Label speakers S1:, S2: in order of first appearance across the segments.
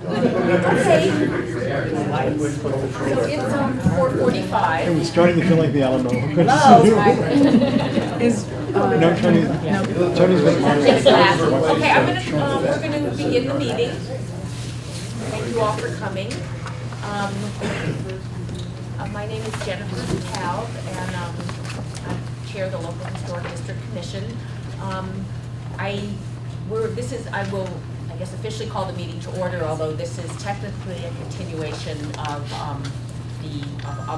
S1: Okay. So it's 4:45.
S2: It was starting to feel like the Alamo. No, Tony's been
S1: Thanks, Matt. Okay, we're gonna begin the meeting. Thank you all for coming. My name is Jennifer DeKalb, and I chair the local Historic District Commission. I will, I guess, officially call the meeting to order, although this is technically a continuation of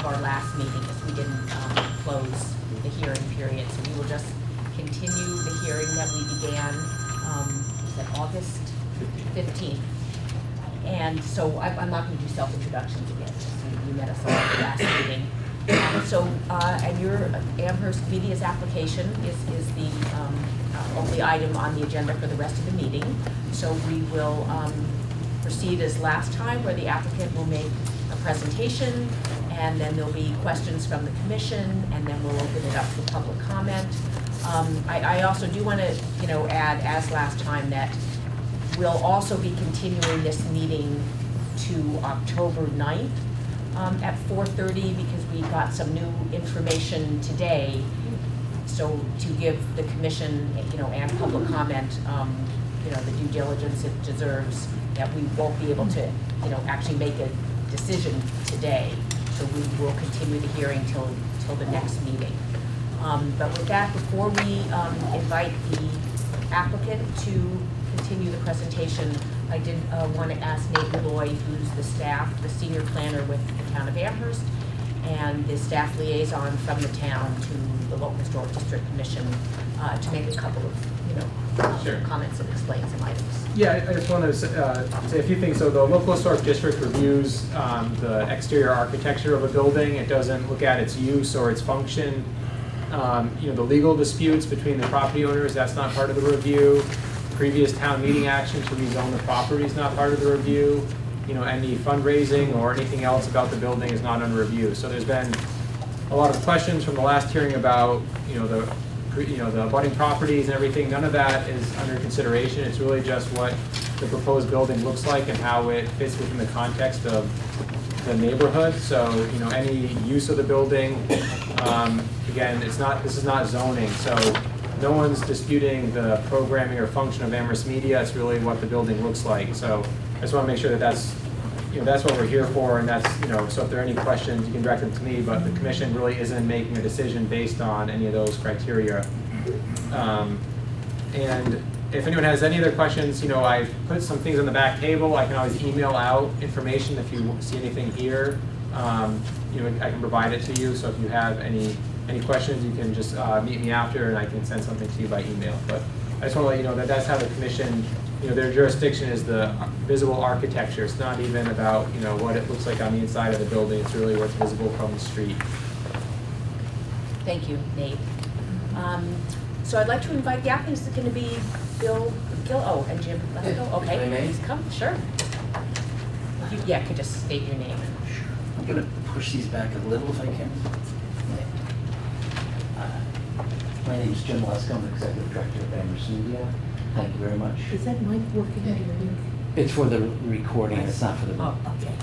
S1: our last meeting, as we didn't close the hearing period. So we will just continue the hearing that we began, was that August 15th? And so I'm not going to do self-introductions again. You met us all at the last meeting. And your Amherst Media's application is the only item on the agenda for the rest of the meeting. So we will proceed as last time, where the applicant will make a presentation, and then there'll be questions from the commission, and then we'll open it up for public comment. I also do want to, add, as last time, that we'll also be continuing this meeting to October 9th at 4:30, because we got some new information today. So to give the commission, and public comment, the due diligence it deserves, that we won't be able to, actually make a decision today. So we will continue the hearing till the next meeting. But with that, before we invite the applicant to continue the presentation, I did want to ask Nate Malloy, who's the senior planner with the town of Amherst, and the staff liaison from the town to the local historic district commission, to make a couple of
S3: Sure.
S1: comments and explain some items.
S3: Yeah, I just want to say a few things. So the local historic district reviews the exterior architecture of a building. It doesn't look at its use or its function. The legal disputes between the property owners, that's not part of the review. Previous town meeting action to rezone the property is not part of the review. Any fundraising or anything else about the building is not under review. So there's been a lot of questions from the last hearing about, the abutting properties and everything. None of that is under consideration. It's really just what the proposed building looks like and how it fits within the context of the neighborhood. So, any use of the building, again, this is not zoning. So no one's disputing the programming or function of Amherst Media. It's really what the building looks like. So I just want to make sure that that's what we're here for, and that's, so if there are any questions, you can direct them to me, but the commission really isn't making a decision based on any of those criteria. And if anyone has any other questions, I've put some things on the back table. I can always email out information if you see anything here. I can provide it to you, so if you have any questions, you can just meet me after, and I can send something to you by email. But I just want to let you know that that's how the commission, their jurisdiction is the visible architecture. It's not even about, what it looks like on the inside of the building. It's really what's visible from the street.
S1: Thank you, Nate. So I'd like to invite the applicant. Is it going to be Bill, and Jim Lesko? Okay, please come. Sure. You could just state your name.
S4: I'm going to push these back a little if I can. My name is Jim Lesko. I'm the Executive Director of Amherst Media. Thank you very much.
S5: Is that mic working on your link?
S4: It's for the recording, it's not for the...
S1: Oh, okay.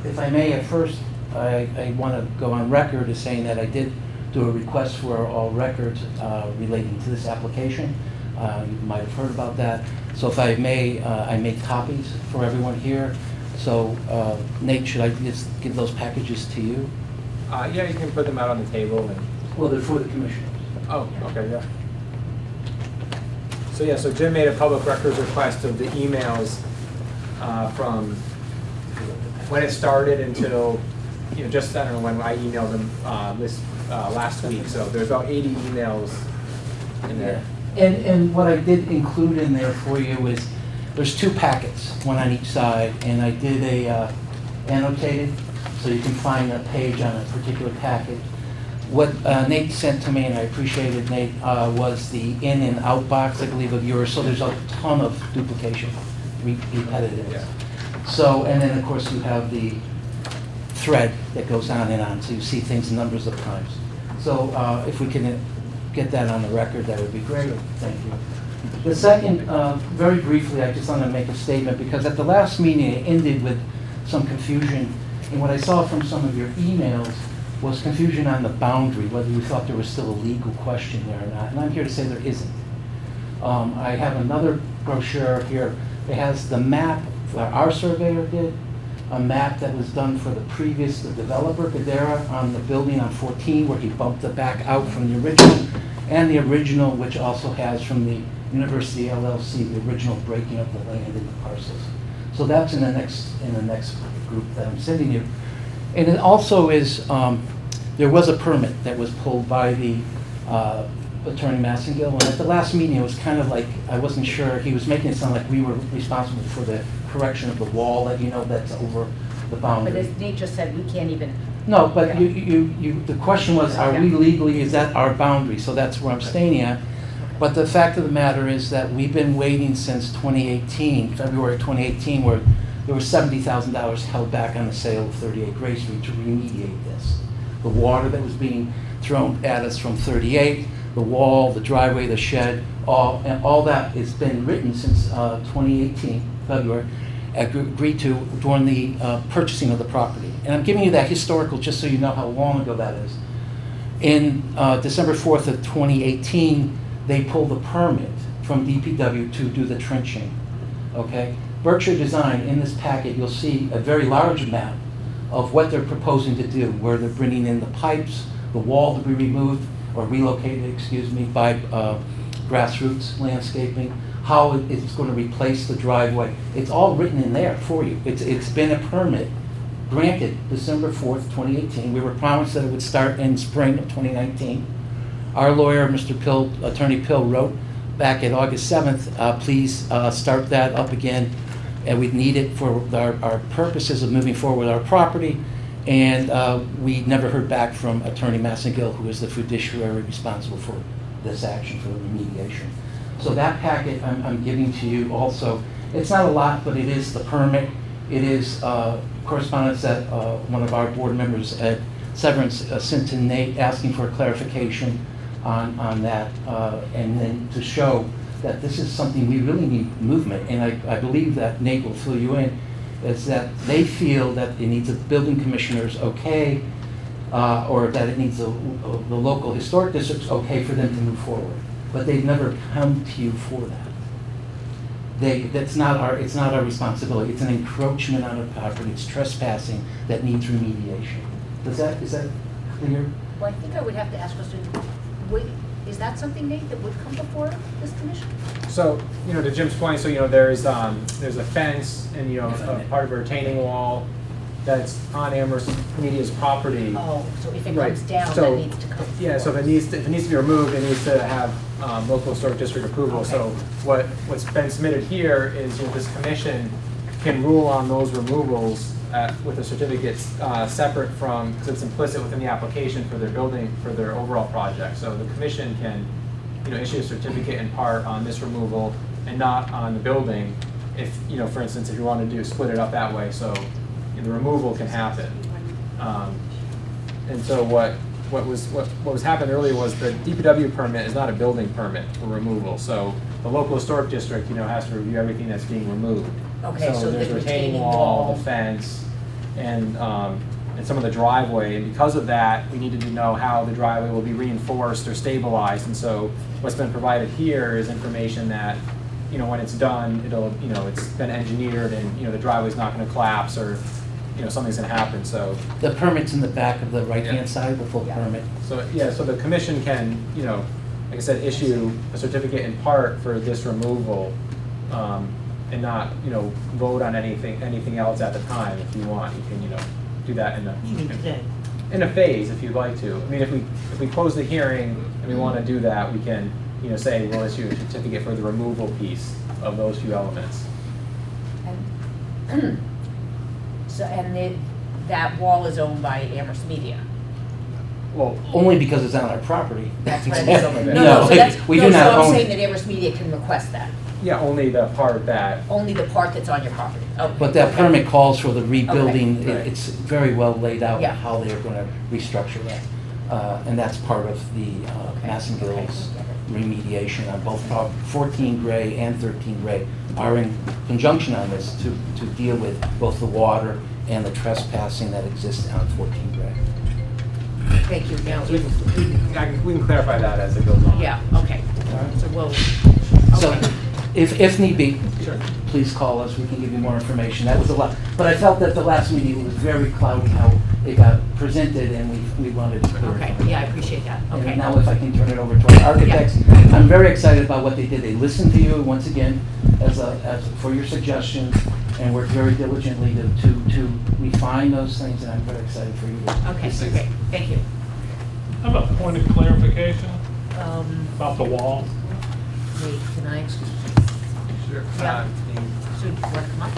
S4: If I may, at first, I want to go on record as saying that I did do a request for all records relating to this application. You might have heard about that. So if I may, I made copies for everyone here. So Nate, should I just give those packages to you?
S3: Yeah, you can put them out on the table.
S4: Well, they're for the commissioners.
S3: Oh, okay, yeah. So Jim made a public records request of the emails from when it started until, just, I don't know, when I emailed them last week. So there's about 80 emails in there.
S4: And what I did include in there for you is, there's two packets, one on each side, and I did a annotated, so you can find a page on a particular packet. What Nate sent to me, and I appreciated Nate, was the in and out box, I believe, of yours. So there's a ton of duplication, repetitive.
S3: Yeah.
S4: So, and then of course you have the thread that goes on and on, so you see things numbers of times. So if we can get that on the record, that would be great. Thank you. The second, very briefly, I just want to make a statement, because at the last meeting, it ended with some confusion. And what I saw from some of your emails was confusion on the boundary, whether you thought there was still a legal question there or not. And I'm here to say there isn't. I have another brochure here. It has the map that our surveyor did, a map that was done for the developer, Gadara, on the building on 14, where he bumped it back out from the original, and the original, which also has from the University LLC, the original breaking up the land into parcels. So that's in the next group that I'm sending you. And it also is, there was a permit that was pulled by the Attorney Massengill, and at the last meeting, it was kind of like, I wasn't sure, he was making it sound like we were responsible for the correction of the wall that, that's over the boundary.
S1: But as Nate just said, we can't even.
S4: No, but the question was, are we legally, is that our boundary? So that's where I'm staying at. But the fact of the matter is that we've been waiting since 2018, February 2018, where there was $70,000 held back on the sale of 38 Gray Street to remediate this. The water that was being thrown at us from 38, the wall, the driveway, the shed, all that has been written since 2018, February, agreed to during the purchasing of the property. And I'm giving you that historical just so you know how long ago that is. In December 4th of 2018, they pulled the permit from DPW to do the trenching, okay? Berkshire Design, in this packet, you'll see a very large map of what they're proposing to do, where they're bringing in the pipes, the wall to be removed, or relocated, excuse me, by grassroots landscaping, how it's going to replace the driveway. It's all written in there for you. It's been a permit granted December 4th, 2018. We were promised that it would start in spring of 2019. Our lawyer, Mr. Pill, Attorney Pill, wrote back at August 7th, please start that up again, and we need it for our purposes of moving forward with our property. And we never heard back from Attorney Massengill, who is the fiduciary responsible for this action, for the remediation. So that packet I'm giving to you also. It's not a lot, but it is the permit. It is correspondence that one of our board members at Severance sent to Nate asking for clarification on that, and then to show that this is something we really need movement. And I believe that Nate will fill you in, is that they feel that it needs a building commissioner's okay, or that it needs the local historic district's okay for them to move forward. But they've never come to you for that. It's not our responsibility. It's an encroachment on a property. It's trespassing that needs remediation. Is that clear?
S1: Well, I think I would have to ask question, is that something, Nate, that would come before this commission?
S3: So, to Jim's point, so, there's a fence and, a part of a retaining wall that's on Amherst Media's property.
S1: Oh, so if it
S3: Right.
S1: comes down,
S3: So,
S1: that needs to come.
S3: Yeah, so if it needs to be removed, it needs to have local historic district approval.
S1: Okay.
S3: So what's been submitted here is, this commission can rule on those removals with a certificate separate from, because it's implicit within the application for their building, for their overall project. So the commission can, issue a certificate in part on this removal and not on the building. If, for instance, if you want to split it up that way, so the removal can happen. And so what was happened earlier was the DPW permit is not a building permit for removal. So the local historic district, has to review everything that's being removed.
S1: Okay, so
S3: there's
S1: the
S3: retaining wall, the fence, and some of the driveway. And because of that, we needed to know how the driveway will be reinforced or stabilized. And so what's been provided here is information that, when it's done, it'll, it's been engineered and, the driveway's not going to collapse or, something's going to happen. So
S4: The permit's in the back of the right-hand side, the full permit.
S3: So, so the commission can, like I said, issue a certificate in part for this removal, and not, vote on anything else at the time. If you want, you can, do that in a phase if you'd like to. I mean, if we close the hearing and we want to do that, we can, say we'll issue a certificate for the removal piece of those few elements.
S1: And so, that wall is owned by Amherst Media.
S3: Well,
S4: Only because it's on our property.
S1: That's what I mean.
S3: Some of it.
S1: No, so that's,
S4: we
S1: no,
S4: do
S1: so
S4: not
S1: I'm
S4: own
S1: saying
S4: it.
S1: that Amherst Media can request that,
S3: yeah, only the part that.
S1: only the part that's on your property. Okay.
S4: But that permit calls for the rebuilding.
S3: Okay. Right.
S4: It's very well laid out
S1: Yeah.
S4: how they're going to restructure that. And that's part of the Massengill's remediation on both 14 Gray and 13 Gray are in conjunction on this to deal with both the water and the trespassing that exists on 14 Gray.
S1: Thank you. Now,
S3: So we can clarify that as it goes on.
S1: yeah, okay. So we'll,
S4: So
S1: okay.
S4: if need be,
S3: Sure.
S4: please call us, we can give you more information. That was a lot, but I felt that the last meeting was very cloudy how it got presented, and we wanted to clear it.
S1: Okay, yeah, I appreciate that. Okay.
S4: And now if I can turn it over to our architects, I'm very excited about what they did. They listened to you once again as for your suggestions, and worked very diligently to refine those things, and I'm very excited for you.
S1: Okay, okay, thank you.
S6: I have a point of clarification
S1: Um,
S6: about the wall.
S1: wait, can I,
S3: Sure.
S1: Yeah. should, you want to come up?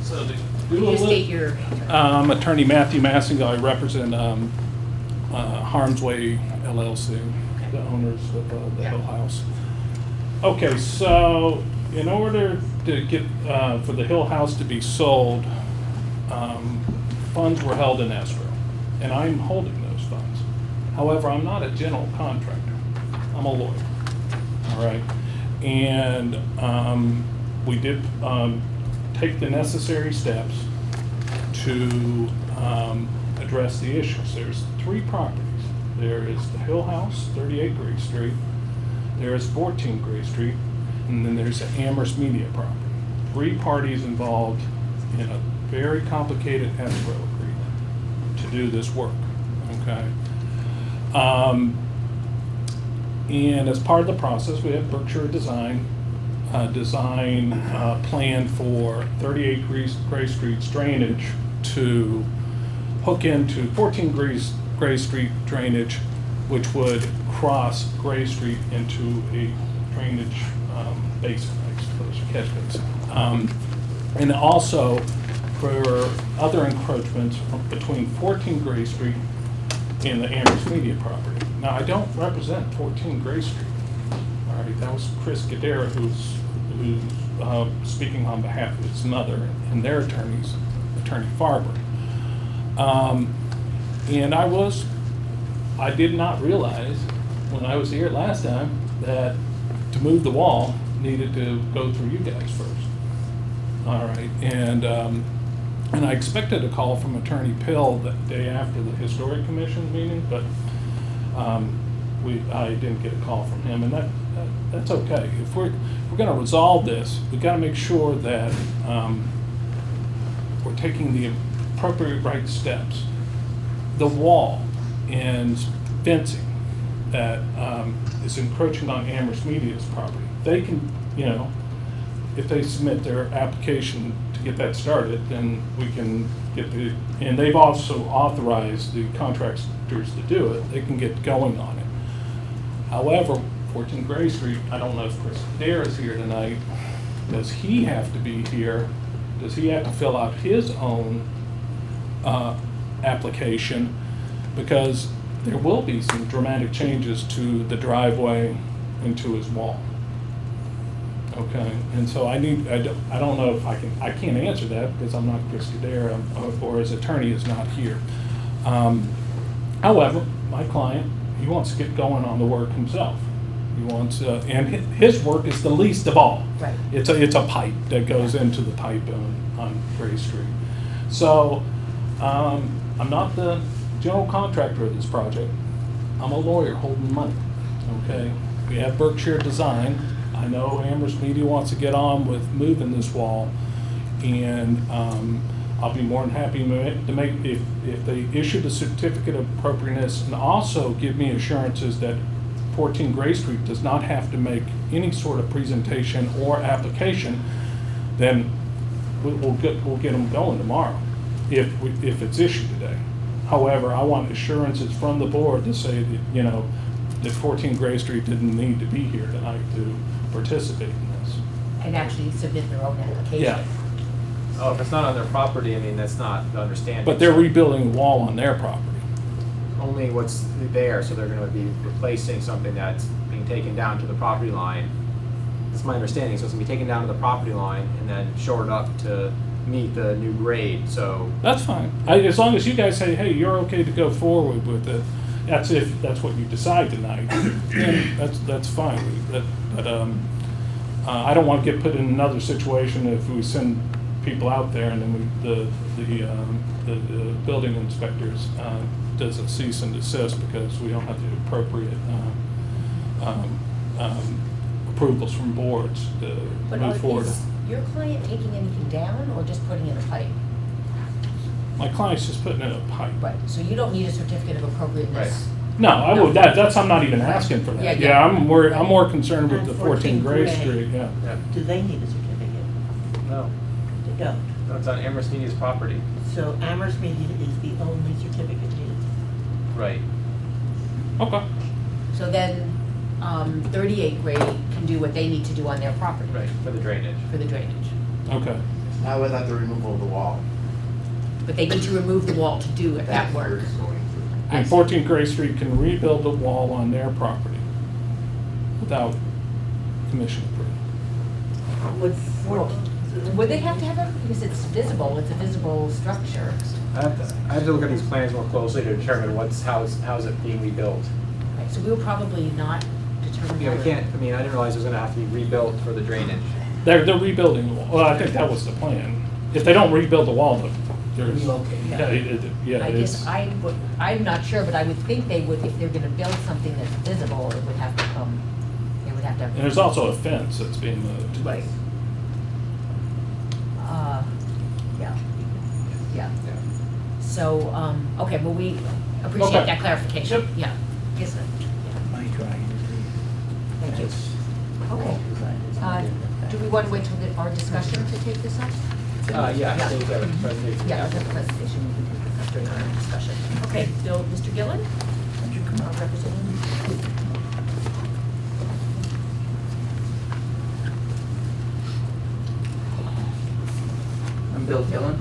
S6: So to
S1: Can
S6: do
S1: you
S6: a
S1: just state
S6: little,
S1: your,
S6: Attorney Matthew Massing, I represent Harm's Way LLC, the owners of the
S1: Yeah.
S6: Hill House. Okay, so in order to get, for the Hill House to be sold, funds were held in escrow, and I'm holding those funds. However, I'm not a general contractor. I'm a lawyer, all right? And we did take the necessary steps to address the issues. There's 3 properties. There is the Hill House, 38 Gray Street. There is 14 Gray Street, and then there's the Amherst Media property. 3 parties involved in a very complicated escrow agreement to do this work, okay? And as part of the process, we have Berkshire Design plan for 38 Gray Street's drainage to hook into 14 Gray Street drainage, which would cross Gray Street into a drainage basin, I suppose, a catch basin. And also for other encroachments between 14 Gray Street and the Amherst Media property. Now, I don't represent 14 Gray Street. All right, that was Chris Gadara who's speaking on behalf of his mother and their attorneys, Attorney Farber. And I did not realize when I was here last time that to move the wall needed to go through you guys first. All right, and I expected a call from Attorney Pill the day after the Historic Commission meeting, but I didn't get a call from him, and that's okay. If we're going to resolve this, we've got to make sure that we're taking the appropriate right steps. The wall and fencing that is encroaching on Amherst Media's property, they can, if they submit their application to get that started, then we can get and they've also authorized the contractors to do it, they can get going on it. However, 14 Gray Street, I don't know if Chris Dare is here tonight. Does he have to be here? Does he have to fill out his own application? Because there will be some dramatic changes to the driveway and to his wall. Okay, and so I don't know if I can't answer that because I'm not Chris Gadara or his attorney is not here. However, my client, he wants to get going on the work himself. He wants, and his work is the least of all.
S1: Right.
S6: It's a pipe that goes into the pipe on Gray Street. So I'm not the general contractor of this project. I'm a lawyer holding money. Okay, we have Berkshire Design. I know Amherst Media wants to get on with moving this wall, and I'll be more than happy to make, if they issue the certificate of appropriateness and also give me assurances that 14 Gray Street does not have to make any sort of presentation or application, then we'll get them going tomorrow if it's issued today. However, I want assurances from the board to say that, that 14 Gray Street didn't need to be here tonight to participate in this.
S1: and actually submit their own application.
S6: Yeah.
S3: Oh, if it's not on their property, I mean, that's not the understanding.
S6: But they're rebuilding a wall on their property.
S3: Only what's there, so they're gonna be replacing something that's being taken down to the property line. That's my understanding, so it's gonna be taken down to the property line and then shored up to meet the new grade, so.
S6: That's fine. As long as you guys say, hey, you're okay to go forward with it, that's if that's what you decide tonight, then that's fine. But I don't want to get put in another situation if we send people out there and then the building inspectors does a cease and desist because we don't have the appropriate approvals from boards to
S1: But
S6: move forward.
S1: is your client taking anything down or just putting in a pipe?
S6: My client's just putting in a pipe.
S1: Right, so you don't need a certificate of appropriateness.
S6: No, I would, that's, I'm not even asking for that.
S1: Yeah.
S6: I'm more concerned with the 14 Gray
S5: Gray.
S6: Street, yeah.
S5: Do they need a certificate?
S3: No,
S5: They don't.
S3: no, it's on Amherst Media's property.
S5: So Amherst Media is the only certificate needed.
S3: Right.
S6: Okay.
S1: So then 38 Gray can do what they need to do on their property.
S3: Right, for the drainage.
S1: For the drainage.
S6: Okay.
S7: Not without the removal of the wall.
S1: But they need to remove the wall to do that
S7: That's
S1: work.
S7: where it's going through.
S6: And 14 Gray Street can rebuild the wall on their property without commission approval.
S1: Would they have to have it, because it's visible, it's a visible structure.
S3: I have to look at these plans more closely to determine how's it being rebuilt.
S1: Okay, so we will probably not determine.
S3: Yeah, we
S1: how
S3: can't, I mean, I didn't realize it was gonna have to be rebuilt for the drainage.
S6: They're rebuilding the wall. Well, I think that was the plan. If they don't rebuild the wall, there's, yeah,
S1: I
S6: it's,
S1: guess I'm not sure, but I would think they would, if they're gonna build something that's visible, it would have to come, they would have to.
S6: and there's also a fence that's being moved.
S1: Right. Yeah. Yeah.
S3: Yeah.
S1: So, okay, well, we appreciate
S6: Okay.
S1: that clarification.
S6: Yep.
S1: Yeah. Yes, sir.
S4: My drawing
S1: Thank you.
S4: is
S1: Okay. Do we want to wait till our discussion to take this up?
S3: Yeah,
S1: Yeah.
S3: so the presentation.
S1: Yeah, the presentation, we can take this up during our discussion. Okay, Bill, Mr. Gillen? Would you come up representing?
S4: I'm Bill Gillen.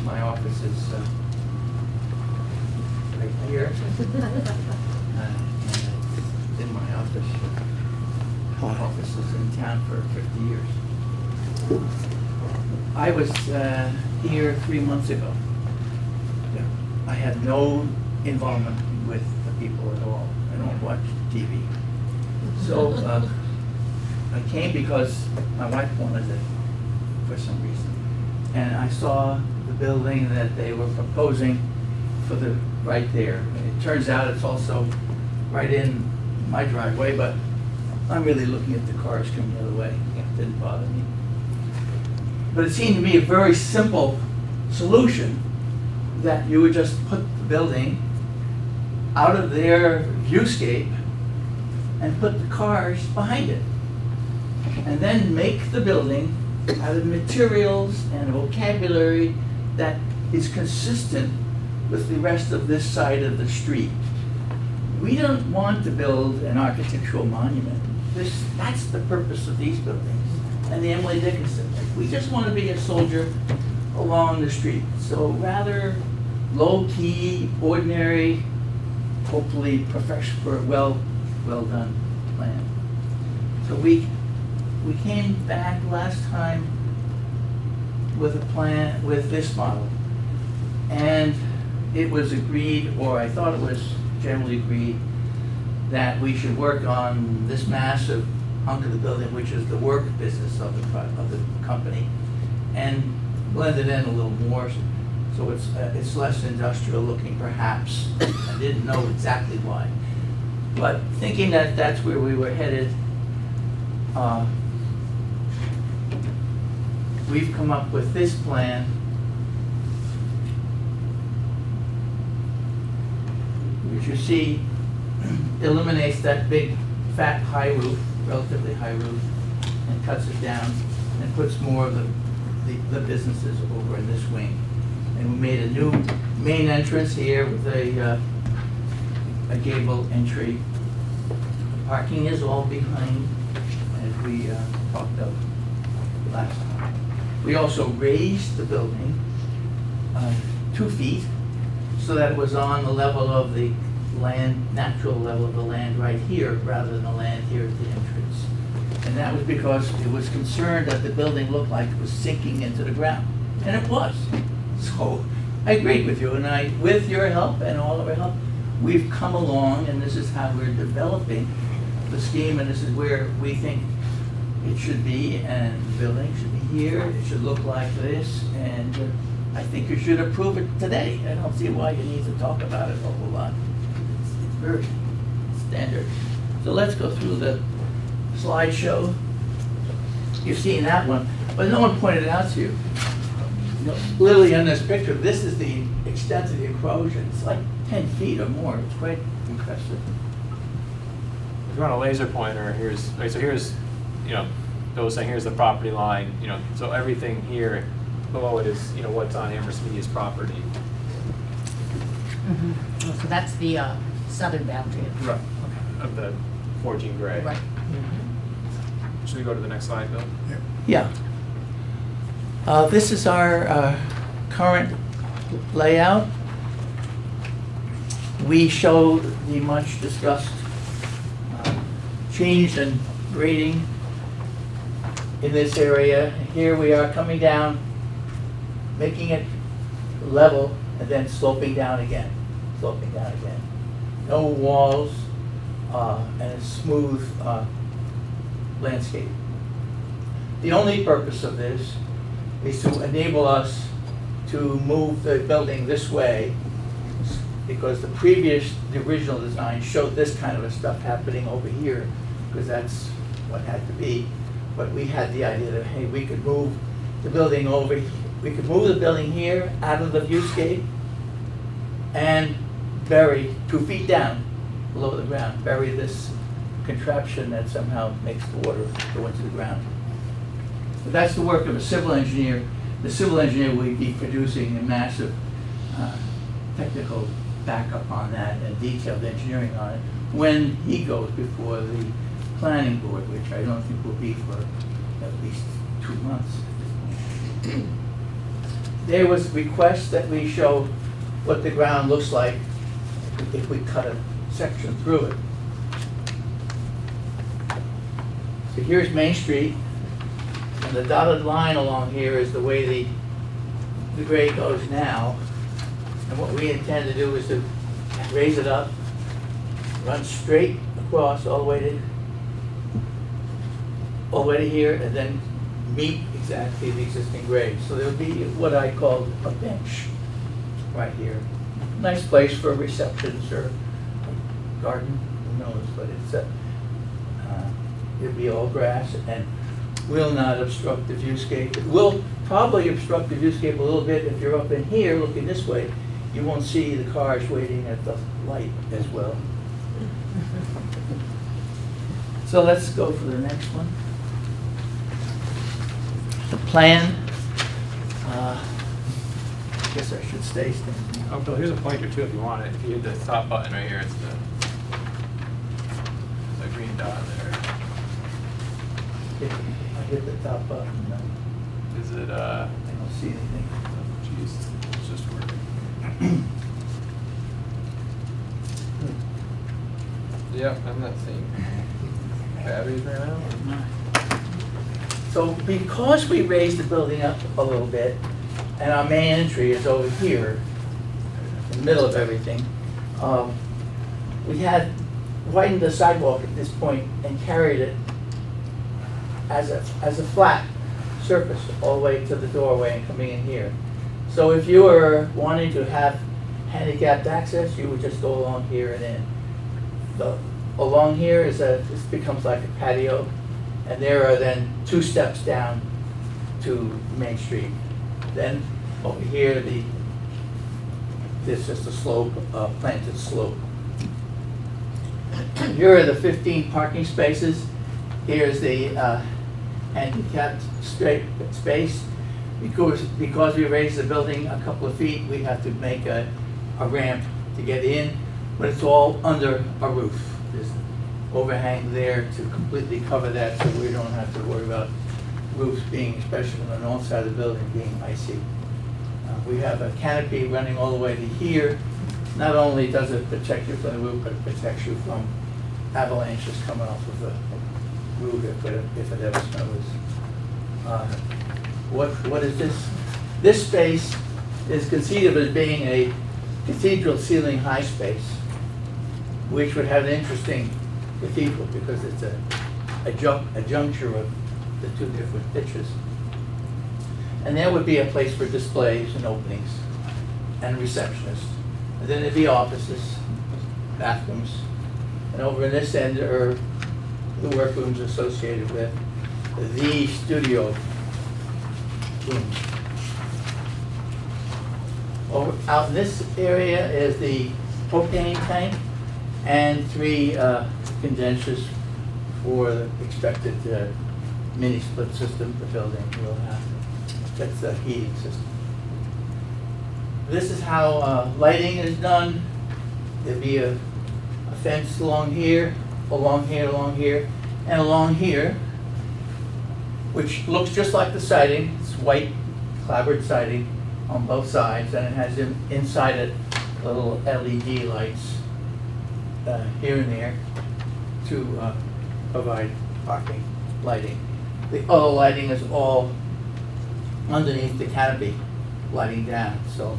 S4: My office is right here. And in my office, office is in town for 50 years. I was here 3 months ago. I had no involvement with the people at all. I don't watch TV. So I came because my wife wanted it for some reason. And I saw the building that they were proposing for the, right there. It turns out it's also right in my driveway, but I'm really looking at the cars coming the other way. It didn't bother me. But it seemed to me a very simple solution that you would just put the building out of their viewscape and put the cars behind it. And then make the building out of materials and a vocabulary that is consistent with the rest of this side of the street. We don't want to build an architectural monument. That's the purpose of these buildings and the Emily Dickinson. We just want to be a soldier along the street. So rather low-key, ordinary, hopefully professional, well done plan. So we came back last time with a plan, with this model. And it was agreed, or I thought it was generally agreed, that we should work on this massive hunk of the building, which is the work business of the company, and blend it in a little more, so it's less industrial looking perhaps. I didn't know exactly why. But thinking that that's where we were headed, we've come up with this plan, which you see eliminates that big fat high roof, relatively high roof, and cuts it down and puts more of the businesses over in this wing. And we made a new main entrance here with a gable entry. Parking is all behind, as we talked of last time. We also raised the building 2 feet so that it was on the level of the land, natural level of the land right here, rather than the land here at the entrance. And that was because it was concerned that the building looked like it was sinking into the ground. And it was. So I agreed with you, and with your help and all of our help, we've come along, and this is how we're developing the scheme, and this is where we think it should be, and the building should be here, it should look like this, and I think you should approve it today. I don't see why you need to talk about it a whole lot. It's very standard. So let's go through the slideshow. You've seen that one, but no one pointed it out to you. Literally in this picture, this is the extent of the erosion. It's like 10 feet or more. It's quite impressive.
S3: If you want a laser pointer, here's, right, so here's, you know, Bill was saying here's the property line, you know, so everything here below it is, you know, what's on Amherst Media's property.
S1: Oh, so that's the southern boundary.
S3: Right. Of the 14 gray.
S1: Right.
S3: Should we go to the next slide, Bill?
S4: Yeah. This is our current layout. We show the much discussed change in grading in this area. Here we are coming down, making it level, and then sloping down again, sloping down again. No walls, and a smooth landscape. The only purpose of this is to enable us to move the building this way, because the original design showed this kind of stuff happening over here, because that's what had to be. But we had the idea that, hey, we could move the building over, we could move the building here out of the viewscape and bury 2 feet down below the ground, bury this contraption that somehow makes the water go into the ground. But that's the work of a civil engineer. The civil engineer will be producing a massive technical backup on that and detailed engineering on it when he goes before the planning board, which I don't think will be for at least 2 months at this point. There was a request that we show what the ground looks like if we cut a section through it. So here's Main Street, and the dotted line along here is the way the grade goes now. And what we intend to do is to raise it up, run straight across all the way to here, and then meet exactly the existing grade. So there'll be what I call a bench right here. Nice place for receptions or a garden, who knows, but it's it'll be all grass and will not obstruct the viewscape. It will probably obstruct the viewscape a little bit if you're up in here looking this way. You won't see the cars waiting at the light as well. So let's go for the next one. The plan. I guess I should stay standing.
S3: Oh, Bill, here's a pointer too if you want it. If you hit the top button right here, it's the green dot there.
S4: I hit the top button. No,
S3: Is it,
S4: I don't see anything.
S3: oh, geez, it's just working. Yep, I'm not seeing batteries right now.
S4: So because we raised the building up a little bit, and our main entry is over here, in the middle of everything, we had widened the sidewalk at this point and carried it as a flat surface all the way to the doorway and coming in here. So if you were wanting to have handicapped access, you would just go along here and in. Along here is this becomes like a patio, and there are then 2 steps down to Main Street. Then over here, there's just a slope, planted slope. Here are the 15 parking spaces. Here's the handicapped space. Because we raised the building a couple of feet, we have to make a ramp to get in, but it's all under a roof. There's an overhang there to completely cover that, so we don't have to worry about roofs being, especially on the north side of the building, being icy. We have a canopy running all the way to here. Not only does it protect you from the roof, but it protects you from avalanches coming off of the roof if it ever snows. What is this? This space is conceived as being a cathedral ceiling high space, which would have an interesting cathedral because it's a juncture of the two different pitches. And there would be a place for displays and openings and receptionists. And then there'd be offices, bathrooms, and over in this end are the workrooms associated with the studio rooms. Over out in this area is the propane tank and 3 condensers for the expected mini split system the building will have. That's the heating system. This is how lighting is done. There'd be a fence along here, along here, along here, and along here, which looks just like the siding. It's white clapboard siding on both sides, and it has inside it little LED lights here and there to provide parking lighting. The other lighting is all underneath the canopy, lighting down. So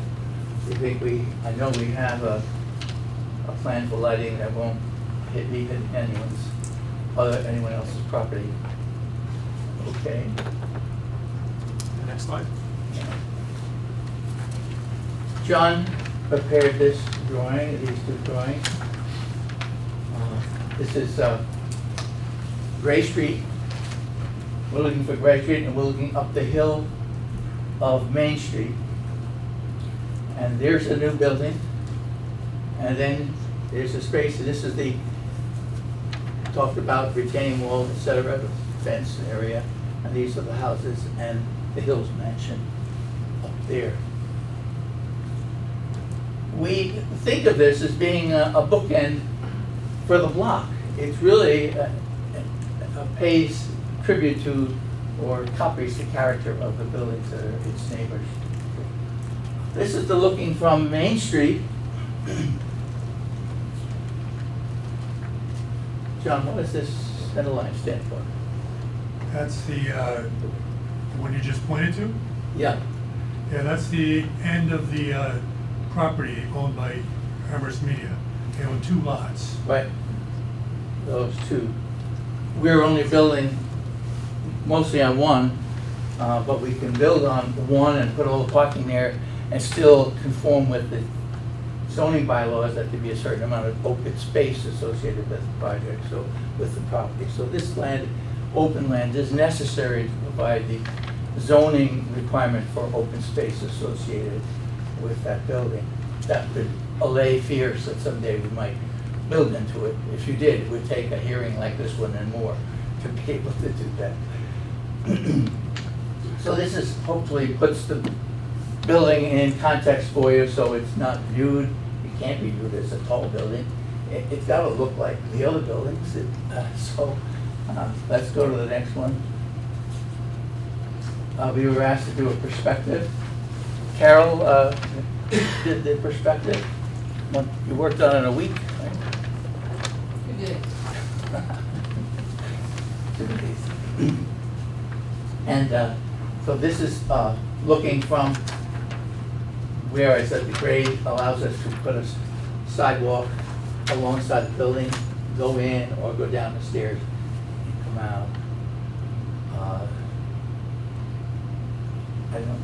S4: I know we have a plan for lighting that won't hit anyone else's property. Okay.
S3: Next slide.
S4: John prepared this drawing, these 2 drawings. This is Gray Street. We're looking for Gray Street, and we're looking up the hill of Main Street. And there's a new building. And then there's a space, and this is the, talked about retaining wall, et cetera, the fence area. And these are the houses and the Hills Mansion up there. We think of this as being a bookend for the block. It's really pays tribute to or copies the character of the buildings that are its neighbors. This is the looking from Main Street. John, what does this center line stand for?
S8: That's the one you just pointed to?
S4: Yeah.
S8: Yeah, that's the end of the property owned by Amherst Media. They own 2 lots.
S4: Right. Those 2. We're only building mostly on 1, but we can build on 1 and put all the parking there and still conform with the zoning bylaws that there be a certain amount of open space associated with the project, so with the property. So this land, open land, is necessary to provide the zoning requirement for open space associated with that building. That could allay fears that someday we might build into it. If you did, it would take a hearing like this one and more to be able to do that. So this is hopefully puts the building in context for you, so it's not viewed, it can't be viewed as a tall building. It's got to look like the other buildings. Let's go to the next one. We were asked to do a perspective. Carol did the perspective. You worked on it in a week, right?
S1: You did.
S4: And so this is looking from where I said the grade allows us to put a sidewalk alongside the building, go in or go down the stairs and come out.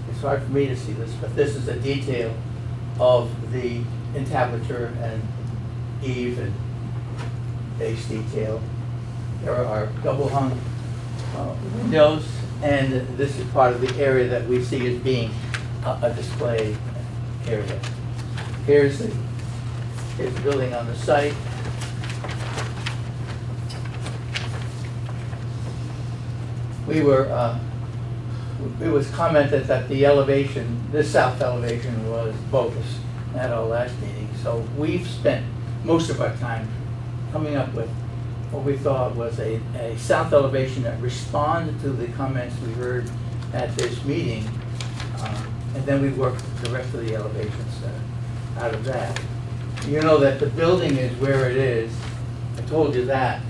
S4: It's hard for me to see this, but this is a detail of the entablature and eave and base detail. There are double hung windows, and this is part of the area that we see as being a display area. Here's the building on the site. It was commented that the elevation, this south elevation, was bogus at our last meeting. So we've spent most of our time coming up with what we thought was a south elevation that responded to the comments we heard at this meeting. And then we worked the rest of the elevations out of that. You know that the building is where it is. I told you that.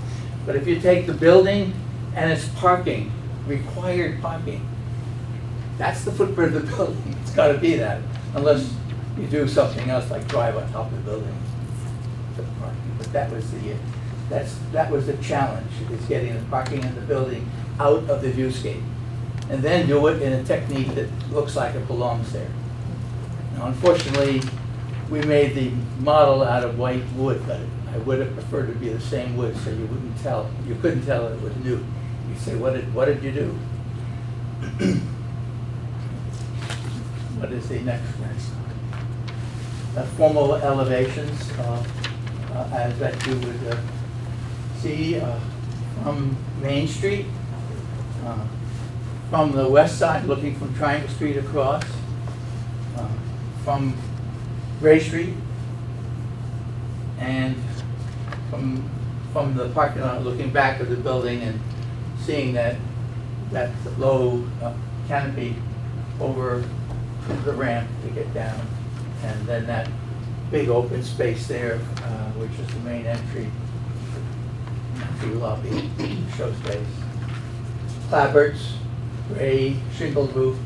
S4: But if you take the building and its parking, required parking, that's the footprint of the building, it's gotta be that, unless you do something else like drive on top of the building. for the parking. But that was the challenge, is getting the parking in the building out of the viewscape. And then do it in a technique that looks like it belongs there. Now, unfortunately, we made the model out of white wood, but I would have preferred it to be the same wood, so you couldn't tell it was new. You'd say, what did you do? What is the next one? Formal elevations, as that you would see from Main Street, from the west side, looking from Triangle Street across, from Gray Street, and from the parking lot, looking back at the building and seeing that low canopy over the ramp to get down, and then that big open space there, which is the main entry lobby, show space. Clapboards, gray shingled roof.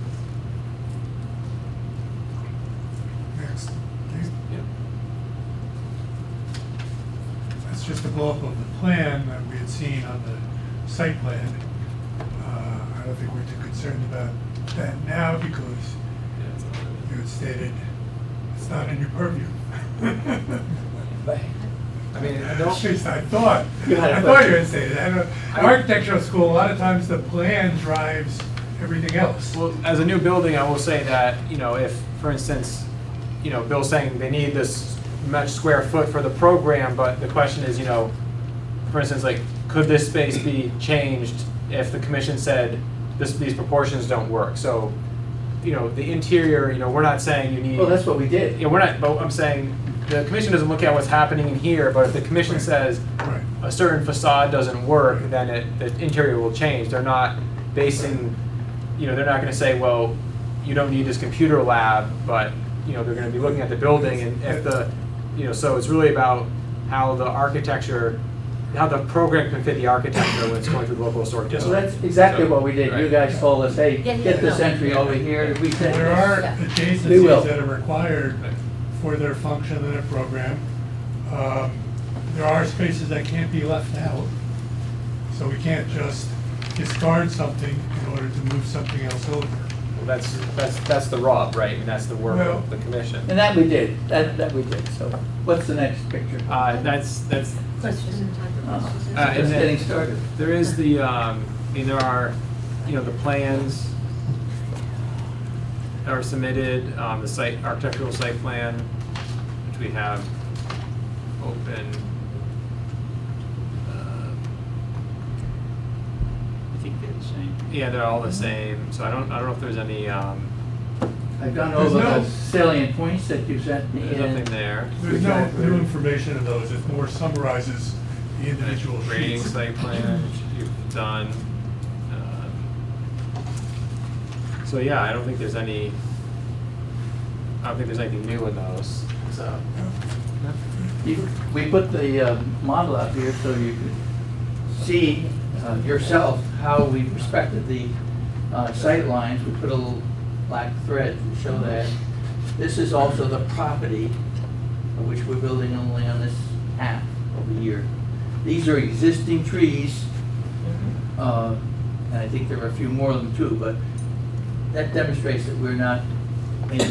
S8: Next, please. That's just a blow-up of the plan that we had seen on the site plan. I don't think we're too concerned about that now, because you had stated it's not in your purview.
S3: I mean, I
S8: At
S3: don't,
S8: least I thought.
S4: You had a
S8: I thought you
S4: question.
S8: had stated. I don't, architectural school, a lot of times the plan drives everything else.
S3: well, as a new building, I will say that, if, for instance, Bill's saying they need this much square foot for the program, but the question is, for instance, like, could this space be changed if the commission said these proportions don't work? So, the interior, we're not saying you need.
S4: Well, that's what we did.
S3: Yeah, we're not, but I'm saying, the commission doesn't look at what's happening in here, but if the commission says
S8: Right.
S3: a certain facade doesn't work, then the interior will change. They're not basing, they're not gonna say, well, you don't need this computer lab, but, they're gonna be looking at the building, and if so it's really about how the architecture, how the program can fit the architecture when it's going through the local historic
S4: So
S3: district.
S4: that's exactly what we did. You
S3: Right.
S4: guys told us, hey,
S1: Yeah, yeah,
S4: get this
S1: no.
S4: entry over here. We said,
S8: There are
S1: Yeah.
S4: We will.
S8: adjacencies that are required for their function in their program. There are spaces that can't be left out, so we can't just discard something in order to move something else over.
S3: Well, that's the rub, right? I mean, that's the work
S8: Well-
S3: of the commission.
S4: and that we did. That we did. So what's the next picture?
S3: That's
S5: Question.
S3: and
S4: Just
S3: then-
S4: getting started.
S3: There is the, there are, the plans that are submitted, the architectural site plan, which we have open.
S9: I think they're the same.
S3: Yeah, they're all the same, so I don't know if there's any,
S4: I've gone
S8: There's
S4: over
S8: no-
S4: the salient points that you sent me.
S3: there's nothing there.
S8: There's no new information in those, it more summarizes the individual
S3: Grading
S8: sheets.
S3: site plan, which you've done. So yeah, I don't think there's anything new in those, so.
S4: We put the model out here so you could see yourself how we respected the sight lines. We put a little black thread to show that. This is also the property of which we're building only on this half of the year. These are existing trees, and I think there are a few more of them too, but that demonstrates that we're not in the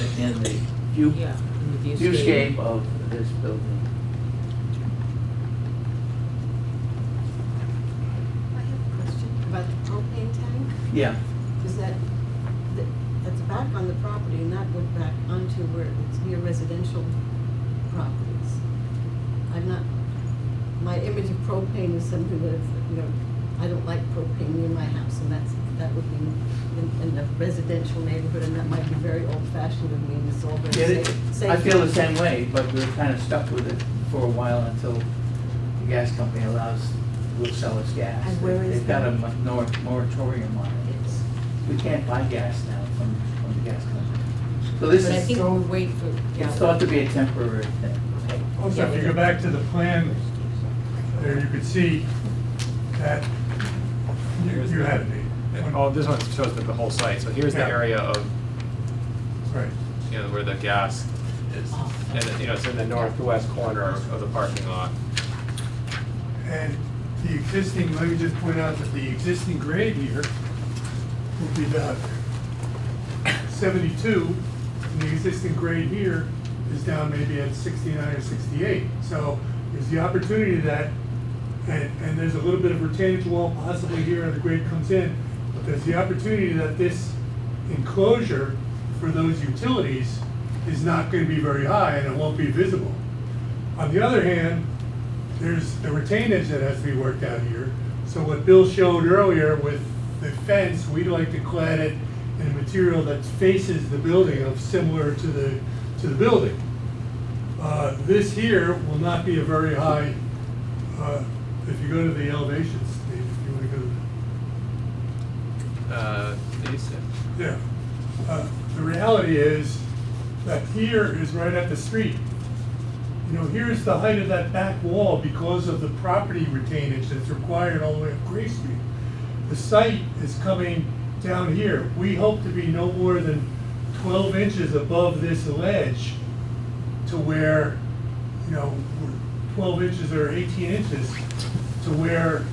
S1: Yeah, in the
S4: viewscape of this building.
S10: I have a question about the propane tank.
S4: Yeah.
S10: Is that's back on the property and that would back onto where it's near residential properties. My image of propane is something that, I don't like propane near my house, and that would be in a residential neighborhood, and that might be very old fashioned of me, and it's all very safe.
S4: I feel the same way, but we're kind of stuck with it for a while until the gas company will sell us gas.
S10: And where is
S4: They've got a
S10: that?
S4: moratorium on it.
S10: It's-
S4: We can't buy gas now from the gas company. So this
S1: But I
S4: is,
S1: think we'll wait for.
S4: it's thought to be a temporary thing.
S8: Also, if you go back to the plan, there you could see that, you had it,
S3: Oh, this one shows the whole site. So here's the
S8: Yeah.
S3: area of,
S8: Right.
S3: where the gas is. And, it's in the northwest corner of the parking lot.
S8: And the existing, let me just point out that the existing grade here will be about 72, and the existing grade here is down maybe at 69 or 68. So there's the opportunity that, and there's a little bit of retainage wall possibly here, and the grade comes in, but there's the opportunity that this enclosure for those utilities is not going to be very high, and it won't be visible. On the other hand, there's the retainage that has to be worked out here. So what Bill showed earlier with the fence, we'd like to clad it in a material that faces the building, of similar to the building. This here will not be a very high, if you go to the elevations, Steve, if you want to go to
S3: These.
S8: yeah. The reality is that here is right at the street. Here's the height of that back wall because of the property retainage that's required all the way up Gray Street. The site is coming down here. We hope to be no more than 12 inches above this ledge to where, we're 12 inches or 18 inches to where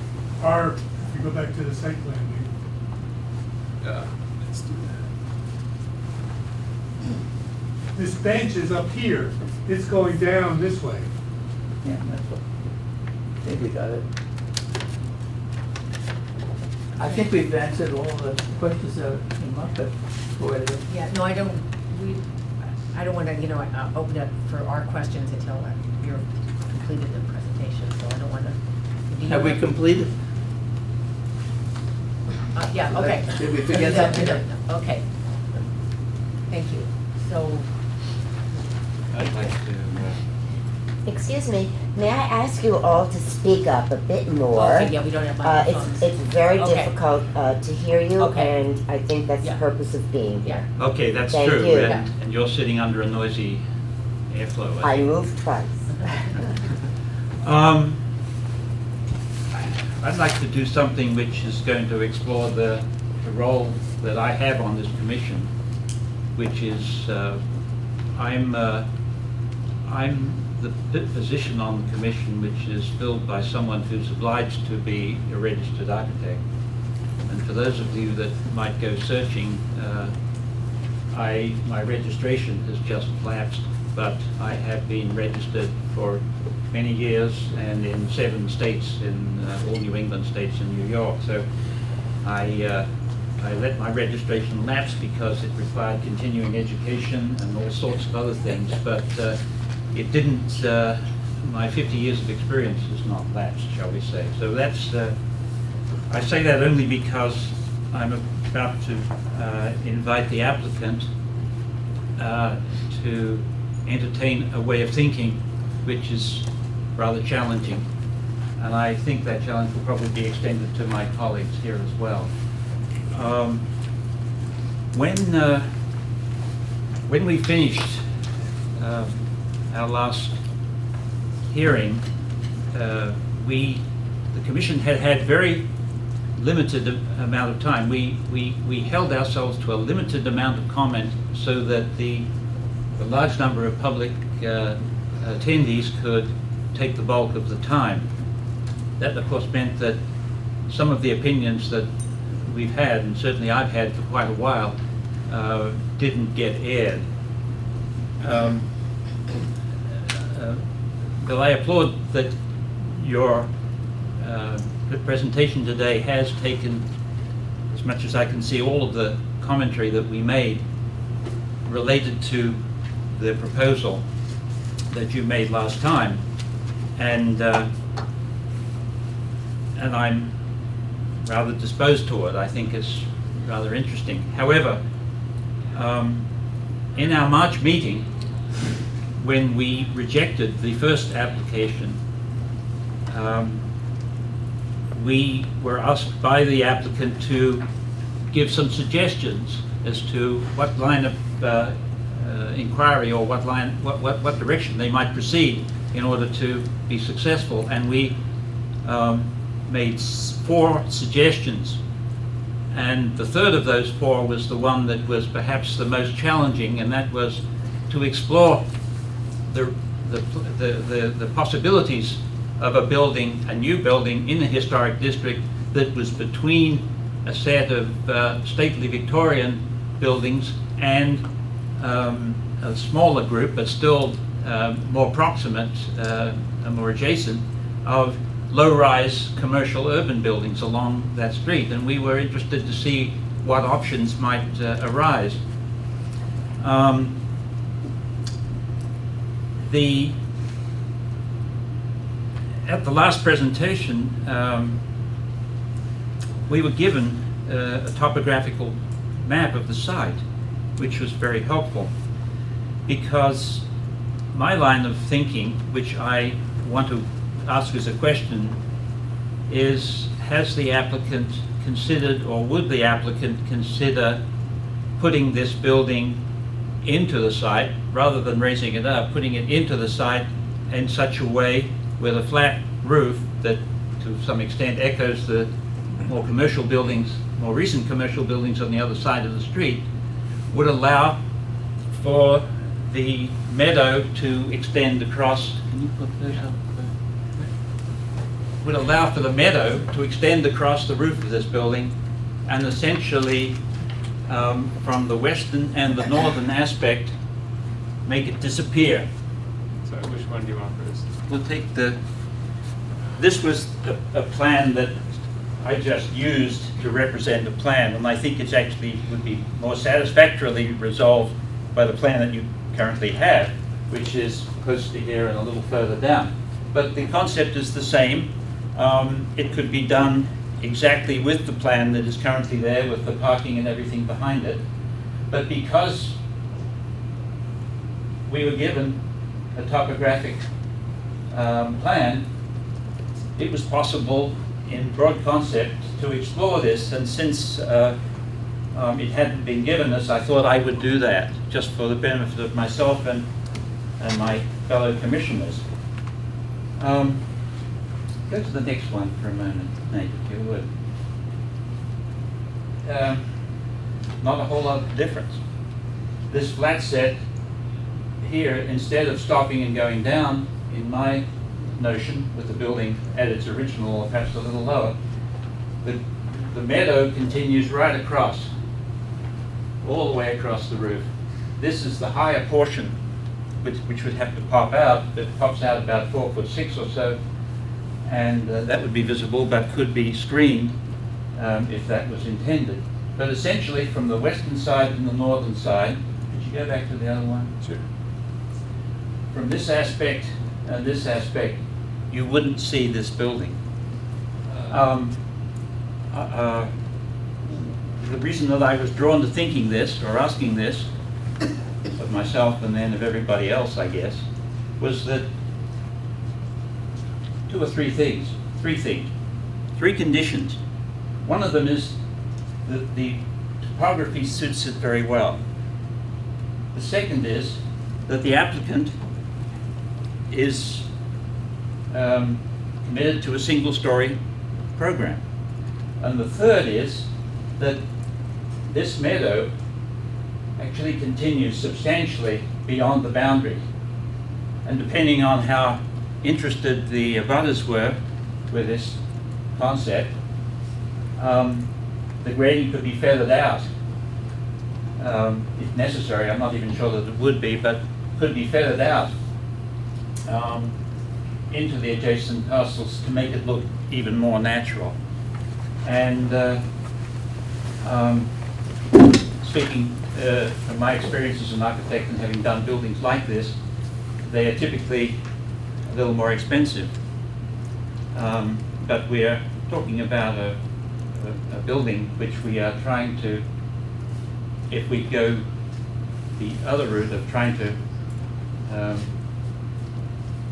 S8: our, if you go back to the site plan,
S3: Let's do
S8: this bench is up here. It's going down this way.
S4: Yeah, that's what, I think we got it. I think we've answered all the questions that came up, but go ahead.
S1: Yeah, no, I don't want to, open it up for our questions until you're completed the presentation, so I don't want to.
S4: Have we completed?
S1: Yeah, okay.
S4: Did we forget something?
S1: Okay. Thank you. So,
S9: I'd like to,
S11: Excuse me, may I ask you all to speak up a bit more?
S1: okay, yeah, we don't have microphones.
S11: It's very
S1: Okay.
S11: difficult to hear you,
S1: Okay.
S11: and I think that's the
S1: Yeah.
S11: purpose of being
S1: Yeah.
S11: here.
S9: okay, that's
S11: Thank
S9: true,
S11: you.
S9: and you're sitting under a noisy airflow.
S11: I
S9: think.
S11: moved twice.
S9: I'd like to do something which is going to explore the role that I have on this commission, which is I'm the position on the commission which is filled by someone who's obliged to be a registered architect. And for those of you that might go searching, my registration has just lapsed, but I have been registered for many years and in 7 states, in all New England states and New York. So I let my registration lapse because it required continuing education and all sorts of other things, but it didn't, my 50 years of experience has not lapsed, shall we say. So that's, I say that only because I'm about to invite the applicant to entertain a way of thinking which is rather challenging. And I think that challenge will probably be extended to my colleagues here as well. When we finished our last hearing, the commission had very limited amount of time. We held ourselves to a limited amount of comment so that the large number of public attendees could take the bulk of the time. That, of course, meant that some of the opinions that we've had, and certainly I've had for quite a while, didn't get aired. Bill, I applaud that your presentation today has taken, as much as I can see, all of the commentary that we made related to the proposal that you made last time, and I'm rather disposed to it. I think it's rather interesting. However, in our March meeting, when we rejected the first application, we were asked by the applicant to give some suggestions as to what line of inquiry or what direction they might proceed in order to be successful. And we made 4 suggestions, And the third of those four was the one that was perhaps the most challenging, and that was to explore the possibilities of a building, a new building in the historic district that was between a set of stately Victorian buildings and a smaller group, but still more proximate and more adjacent, of low-rise commercial urban buildings along that street. And we were interested to see what options might arise. At the last presentation, we were given a topographical map of the site, which was very helpful, because my line of thinking, which I want to ask as a question, is: has the applicant considered, or would the applicant consider putting this building into the site, rather than raising it up, putting it into the site in such a way with a flat roof that to some extent echoes the more commercial buildings, more recent commercial buildings on the other side of the street, would allow for the meadow to extend across. Can you put those up? Would allow for the meadow to extend across the roof of this building, and essentially from the western and the northern aspect make it disappear.
S3: So which one do you want first?
S9: We'll take this was a plan that I just used to represent a plan, and I think it's actually would be more satisfactorily resolved by the plan that you currently have, which is close to here and a little further down. But the concept is the same. It could be done exactly with the plan that is currently there, with the parking and everything behind it. But because we were given a topographic plan, it was possible in broad concept to explore this, and since it hadn't been given us, I thought I would do that, just for the benefit of myself and my fellow commissioners. Go to the next one for a moment, Nate, if you would. Not a whole lot of difference. This flat set here, instead of stopping and going down, in my notion, with the building at its original, or perhaps a little lower, the meadow continues right across, all the way across the roof. This is the higher portion, which would have to pop out, but pops out about 4'6" or so, and that would be visible, but could be screened if that was intended. But essentially, from the western side and the northern side, could you go back to the other one?
S3: Sure.
S9: From this aspect and this aspect, you wouldn't see this building. The reason that I was drawn to thinking this, or asking this, of myself and then of everybody else, I guess, was that two or three things, three conditions. One of them is that the topography suits it very well. The second is that the applicant is committed to a single-story program. And the third is that this meadow actually continues substantially beyond the boundary. And depending on how interested the abutters were with this concept, the grading could be feathered out if necessary. I'm not even sure that it would be, but could be feathered out into the adjacent parcels to make it look even more natural. And speaking from my experience as an architect and having done buildings like this, they are typically a little more expensive. But we are talking about a building which we are trying to, if we go the other route of trying to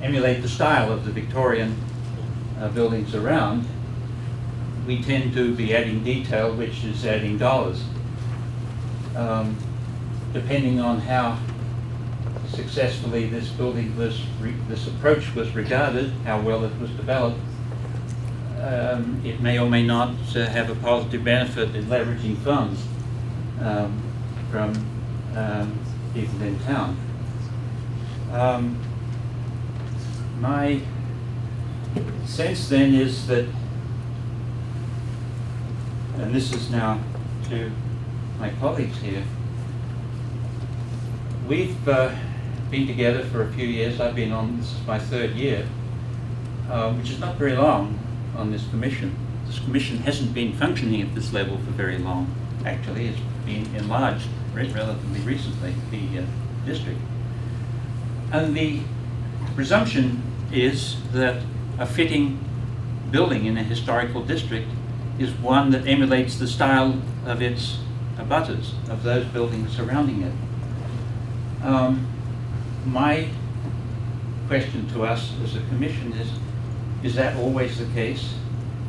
S9: emulate the style of the Victorian buildings around, we tend to be adding detail, which is adding dollars. Depending on how successfully this building was, this approach was regarded, how well it was developed, it may or may not have a positive benefit in leveraging funds from people in town. My sense then is that, and this is now to my colleagues here, we've been together for a few years. I've been on, this is my 3rd year, which is not very long on this commission. This commission hasn't been functioning at this level for very long. Actually, it's been enlarged relatively recently, the district. And the presumption is that a fitting building in a historical district is one that emulates the style of its abutters, of those buildings surrounding it. My question to us as a commission is that always the case?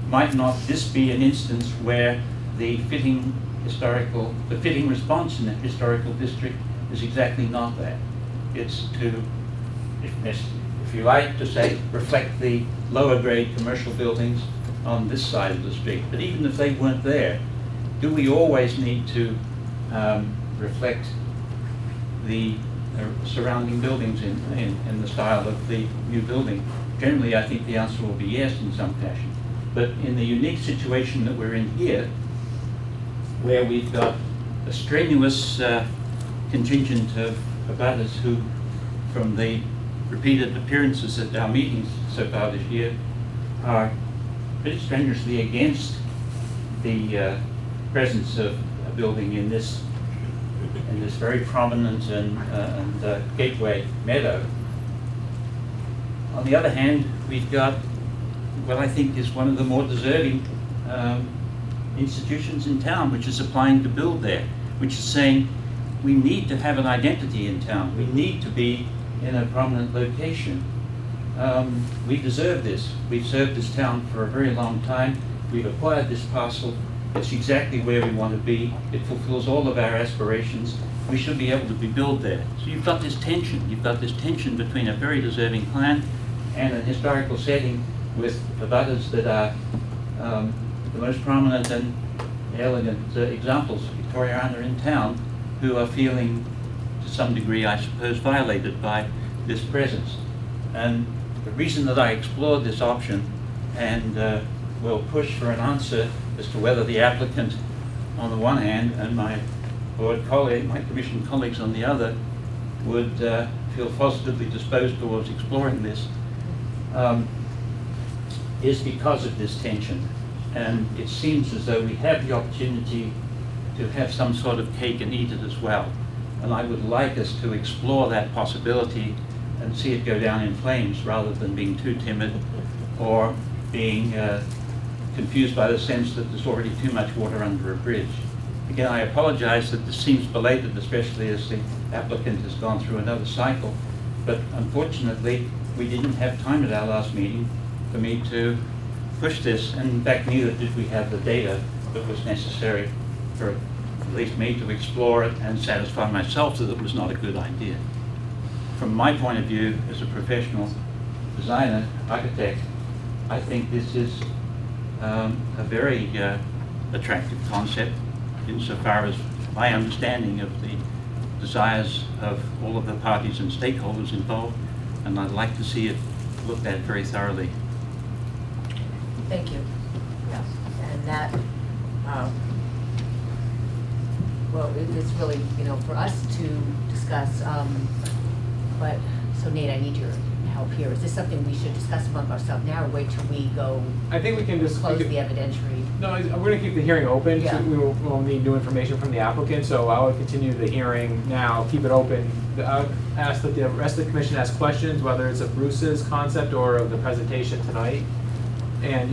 S9: Might not this be an instance where the fitting response in a historical district is exactly not that? It's to, if you like, to say, reflect the lower grade commercial buildings on this side of the street. But even if they weren't there, do we always need to reflect the surrounding buildings in the style of the new building? Generally, I think the answer will be yes in some fashion. But in the unique situation that we're in here, where we've got a strenuous contingent of abutters who, from the repeated appearances at our meetings so far this year, are pretty strenuously against the presence of a building in this very prominent and gateway meadow. On the other hand, we've got what I think is one of the more deserving institutions in town, which is applying to build there, which is saying we need to have an identity in town. We need to be in a prominent location. We deserve this. We've served this town for a very long time. We've acquired this parcel. It's exactly where we want to be. It fulfills all of our aspirations. We should be able to be built there. So you've got this tension. You've got this tension between a very deserving plan and an historical setting with abutters that are the most prominent and elegant examples of Victoriana in town, who are feeling, to some degree, I suppose, violated by this presence. And the reason that I explored this option and will push for an answer as to whether the applicant on the one hand and my board colleague, my commission colleagues on the other, would feel positively disposed towards exploring this, is because of this tension. And it seems as though we have the opportunity to have some sort of cake and eat it as well. And I would like us to explore that possibility and see it go down in flames rather than being too timid or being confused by the sense that there's already too much water under a bridge. Again, I apologize that this seems belated, especially as the applicant has gone through another cycle, but unfortunately, we didn't have time at our last meeting for me to push this, and in fact, neither did we have the data that was necessary for at least me to explore it and satisfy myself that it was not a good idea. From my point of view, as a professional designer, architect, I think this is a very attractive concept insofar as my understanding of the desires of all of the parties and stakeholders involved, and I'd like to see it looked at very thoroughly.
S1: Thank you. Yeah, and that, well, it's really, for us to discuss, but, so Nate, I need your help here. Is this something we should discuss among ourselves now, or wait till we go
S3: I think we can just
S1: close the evidentiary?
S3: No, we're going to keep the hearing open.
S1: Yeah.
S3: So we'll need new information from the applicant, so I will continue the hearing now, keep it open. I would ask that the rest of the commission ask questions, whether it's of Bruce's concept or of the presentation tonight. And,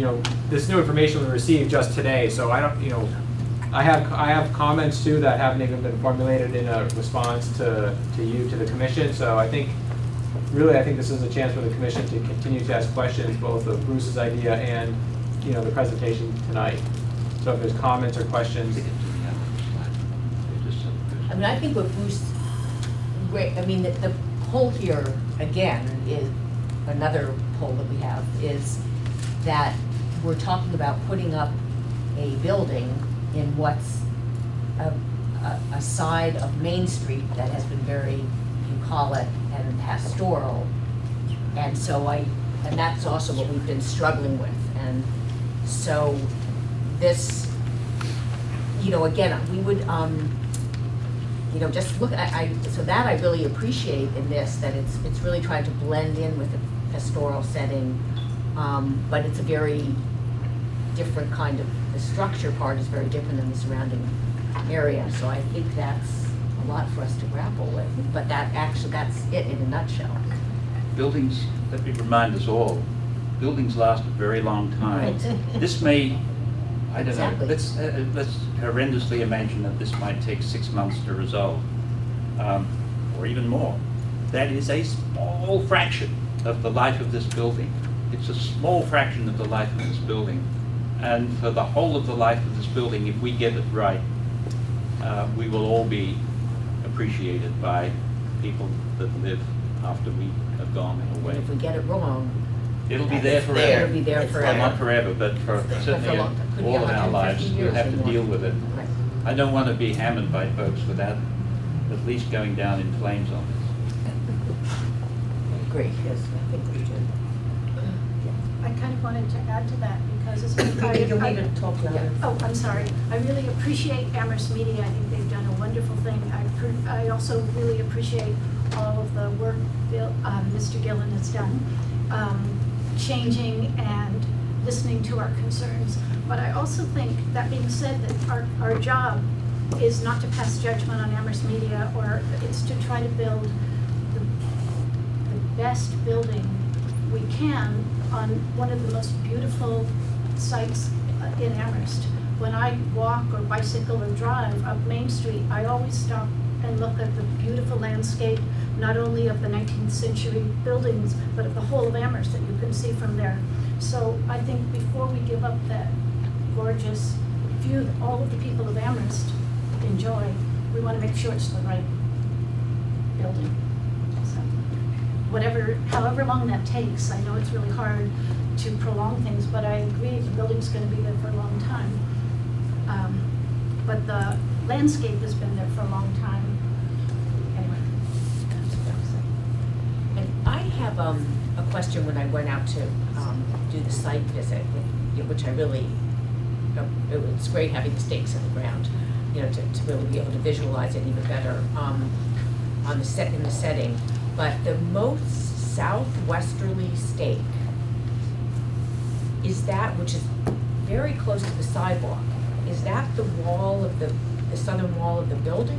S3: this new information we received just today, so I don't, I have comments too that haven't even been formulated in a response to you, to the commission. So I think this is a chance for the commission to continue to ask questions, both of Bruce's idea and, the presentation tonight. So if there's comments or questions.
S1: I mean, I think what Bruce, the poll here, again, is another poll that we have, is that we're talking about putting up a building in what's a side of Main Street that has been very bucolic and pastoral. And so and that's also what we've been struggling with. And so this, you know, again, we would, you know, just look, so that I really appreciate in this, that it's really trying to blend in with the pastoral setting, but it's a very different kind of, the structure part is very different than the surrounding area. So I think that's a lot for us to grapple with, but that's it in a nutshell.
S9: Buildings, let me remind us all, buildings last a very long time.
S1: Right.
S9: This may, I don't
S1: Exactly.
S9: know, let's horrendously imagine that this might take 6 months to resolve, or even more. That is a small fraction of the life of this building. It's a small fraction of the life of this building. And for the whole of the life of this building, if we get it right, we will all be appreciated by people that live after we have gone away.
S1: And if we get it wrong,
S9: It'll be there
S1: It's
S9: forever.
S1: there. It'll be there
S9: Well,
S1: forever.
S9: not forever, but for
S1: But for
S9: certainly
S1: a long time. Could be
S9: all of our
S1: 150
S9: lives, we'll
S1: years
S9: have to
S1: or more.
S9: deal with it.
S1: Right.
S9: I don't want to be hammered by folks without at least going down in flames on this.
S1: I agree, yes, I think we should.
S12: I kind of wanted to add to that because
S1: You'll need to talk louder.
S12: Oh, I'm sorry. I really appreciate Amherst Media. I think they've done a wonderful thing. I also really appreciate all of the work Mr. Gillen has done, changing and listening to our concerns. But I also think, that being said, that our job is not to pass judgment on Amherst Media, or it's to try to build the best building we can on one of the most beautiful sites in Amherst. When I walk or bicycle or drive up Main Street, I always stop and look at the beautiful landscape, not only of the 19th century buildings, but of the whole of Amherst that you can see from there. So I think before we give up that gorgeous view that all of the people of Amherst enjoy, we want to make sure it's the right building. So however long that takes, I know it's really hard to prolong things, but I agree the building's going to be there for a long time. But the landscape has been there for a long time. Anyway.
S1: And I have a question when I went out to do the site visit, which I really, it's great having the stakes in the ground, you know, to really be able to visualize it even better in the setting. But the most southwesterly stake is that which is very close to the sidewalk. Is that the wall of the southern wall of the building?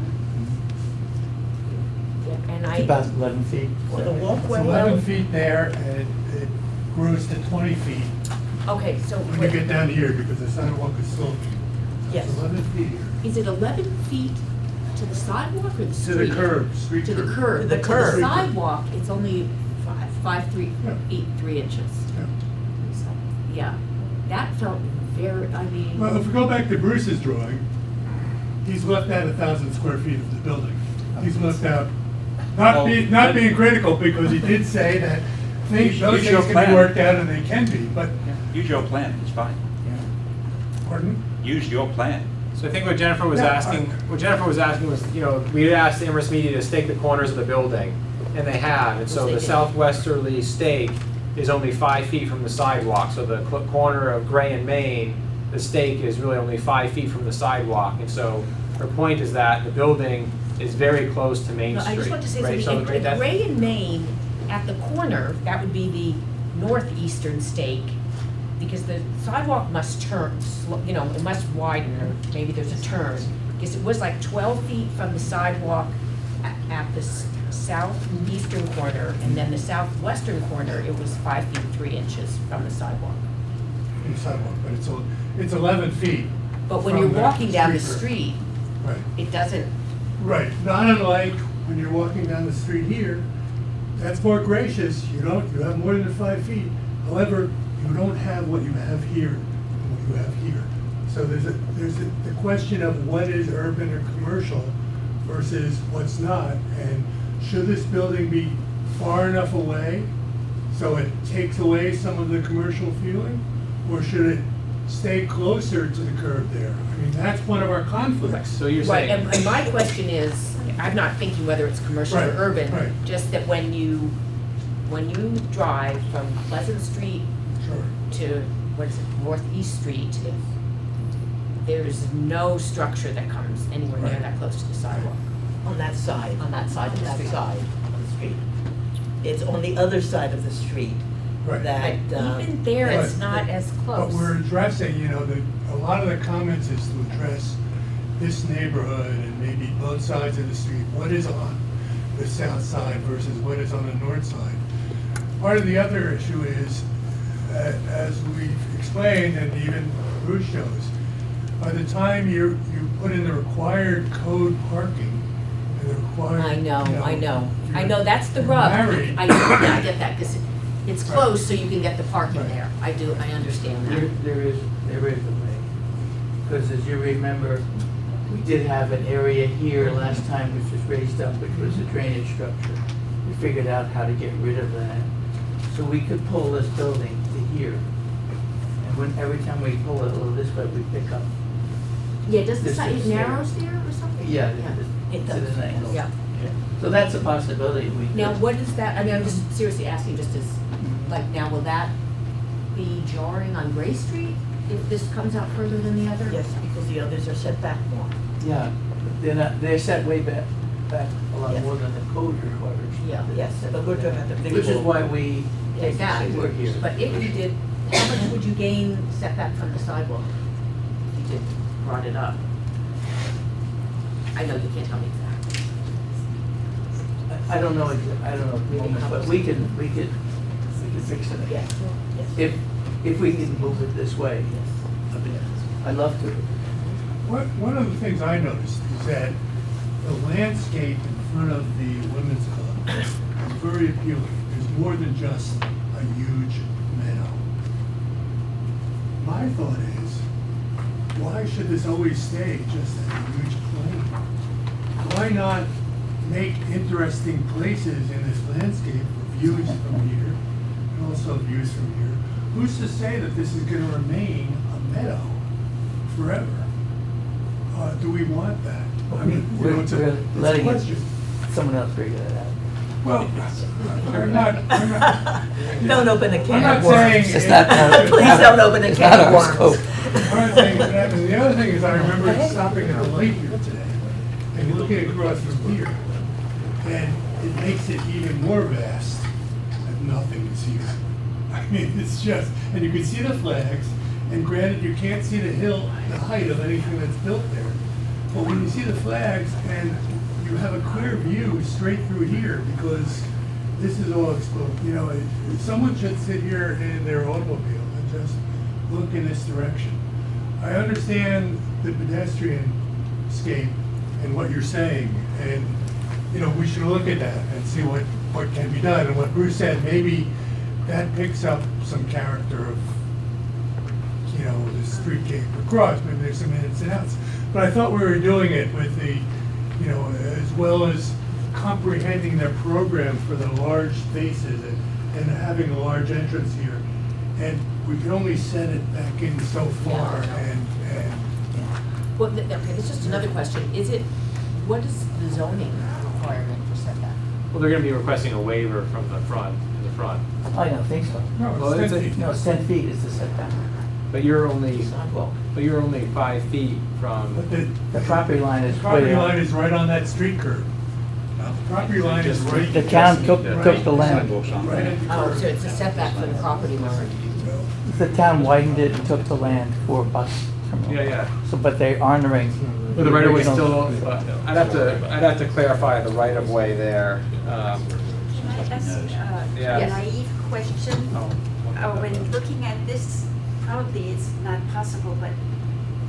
S1: Yeah, and
S4: It's about 11 feet.
S5: So the
S8: It's
S5: walkway.
S8: 11 feet there, and it grows to 20 feet
S1: Okay, so
S8: when you get down here, because the sidewalk is sloping.
S5: Yes.
S8: It's 11 feet here.
S1: is it 11 feet to the sidewalk or the
S8: To
S1: street?
S8: the curb, street
S1: To
S8: curb.
S1: the curb.
S5: To the
S1: But
S5: curb.
S1: To the sidewalk, it's only 3 inches.
S8: Yeah.
S1: So, yeah, that felt very, I mean.
S8: Well, if we go back to Bruce's drawing, he's left out 1,000 square feet of the building. He's left out, not being critical, because he did say that those
S9: Use
S8: things
S9: your
S8: can
S9: plan.
S8: be worked out and they can be, but,
S9: Use your plan, it's fine.
S8: pardon?
S9: Use your plan.
S3: So I think what Jennifer was
S8: Yeah,
S3: asking, was, you know, we had asked Amherst Media to stake the corners of the building, and they have. And so
S1: Yes, they
S3: the
S1: did.
S3: southwesterly stake is only 5 feet from the sidewalk. So the corner of Gray and Main, the stake is really only 5 feet from the sidewalk. And so her point is that the building is very close to Main
S1: No,
S3: Street.
S1: I just want to say
S3: right?
S1: something.
S3: So
S1: In
S3: that's-
S1: Gray and Main, at the corner, that would be the northeastern stake, because the sidewalk must turn, you know, it must widen, or maybe there's a turn. Because it was like 12 feet from the sidewalk at the southeastern corner, and then the southwestern corner, it was 5 feet 3 inches from the sidewalk.
S8: From the sidewalk, but it's 11 feet.
S1: But when
S8: from
S1: you're walking down the
S8: curb.
S1: street,
S8: Right,
S1: it doesn't,
S8: right. Not unlike when you're walking down the street here, that's more gracious. You have more than 5 feet. However, you don't have what you have here and what you have here. So there's the question of what is urban or commercial versus what's not. And should this building be far enough away so it takes away some of the commercial feeling? or should it stay closer to the curb there? I mean, that's one of our conflicts.
S3: So you're
S1: Right,
S3: saying.
S1: and my question is, I'm not thinking whether it's commercial or
S8: Right,
S1: urban,
S8: right.
S1: just that when you drive from Pleasant Street
S8: Sure.
S1: to, what is it, Northeast Street, there's no structure that comes anywhere near
S8: Right.
S1: that close to the sidewalk,
S5: On that side.
S1: on that side of the
S5: That
S1: street.
S5: side of the street. It's on the other side of the street
S8: Right.
S5: that,
S1: But even there, it's
S8: But-
S1: not as close.
S8: But we're addressing, you know, a lot of the comments is to address this neighborhood and maybe both sides of the street. What is on the south side versus what is on the north side? Part of the other issue is, as we've explained and even Bruce shows, by the time you put in the required code parking and the required,
S1: I know,
S8: you're-
S1: I know, that's the
S8: you're
S1: rub.
S8: married.
S1: I get that, because it's close, so you can get the parking
S8: Right.
S1: there. I understand
S4: There,
S1: that.
S4: there is a way. Because as you remember, we did have an area here last time which was raised up, which was a drainage structure. We figured out how to get rid of that. So we could pull this building to here. And every time we pull it a little this way, we pick up.
S1: Yeah, does the
S4: This
S1: site
S4: is-
S1: narrows there or something?
S4: Yeah,
S1: It
S4: it's
S1: does.
S4: at an angle.
S1: Yeah.
S4: So that's a possibility. We
S1: Now,
S4: could-
S1: what is that, I mean, I'm just seriously asking, just as, like, now, will that be jarring on Gray Street if this comes out further than the other?
S5: yes, because the others are set back more.
S4: Yeah, they're set way back a lot
S5: Yes.
S4: more than the code requires.
S1: Yeah.
S5: Yes, but we're talking about the big.
S4: Which is why we take
S1: That,
S4: the we're here.
S1: but if you did, how much would you gain setback from the sidewalk? If you did, brought it up? I know you can't tell me exactly.
S4: I don't know, I don't know at the moment, but we can fix it.
S1: Yeah.
S5: Yes.
S4: If we can move it this way, a bit. I'd love to.
S8: One of the things I noticed is that the landscape in front of the women's club is very appealing. There's more than just a huge meadow. My thought is, why should this always stay just a huge plain? Why not make interesting places in this landscape for views from here and also views from here? Who's to say that this is gonna remain a meadow forever? Do we want that? I mean, you know, it's a
S4: We're letting
S8: question.
S4: someone else figure that out.
S8: Well, I'm not,
S5: Don't open a
S8: I'm
S5: can
S8: not
S5: of worms.
S8: saying.
S4: It's not our-
S5: Please don't open a
S4: it's
S5: can
S4: not
S5: of
S4: our
S5: worms.
S4: scope.
S8: I'm not saying that, and the other thing is, I remember stopping at the lake here today and looking across from here, and it makes it even more vast that nothing is here. I mean, it's just, and you can see the flags, and granted, you can't see the hill, the height of anything that's built there. But when you see the flags and you have a clear view straight through here, because this is all exposed, you know, someone should sit here in their automobile and just look in this direction. I understand the pedestrian scape and what you're saying, and, you know, we should look at that and see what can be done. And what Bruce said, maybe that picks up some character of, you know, the street game across, maybe there's some ins and outs. But I thought we were doing it with the, you know, as well as comprehending their program for the large spaces and having a large entrance here. And we can only set it back in so far and
S1: Well, okay, there's just another question. What is the zoning requirement for setback?
S3: Well, they're gonna be requesting a waiver from the front, in the front.
S4: I don't think so.
S8: no,
S3: Well,
S8: it's
S3: it's a-
S8: 10 feet.
S4: No, it's 10 feet is the setback.
S3: But you're only,
S4: Sidewalk.
S3: 5 feet from.
S8: But
S4: The property line is
S8: the property
S4: way
S8: line
S4: up.
S8: is right on that street curb. The property line is right.
S4: The town took the land.
S8: Right at the
S1: Oh,
S8: curb.
S1: so it's a setback from the property line.
S4: The town widened it and took the land for bus terminal.
S3: Yeah.
S4: So, but they're honoring.
S3: But the right of way
S4: original-
S3: still, I'd have to clarify the right of way there.
S13: Can I ask
S3: Yeah.
S13: a naive question?
S3: Oh,
S13: When looking at this, probably it's not possible, but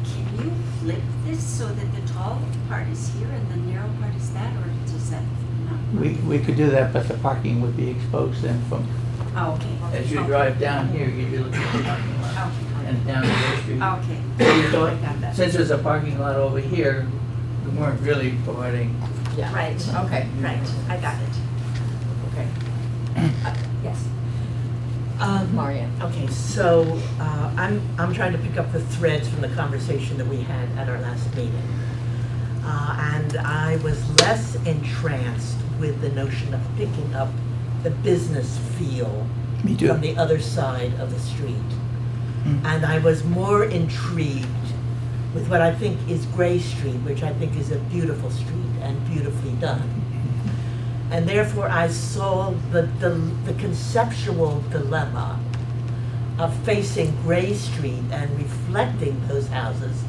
S13: can you flip this so that the tall part is here and the narrow part is that, or does that not?
S4: We could do that, but the parking would be exposed then from,
S13: Oh, okay.
S4: as you drive down here, you'd be looking at the parking lot
S13: Okay.
S4: and down the street.
S13: Okay.
S4: So you thought,
S13: I got that.
S4: since there's a parking lot over here, we weren't really providing.
S1: Yeah.
S13: Right.
S1: Okay.
S13: Right, I got it.
S1: Okay. Yes. Marianne.
S5: Okay, so I'm trying to pick up the threads from the conversation that we had at our last meeting. And I was less entranced with the notion of picking up the business feel
S4: Me too.
S5: from the other side of the street.
S4: Mm.
S5: And I was more intrigued with what I think is Gray Street, which I think is a beautiful street and beautifully done. And therefore I saw the conceptual dilemma of facing Gray Street and reflecting those houses,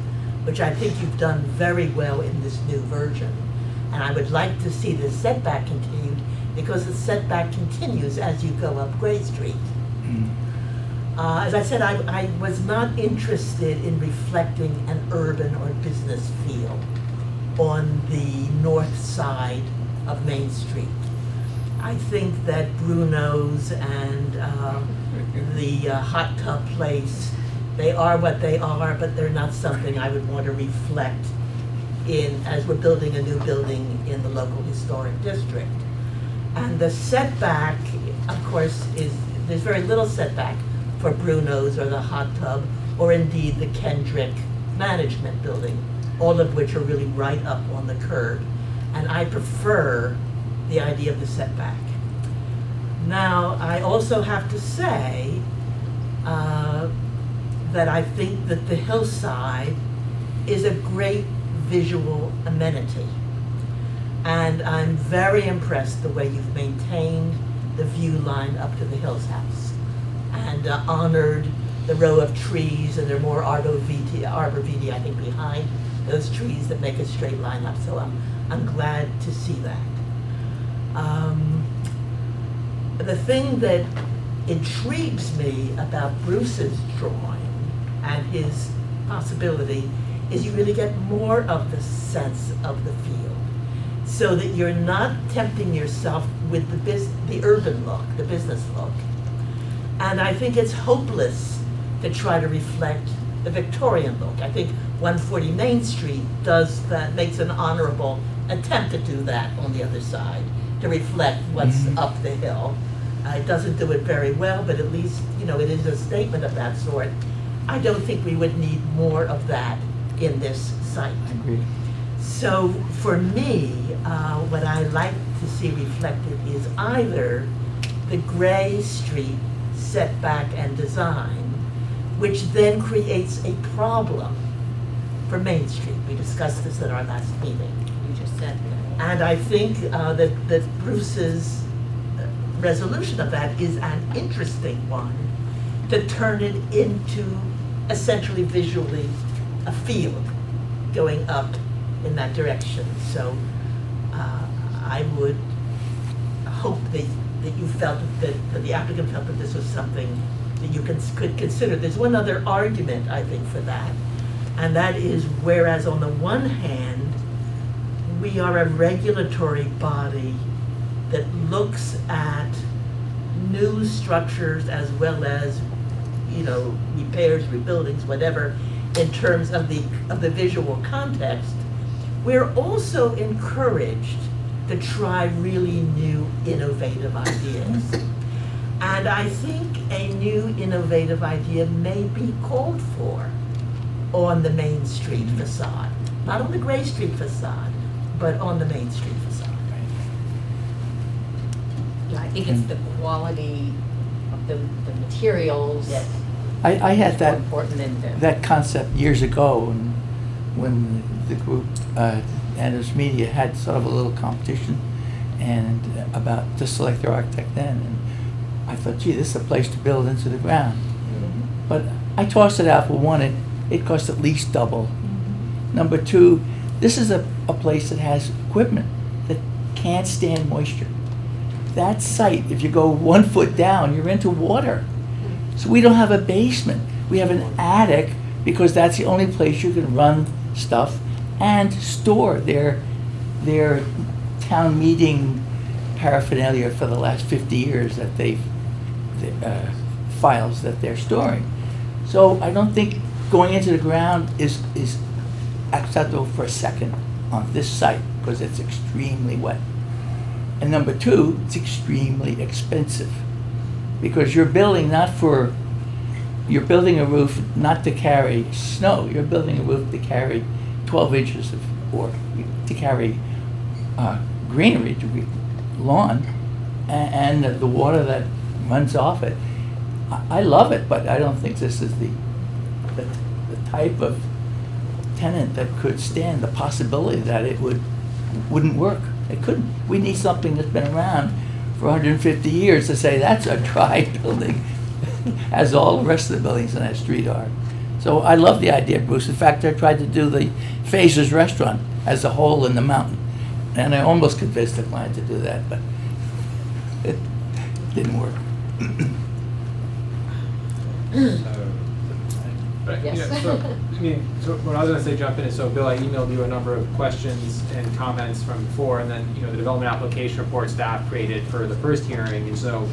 S5: which I think you've done very well in this new version. And I would like to see the setback continued, because the setback continues as you go up Gray Street.
S4: Mm.
S5: As I said, I was not interested in reflecting an urban or business feel on the north side of Main Street. I think that Bruno's and the hot tub place, they are what they are, but they're not something I would want to reflect in, as we're building a new building in the local historic district. And the setback, of course, there's very little setback for Bruno's or the hot tub, or indeed the Kendrick Management Building, all of which are really right up on the curb. And I prefer the idea of the setback. Now, I also have to say that I think that the hillside is a great visual amenity. And I'm very impressed the way you've maintained the view line up to the Hills House and honored the row of trees, and there are more arbor vitae, I think, behind those trees that make a straight line up. So I'm glad to see that. The thing that intrigues me about Bruce's drawing and his possibility is you really get more of the sense of the field, so that you're not tempting yourself with the urban look, the business look. And I think it's hopeless to try to reflect the Victorian look. I think 140 Main Street does that, makes an honorable attempt to do that on the other side, to reflect what's up the hill. It doesn't do it very well, but at least, it is a statement of that sort. I don't think we would need more of that in this site.
S4: I agree.
S5: So for me, what I like to see reflected is either the Gray Street setback and design, which then creates a problem for Main Street. We discussed this at our last meeting.
S1: You just said that.
S5: And I think that Bruce's resolution of that is an interesting one, to turn it into essentially visually a field going up in that direction. So I would hope that you felt that the applicant felt that this was something that you could consider. There's one other argument, I think, for that, and that is, whereas on the one hand, we are a regulatory body that looks at new structures as well as, repairs, rebuildings, whatever, in terms of the visual context, we're also encouraged to try really new, innovative ideas. And I think a new, innovative idea may be called for on the Main Street facade. Not on the Gray Street facade, but on the Main Street facade.
S1: Yeah, I think it's the quality of the materials.
S5: Yes.
S4: I had
S1: More
S4: that
S1: important than the.
S4: that concept years ago, and when the group Amherst Media had sort of a little competition and to select their architect then, and I thought, gee, this is a place to build into the ground. But I tossed it out. For one, it cost at least double. Number two, this is a place that has equipment that can't stand moisture. That site, if you go 1 foot down, you're into water. So we don't have a basement. We have an attic, because that's the only place you can run stuff and store their town meeting paraphernalia for the last 50 years that files that they're storing. So I don't think going into the ground is acceptable for a second on this site, because it's extremely wet. And number two, it's extremely expensive. because you're building you're building a roof not to carry snow, you're building a roof to carry 12 inches or to carry greenery, lawn, and the water that runs off it. I love it, but I don't think this is the type of tenant that could stand the possibility that it wouldn't work. It couldn't. We need something that's been around for 150 years to say that's a dry building, as all the rest of the buildings in that street are. So I love the idea, Bruce. In fact, I tried to do the Phases restaurant as a hole in the mountain, and I almost convinced the client to do that, but it didn't work.
S3: But,
S10: Yes.
S3: so what I was gonna say, jump in, is, so Bill, I emailed you a number of questions and comments from before, and then, the development application report staff created for the first hearing, and so,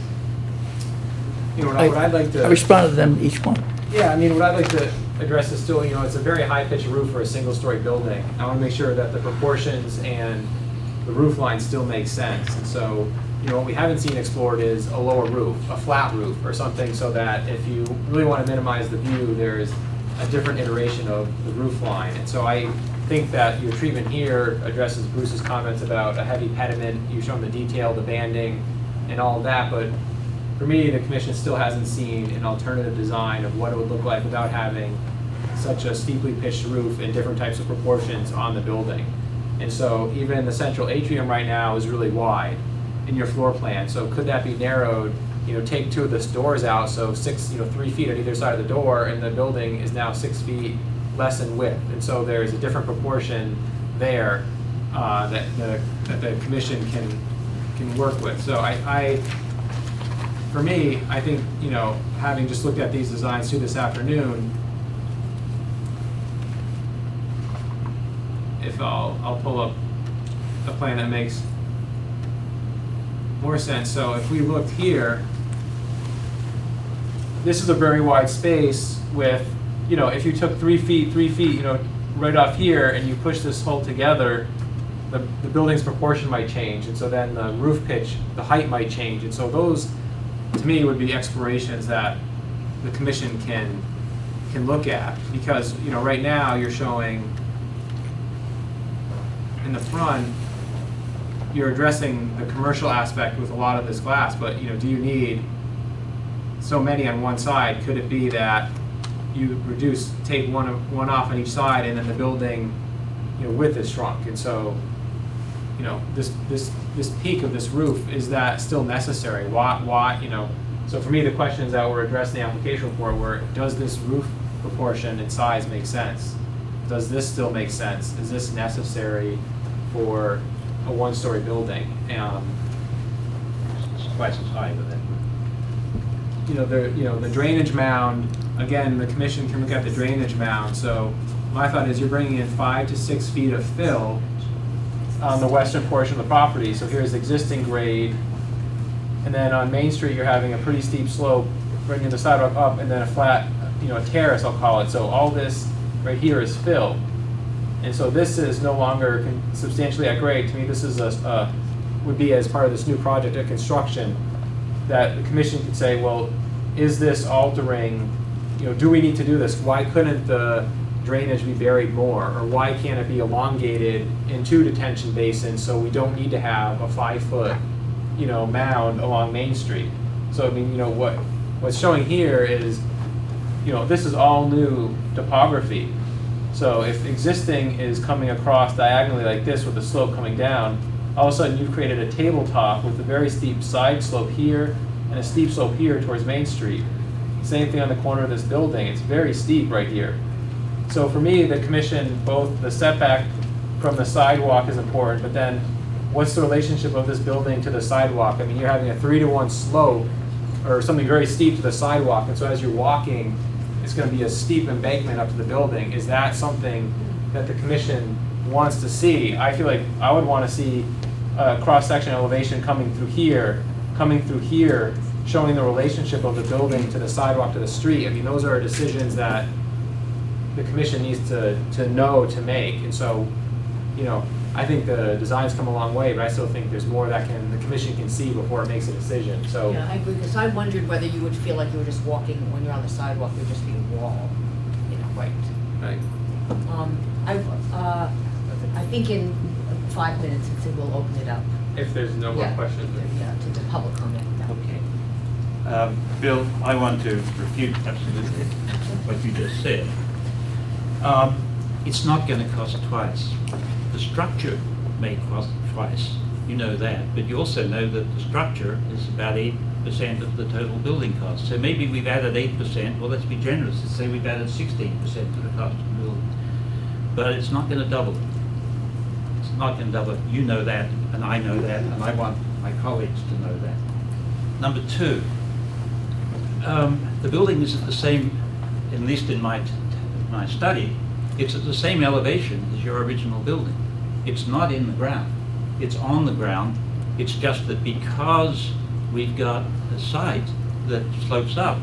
S3: what I'd like to.
S4: I responded to them, each one.
S3: Yeah, what I'd like to address is still, it's a very high-pitched roof for a single-story building. I wanna make sure that the proportions and the roof line still make sense, and so, what we haven't seen explored is a lower roof, a flat roof, or something, so that if you really want to minimize the view, there's a different iteration of the roof line. And so I think that your treatment here addresses Bruce's comments about a heavy pediment. You've shown the detail, the banding, and all of that, but for me, the commission still hasn't seen an alternative design of what it would look like without having such a steeply pitched roof in different types of proportions on the building. And so even the central atrium right now is really wide in your floor plan. So could that be narrowed, take two of the doors out, so 3 feet on either side of the door, and the building is now 6 feet less in width. And so there's a different proportion there that the commission can work with. So for me, I think, having just looked at these designs too this afternoon, if I'll pull up a plan that makes more sense. So if we looked here, this is a very wide space with, if you took 3 feet, right off here, and you push this whole together, the building's proportion might change, and so then the roof pitch, the height might change, and so those, to me, would be explorations that the commission can look at, because right now you're showing in the front, you're addressing the commercial aspect with a lot of this glass, but do you need so many on one side? Could it be that you take one off on each side, and then the building, width is shrunk, and so, this peak of this roof, is that still necessary? Why? So for me, the questions that were addressed in the application report were: does this roof proportion and size make sense? Does this still make sense? Is this necessary for a one-story building?
S9: Twice as high, but then.
S3: The drainage mound, again, the commission can look at the drainage mound. So my thought is you're bringing in 5 to 6 feet of fill on the western portion of the property. So here's existing grade, and then on Main Street, you're having a pretty steep slope, bringing the sidewalk up, and then a flat, a terrace, I'll call it. So all this right here is fill. And so this is no longer substantially at grade. To me, this is would be, as part of this new project, a construction that the commission could say, well, is this altering, do we need to do this? Why couldn't the drainage be buried more? Or why can't it be elongated in 2 detention basins so we don't need to have a 5-foot, mound along Main Street? So, what's showing here is, this is all new topography. So if existing is coming across diagonally like this with the slope coming down, all of a sudden you've created a tabletop with a very steep side slope here and a steep slope here towards Main Street. Same thing on the corner of this building. It's very steep right here. So for me, the commission, both the setback from the sidewalk is important, but then what's the relationship of this building to the sidewalk? You're having a 3-to-1 slope, or something very steep to the sidewalk, and so as you're walking, it's going to be a steep embankment up to the building. Is that something that the commission wants to see? I feel like I would want to see a cross-section elevation coming through here, showing the relationship of the building to the sidewalk to the street. Those are decisions that the commission needs to know to make. And so, I think the design's come a long way, but I still think there's more that the commission can see before it makes a decision, so.
S1: Yeah, I agree, because I wondered whether you would feel like you were just walking, when you're on the sidewalk, there'd just be a wall, right.
S3: Right.
S1: I think in 5 minutes, we'll open it up.
S3: If there's no more
S1: Yeah,
S3: questions.
S1: Yeah, to the public comment.
S9: Okay. Bill, I want to refute absolutely what you just said. It's not going to cost twice. The structure may cost twice, you know that, but you also know that the structure is about 8% of the total building cost. So maybe we've added 8%, well, let's be generous, let's say we've added 16% to the cost of the building. But it's not going to double it. It's not going to double it. You know that, and I know that, and I want my colleagues to know that. Number two, the building is at the same, at least in my study, it's at the same elevation as your original building. It's not in the ground. It's on the ground. It's just that because we've got a site that slopes up,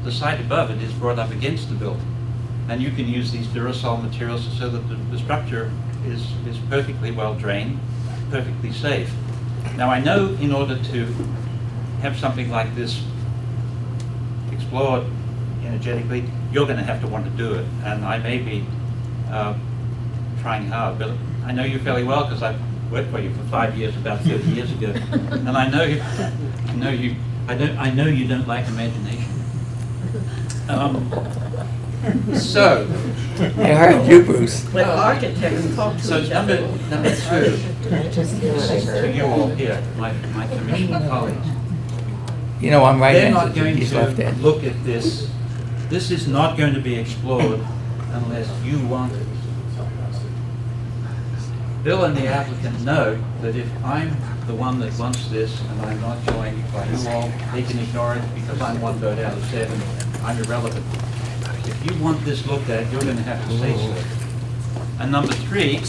S9: the site above it is brought up against the building. And you can use these Durasol materials so that the structure is perfectly well drained, perfectly safe. Now I know in order to have something like this explored energetically, you're going to have to want to do it. And I may be trying hard, but I know you fairly well because I've worked for you for 5 years, about 30 years ago. And I know you don't like imagination. So,
S4: I heard you, Bruce.
S5: When architects talk to
S9: so
S5: each other.
S9: number two, this is to you all here, my commission colleagues.
S4: You know, I'm right
S9: They're
S4: next
S9: not
S4: to
S9: going
S4: his left
S9: to
S4: hand.
S9: look at this. This is not going to be explored unless you want it. Bill and the applicant know that if I'm the one that wants this and I'm not joined by you all, they can ignore it because I'm 1 vote out of 7. I'm irrelevant. If you want this looked at, you're going to have to say so. And number three,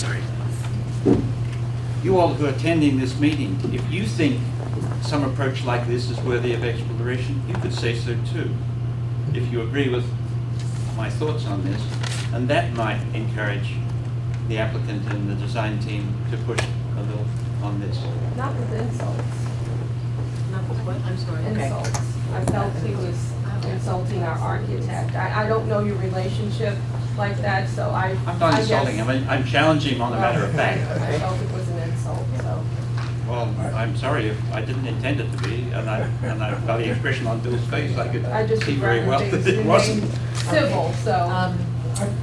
S9: you all who are attending this meeting, if you think some approach like this is worthy of exploration, you could say so too, if you agree with my thoughts on this, and that might encourage the applicant and the design team to push a little on this.
S10: Not with insults.
S1: Not with what, I'm sorry.
S10: Insults. I felt he was insulting our architect. I don't know your relationship like that, so
S9: I'm not insulting him, I'm challenging him on a matter of fact.
S10: I felt it was an insult, so.
S9: Well, I'm sorry if I didn't intend it to be, and by the expression on Bill's face, I
S10: I
S9: could
S10: just
S9: see very
S10: rather
S9: well
S10: things
S9: that it wasn't.
S10: remain civil, so.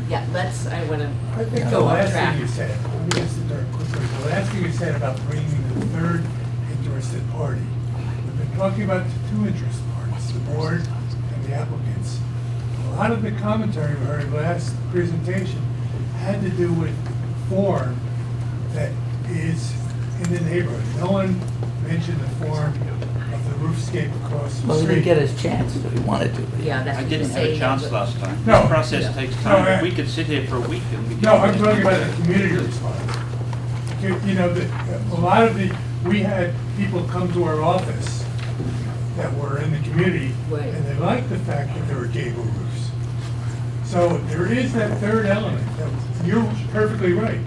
S1: Yeah, I want
S8: I think
S1: to
S8: the
S1: go off
S8: last
S1: track.
S8: thing you said, let me just interrupt quickly, the last thing you said about bringing the third interested party. We've been talking about the two interested parties, the board and the applicants. A lot of the commentary we heard last presentation had to do with form that is in the neighborhood. No one mentioned the form of the roofscape across the street.
S4: Well, he didn't get his chance if he wanted to.
S1: Yeah, that's
S9: I
S1: what
S9: didn't
S1: you're
S9: have a
S1: saying,
S9: chance
S1: but-
S9: last time.
S8: No.
S9: This process takes
S8: No,
S9: time. We could sit here for a week and we could.
S8: No, I'm talking about the community response. You know, a lot of we had people come to our office that were in the community,
S1: Right.
S8: and they liked the fact that there were gable roofs. So there is that third element. You're perfectly right.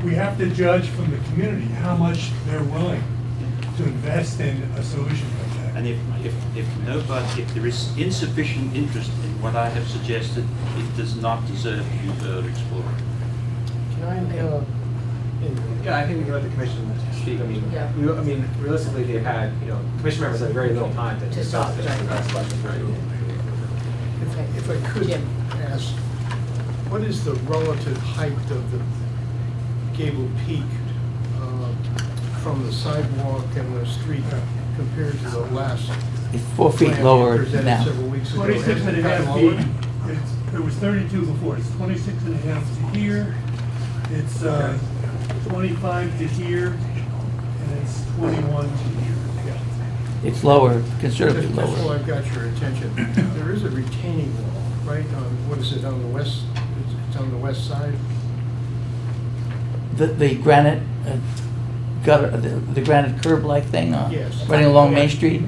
S8: We have to judge from the community how much they're willing to invest in a solution like that.
S9: And if there is insufficient interest in what I have suggested, it does not deserve to be further explored.
S2: Can I,
S3: Yeah, I think we can let the commission speak. I mean,
S1: Yeah.
S3: I mean, realistically, they've had, commission members have very little time to discuss this.
S1: talk, right.
S3: That's questions, right?
S2: if I could
S1: Jim.
S2: ask, what is the relative height of the gable peak from the sidewalk and the street compared to the last
S4: It's 4 feet
S2: plan
S4: lower
S2: you presented
S4: now.
S2: several weeks ago?
S8: 26 and a
S2: Hasn't
S8: half
S2: it gotten
S8: feet.
S2: lower?
S8: It was 32 before. It's 26 and a half to here. It's 25 to here, and it's 21 to here.
S4: It's lower, considerably
S2: Just while
S4: lower.
S2: I've got your attention, there is a retaining wall, right, on, what is it, on the west, it's on the west side?
S4: The granite gutter, the granite curb-like thing,
S2: Yes.
S4: running along Main Street.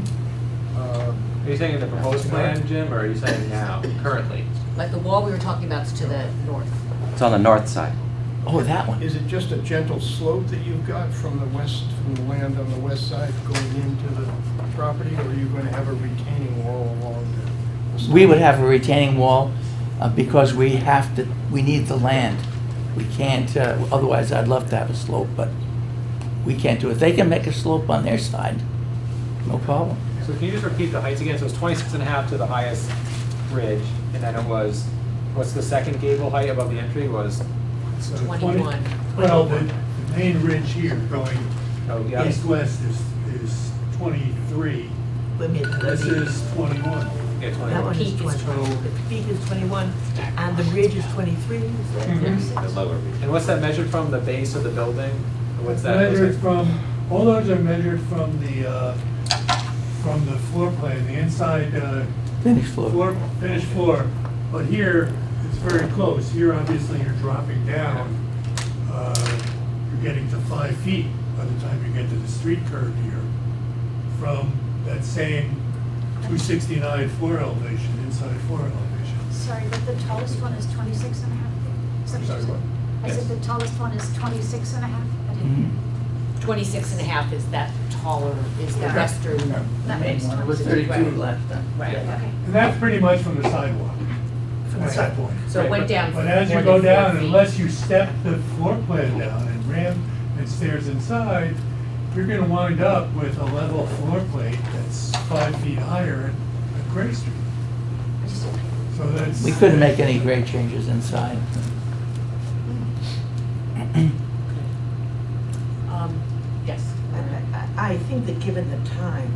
S3: Are you saying in the proposed plan, Jim, or are you saying now, currently?
S1: Like the wall we were talking about is to the north.
S14: It's on the north side.
S4: Oh, that one.
S2: Is it just a gentle slope that you've got from the land on the west side going into the property, or are you going to have a retaining wall along the side?
S4: We would have a retaining wall because we need the land. We can't, otherwise I'd love to have a slope, but we can't do it. They can make a slope on their side, no problem.
S3: So can you just repeat the heights again? So it's 26.5 to the highest ridge, and then it was, what's the second gable height above the entry was?
S1: 21.
S8: Well, the main ridge here going
S3: Oh, yeah.
S8: east-west is 23. This is 21.
S3: Yeah, 21.
S5: That one is
S1: Peak is
S5: 20, the peak is 21, and the ridge is 23, is that
S3: Mhm.
S5: 36?
S9: The lower ridge.
S3: And what's that measured from, the base of the building? Or what's that?
S8: Measured from, all those are measured from the floor plan, the inside,
S4: Finished floor.
S8: finished floor. But here, it's very close. Here, obviously, you're dropping down. You're getting to 5 feet by the time you get to the street curb here from that same 269 floor elevation, inside floor elevation.
S12: Sorry, but the tallest one is 26 and a half feet? Is that
S8: I'm sorry,
S12: you said?
S8: what?
S12: I said the tallest one is 26 and a half? I didn't-
S4: Mhm.
S1: 26 and a half is that taller, is the
S12: Yeah.
S1: western.
S12: That makes
S4: It was
S12: 26.
S4: 32 last time.
S1: Right.
S12: Okay.
S8: And that's pretty much from the sidewalk.
S5: From the
S8: at that
S5: sidewalk.
S8: point.
S1: So it went down.
S8: But as you
S1: more
S8: go
S1: than 4
S8: down,
S1: feet.
S8: unless you step the floor plan down and ramp and stairs inside, you're gonna wind up with a level floor plate that's 5 feet higher at Gray Street. So that's.
S4: We couldn't make any grade changes inside.
S1: Yes.
S5: I think that given the time,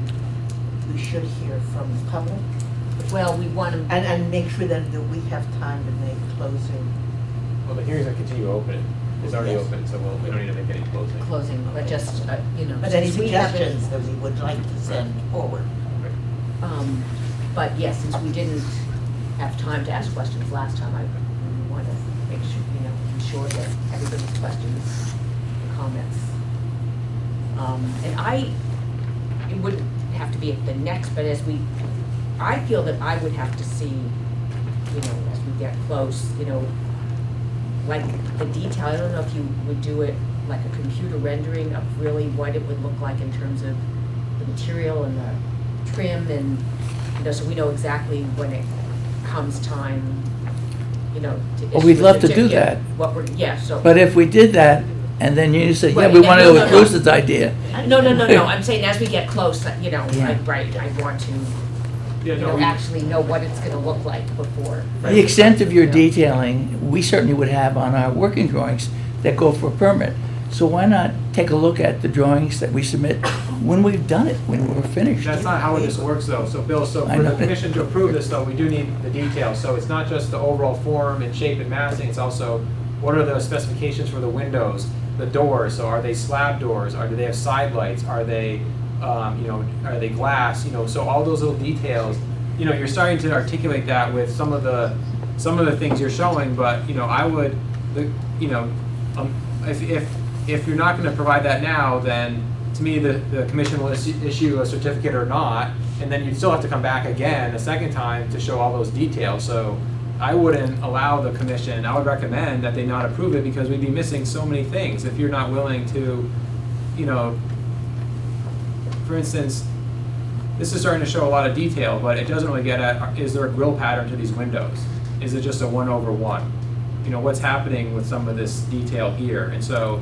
S5: we should hear from the public
S1: Well, we want to.
S5: and make sure that we have time to make closing.
S3: Well, the hearings are continue open. It's already
S5: Yes.
S3: open, so we don't need to make any closing.
S1: Closing, but just,
S5: But any
S1: since we haven't-
S5: suggestions that we would like to send forward?
S1: But yes, since we didn't have time to ask questions last time, I want to make sure, ensure that everybody's questions, and comments. And it wouldn't have to be at the next, but I feel that I would have to see, as we get close, like the detail. I don't know if you would do it like a computer rendering of really what it would look like in terms of the material and the trim and, so we know exactly when it comes time, to
S4: Well, we'd
S1: issue a
S4: love to do
S1: certificate,
S4: that.
S1: What we're, yeah, so.
S4: But if we did that, and then you say, yeah,
S1: Right,
S4: we
S1: and
S4: want to
S1: no,
S4: go
S1: no,
S4: with
S1: no.
S4: Bruce's idea.
S1: No, I'm saying as we get close, I want to,
S3: Yeah, no, we-
S1: actually know what it's gonna look like before.
S4: The extent of your
S1: Yeah.
S4: detailing, we certainly would have on our working drawings that go for a permit. So why not take a look at the drawings that we submit when we've done it, when we're finished?
S3: That's not how this works though. So Bill, so
S4: I
S3: for the
S4: know.
S3: commission to approve this though, we do need the details. So it's not just the overall form and shape and massing, it's also what are the specifications for the windows, the doors, so are they slab doors, do they have side lights, are they, are they glass, so all those little details, you're starting to articulate that with some of the things you're showing, but, I would, if you're not gonna provide that now, then to me, the commission will issue a certificate or not, and then you'd still have to come back again a second time to show all those details, so I wouldn't allow the commission, I would recommend that they not approve it because we'd be missing so many things if you're not willing to, for instance, this is starting to show a lot of detail, but it doesn't really get at, is there a grill pattern to these windows? Is it just a 1/1? What's happening with some of this detail here? And so,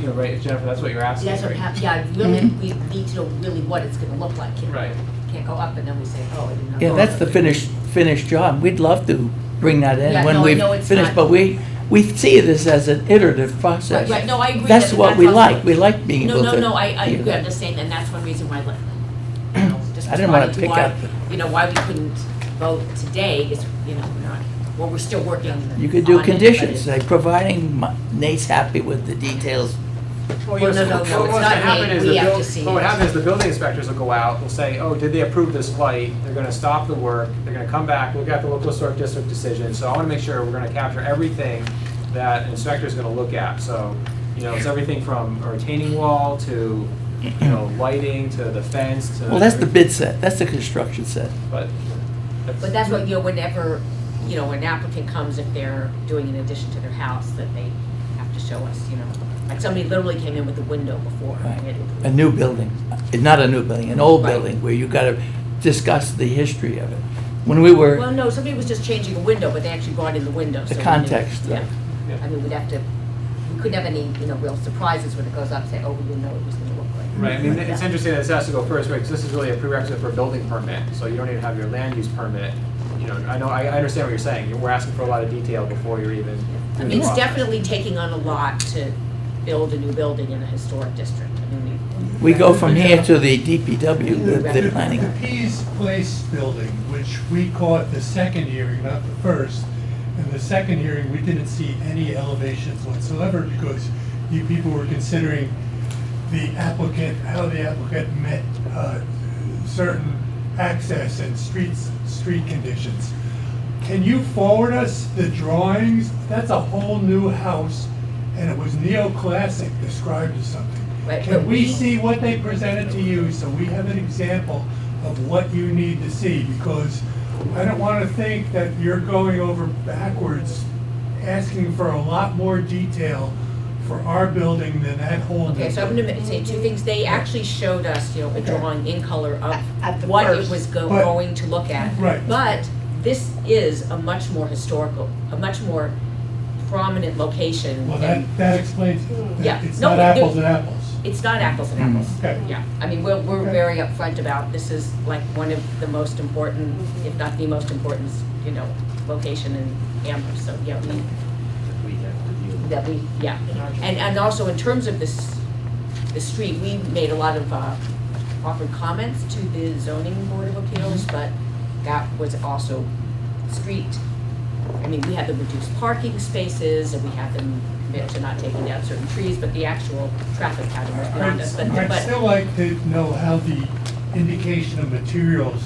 S3: right, Jennifer, that's what you're asking,
S1: That's what
S3: right?
S1: happened, yeah, really, we need to know really what it's gonna look like.
S3: Right.
S1: Can't go up and then we say, oh, I didn't know.
S4: Yeah, that's the finished job. We'd love to bring that in
S1: Yeah,
S4: when
S1: no, I
S4: we've
S1: know it's
S4: finished,
S1: not-
S4: but we see this as an iterative process.
S1: Right, no, I agree.
S4: That's
S1: that-
S4: what we
S1: also-
S4: like. We like being able to.
S1: I
S4: do
S1: agree,
S4: that.
S1: I'm just saying, and that's one reason why, just
S4: I didn't wanna pick
S1: why,
S4: up
S1: why we couldn't vote today is, we're still working on it.
S4: You could do
S1: but
S4: conditions,
S1: it's-
S4: like providing Nate's happy with the details.
S3: Well,
S1: Well,
S3: yes,
S1: no,
S3: what
S1: it's
S3: what's
S1: not
S3: gonna happen
S1: made.
S3: is
S1: We
S3: the
S1: have
S3: buil-
S1: to see
S3: what would
S1: it.
S3: happen is the building inspectors will go out, will say, oh, did they approve this light? They're gonna stop the work, they're gonna come back, look at the local historic district decision. So I wanna make sure we're gonna capture everything that an inspector's gonna look at. So, it's everything from a retaining wall to, lighting to the fence to.
S4: Well, that's the bid set, that's the construction set.
S3: But
S1: But that's what, whenever, an applicant comes, if they're doing an addition to their house, that they have to show us, you know. Like somebody literally came in with a window before.
S4: Right.
S1: We had to-
S4: A new building, not a new building, an old
S1: Right.
S4: building where you gotta discuss the history of it. When we were.
S1: Well, no, somebody was just changing a window, but they actually brought in the window.
S4: The
S1: so we knew-
S4: context,
S1: Yeah.
S4: right.
S3: Yeah.
S1: I mean, we couldn't have any, you know, real surprises when it goes up and say, oh, we didn't know it was gonna look like.
S3: Right, I mean, it's
S1: Yeah.
S3: interesting that this has to go first, right, because this is really a prerequisite for a building permit, so you don't even have your land use permit. You know, I understand what you're saying, we're asking for a lot of detail before you're even.
S1: I
S3: doing
S1: mean,
S3: the
S1: it's
S3: process.
S1: definitely taking on a lot to build a new building in a historic district. I mean,
S4: We go from here to the DPW, they're planning.
S8: The Pease Place building, which we caught the second hearing, not the first, in the second hearing, we didn't see any elevations whatsoever because you people were considering the applicant, how the applicant met certain access and street conditions. Can you forward us the drawings? That's a whole new house, and it was neoclassic described as something.
S1: Right,
S8: Can
S1: but
S8: we see what they presented to you so we have an example of what you need to see? Because I don't want to think that you're going over backwards, asking for a lot more detail for our building than that whole.
S1: Okay, so I'm gonna say two things. They actually showed us, you know, a drawing in color
S5: At
S1: of
S5: the
S1: what it
S5: first.
S1: was
S8: But-
S1: going to look at.
S8: Right.
S1: But this is a much more historical, a much more prominent location.
S8: Well,
S1: than-
S8: that explains it.
S1: Yeah.
S8: It's
S1: No,
S8: not
S1: there-
S8: apples and apples.
S1: It's not apples and apples.
S8: Okay.
S1: Yeah, I mean, we're
S8: Okay.
S1: very upfront about, this is like one of the most important, if not the most important, you know, location in Amherst, so, yeah, yeah. And also in terms of this, the street, we made a lot of, offered comments to the zoning board of appeals, but that was also street. I mean, we had the reduced parking spaces, and we had them commit to not taking down certain trees, but the actual traffic pattern was beyond us, but.
S8: I'd still like to know how the indication of materials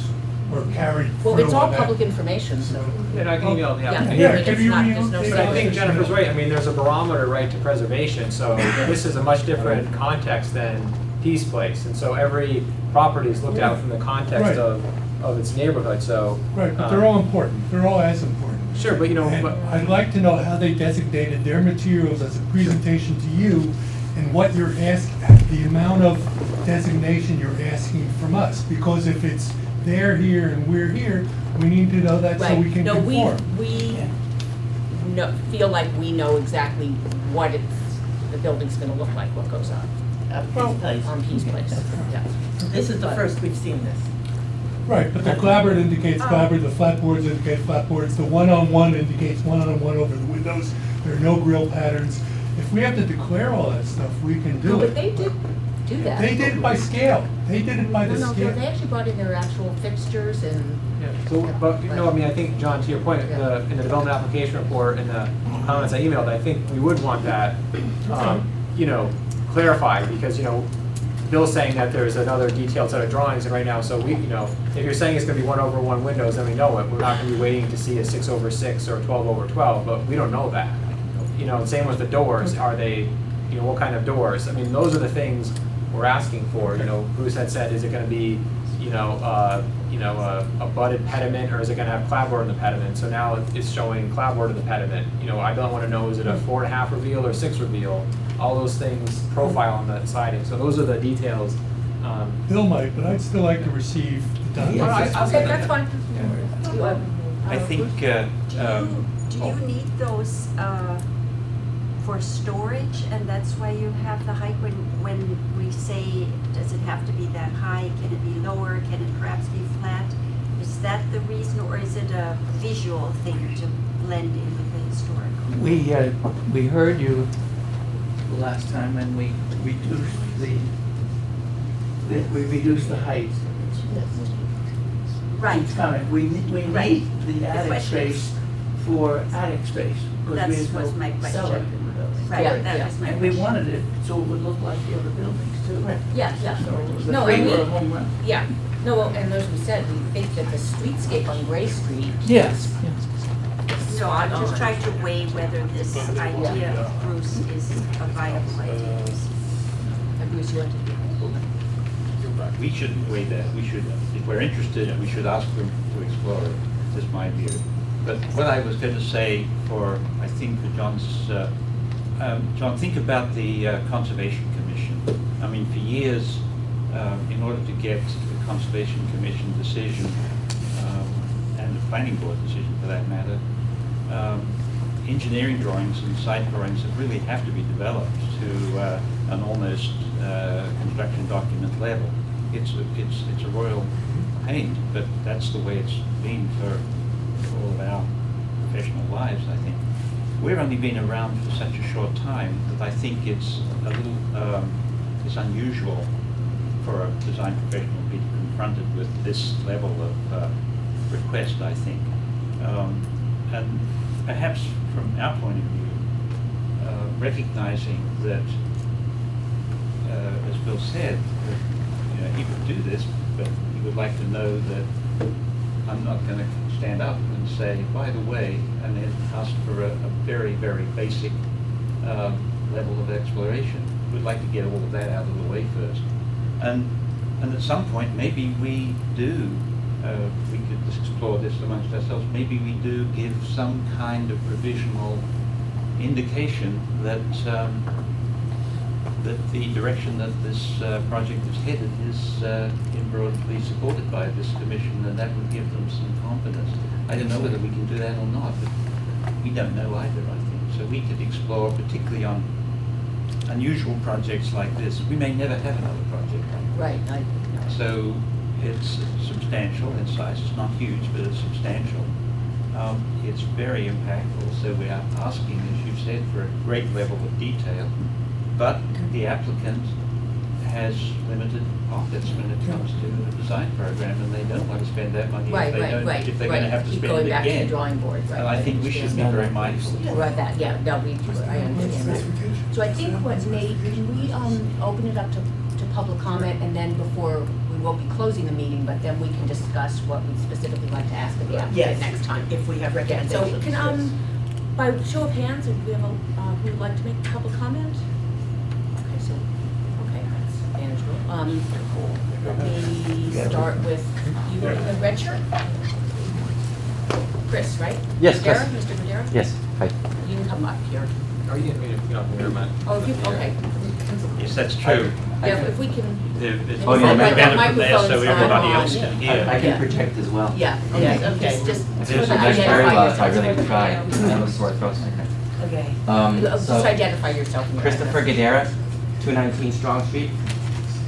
S8: were carried through.
S1: Well, it's all
S8: on that.
S1: public information, so.
S3: And I can email the
S1: Yeah.
S3: applicant.
S8: Yeah,
S1: I mean,
S8: can
S1: it's
S8: you
S1: not-
S8: email-
S1: there's no
S8: can
S3: But I
S8: you-
S3: think Jennifer's right, I mean, there's a barometer, right, to preservation, so this is a much different context than Peace Place, and so every property is looked at from the context
S8: Right.
S3: of its neighborhood, so.
S8: Right, but they're all important. They're all as important.
S3: Sure, but you know,
S8: And
S3: but,
S8: I'd like to know how they designated their materials as a presentation to you and what you're asking, the amount of designation you're asking from us. Because if it's they're here and we're here, we need to know that so we can
S1: No,
S8: conform.
S1: we feel like we know exactly what the building's gonna look like, what goes on. On Peace Place, yeah.
S5: This is the first we've seen this.
S8: Right, but the clapboard indicates clapboard, the flatboards indicate flatboards, the one-on-one indicates one-on-one over the windows. There are no grill patterns. If we have to declare all that stuff, we can do
S1: No,
S8: it.
S1: but they did do that.
S8: They did it by scale. They did it by the
S1: No,
S8: scale.
S1: they actually brought in their actual fixtures and.
S3: yeah, so, but, you know, I mean, I think, John, to your point, in the development application report, in the comments I emailed, I think we would want that, you know, clarified, because, you know, Bill's saying that there's another detailed set of drawings, and right now, so we, you know, if you're saying it's gonna be 1/1 windows, then we know it. We're not gonna be waiting to see a 6/6 or 12/12, but we don't know that. You know, same with the doors, are they, you know, what kind of doors? I mean, those are the things we're asking for, you know, Bruce had said, is it gonna be, a budded pediment, or is it gonna have clapboard in the pediment? So now it's showing clapboard in the pediment. You know, I don't wanna know, is it a 4.5 reveal or 6 reveal? All those things profile on the siding, so those are the details.
S8: Bill might, but I'd still like to receive the documents.
S1: Okay, that's fine.
S9: I think,
S13: Do you need those for storage, and that's why you have the height when we say, does it have to be that high? Can it be lower? Can it perhaps be flat? Is that the reason, or is it a visual thing to blend in with the historical?
S4: We heard you the last time and we reduced the height.
S13: Right.
S4: Each time. We
S13: Right.
S4: need the
S13: The
S4: attic
S13: question
S4: space for attic space. Because
S13: That
S4: there's
S13: was
S4: no
S13: my question.
S4: cellar in the building.
S13: Right,
S1: Yeah,
S13: that
S1: yeah.
S13: was my
S4: And we
S13: question.
S4: wanted it so it would look like the other buildings too.
S1: Yeah, yeah.
S4: So it was a
S1: No,
S4: free
S1: and
S4: or a
S1: we,
S4: home run.
S1: yeah, no, well, and as we said, we think that the streetscape on Gray Street.
S4: Yes.
S13: So I'm just trying to weigh whether this idea of Bruce is a viable idea.
S1: And Bruce, you want to?
S14: We shouldn't weigh that. We should, if we're interested, we should ask them to explore it. That's my view. But what I was going to say for, I think, for John's
S9: John, think about the Conservation Commission. I mean, for years, in order to get the Conservation Commission decision, and the Planning Board decision for that matter, engineering drawings and site drawings that really have to be developed to an almost construction document level. It's a royal pain, but that's the way it's been for all of our professional lives, I think. We've only been around for such a short time that I think it's a little it's unusual for a design professional to be confronted with this level of request, I think. And perhaps from our point of view, recognizing that, as Bill said, that, you know, he would do this, but he would like to know that I'm not going to stand up and say, by the way, and then ask for a very, very basic level of exploration. We'd like to get all of that out of the way first. And at some point, maybe we do, we could explore this amongst ourselves, maybe we do give some kind of provisional indication that that the direction that this project is headed is broadly supported by this commission, and that would give them some confidence. I don't know whether we can do that or not, but we don't know either, I think. So we could explore, particularly on unusual projects like this. We may never have another project like this.
S1: Right.
S9: So it's substantial in size. It's not huge, but it's substantial. It's very impactful, so we are asking, as you've said, for a great level of detail. But the applicant has limited pockets when it comes to the design program, and they don't want to spend that money
S1: Right,
S9: if they don't,
S1: right,
S9: if they're
S1: right.
S9: going to have to
S1: Keep
S9: spend
S1: going
S9: it
S1: back to the
S9: again.
S1: drawing board, right.
S9: And I think we should be very mindful.
S1: Right, that, yeah, no, I understand that. So I think what Nate, can we open it up to public comment, and then before, we won't be closing the meeting, but then we can discuss what we specifically like to ask of the applicant
S5: Yes,
S1: next time.
S5: if we have
S1: Yeah,
S5: recommendations.
S1: so can, by show of hands, if we have who would like to make public comment? Okay, so, okay, that's manageable. Let me start with you in the red shirt. Chris, right?
S15: Yes,
S1: Madera,
S15: Chris.
S1: Mr. Madera?
S15: Yes, hi.
S1: You can come up here.
S3: Are you going to get off the internet?
S1: Oh, if you, okay.
S9: Yes, that's true.
S1: Yeah, if we can.
S9: It's
S15: Oh, yeah,
S9: better from there
S1: microphone's
S9: so
S1: not
S9: everybody
S1: on.
S9: else can hear.
S15: I
S1: Yeah.
S15: can project as well.
S1: Yeah,
S5: Okay,
S1: yeah,
S5: okay.
S1: just
S15: There's
S1: sort of
S15: very
S1: identify
S15: well,
S1: yourself.
S15: I really tried. I have a sore throat.
S5: Okay.
S1: Just
S15: So,
S1: identify yourself. and your
S15: Christopher
S1: address.
S15: Gadara, 219 Strong Street,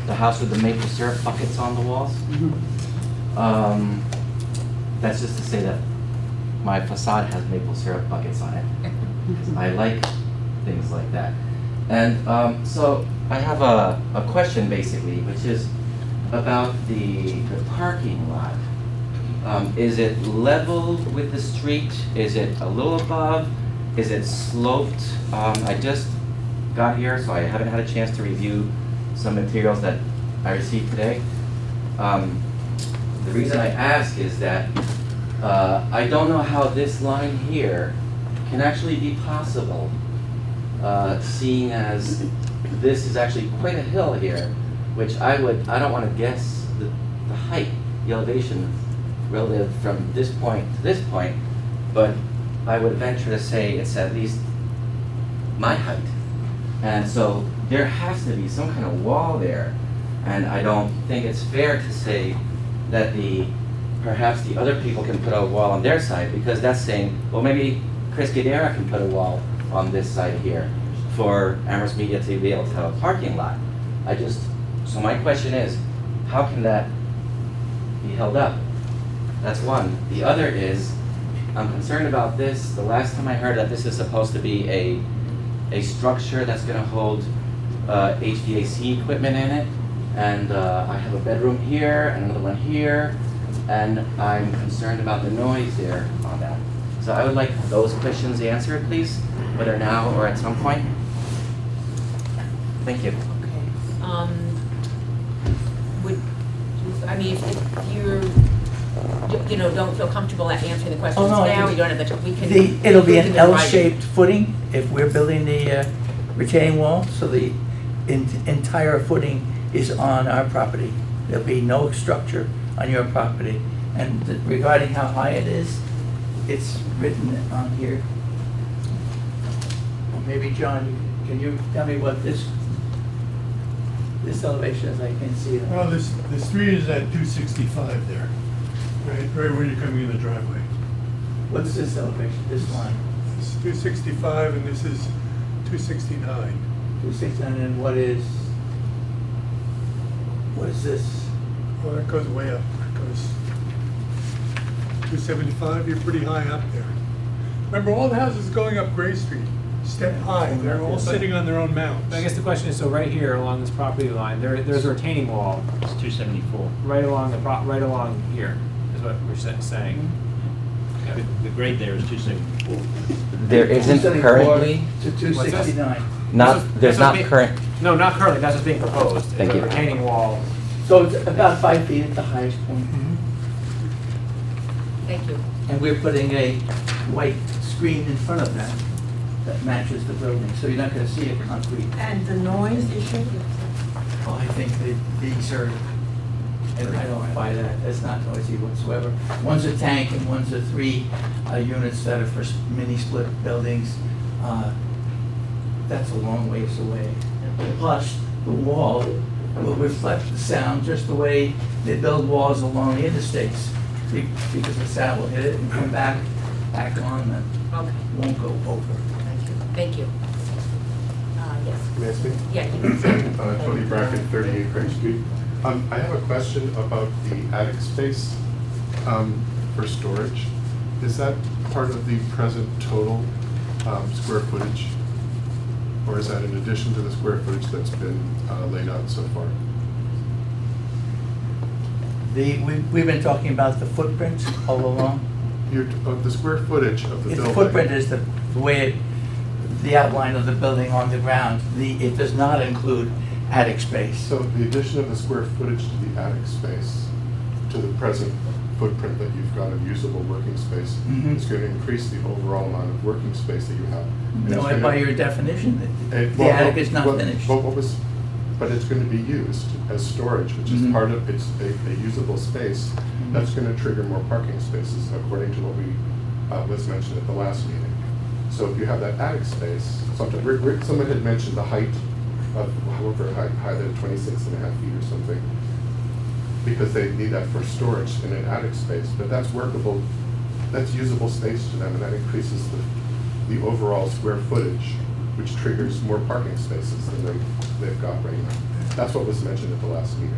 S15: the house with the maple syrup buckets on the walls. That's just to say that my facade has maple syrup buckets on it. I like things like that. And so I have a question basically, which is about the parking lot. Is it level with the street? Is it a little above? Is it sloped? I just got here, so I haven't had a chance to review some materials that I received today. The reason I ask is that I don't know how this line here can actually be possible, seeing as this is actually quite a hill here, which I don't want to guess the height, the elevation relative from this point to this point, but I would venture to say it's at least my height. And so there has to be some kind of wall there, and I don't think it's fair to say that perhaps the other people can put a wall on their side, because that's saying, well, maybe Chris Gadara can put a wall on this side here for Amherst Media to be able to have a parking lot. So my question is, how can that be held up? That's one. The other is, I'm concerned about this. The last time I heard that this is supposed to be a structure that's gonna hold HVAC equipment in it, and I have a bedroom here and another one here, and I'm concerned about the noise there on that. So I would like those questions answered, please, whether now or at some point. Thank you.
S1: Okay. If you're, don't feel comfortable at answering the questions
S16: no,
S1: now, you don't have the, we can.
S16: It'll be
S1: include
S16: an
S1: them in writing.
S16: L-shaped footing if we're building the retaining wall, so the entire footing is on our property. There'll be no structure on your property. And regarding how high it is, it's written on here. maybe John, can you tell me what this elevation is? I can't see it.
S8: Well, this street is at 265 there, right where you're coming in the driveway.
S16: What's this elevation, this line?
S8: This is 265 and this is 269.
S16: 269, and what is this?
S8: Well, that goes way up. That goes 275, you're pretty high up there. Remember, all the houses going up Gray Street, step high, they're all sitting on their own mounds.
S3: I guess the question is, so right here along this property line, there's a retaining wall
S14: It's 274.
S3: right along right along here, is what we're saying. Okay.
S14: The grade there is 274.
S15: There isn't
S16: 274
S15: currently,
S16: to 269.
S15: there's not current,
S3: No, not currently, that's what's being proposed.
S15: Thank
S3: It's a
S15: you.
S3: retaining wall.
S16: So it's about 5 feet at the highest point.
S1: Thank you.
S16: And we're putting a white screen in front of that matches the building, so you're not gonna see a concrete.
S5: And the noise issue?
S16: Oh, I think that these are, and I don't buy that, it's not noisy whatsoever. One's a tank and one's a 3 units that are for mini split buildings. That's a long ways away. Plus, the wall will reflect the sound just the way they build walls along the interstates. Because the sound will hit it and come back on and
S1: Okay,
S16: won't go over.
S1: thank you. Yes.
S17: May I speak?
S1: Yeah, you can say.
S17: Tony Bracken, 38 Craig Street. I have a question about the attic space for storage. Is that part of the present total square footage? Or is that in addition to the square footage that's been laid out so far?
S16: We've been talking about the footprint all along.
S17: The square footage of the building.
S16: The footprint is the way, the outline of the building on the ground. It does not include attic space.
S17: So the addition of the square footage to the attic space, to the present footprint that you've got of usable working space, is going to increase the overall amount of working space that you have. And
S16: No,
S17: it's gonna-
S16: by your definition, the attic is not finished.
S17: But it's going to be used as storage, which is part of, it's a usable space. That's going to trigger more parking spaces, according to what was mentioned at the last meeting. So if you have that attic space, someone had mentioned the height of, however high, they're 26 and a half feet or something, because they need that for storage in an attic space, but that's workable, that's usable space to them, and that increases the overall square footage, which triggers more parking spaces than they've got right now. That's what was mentioned at the last meeting.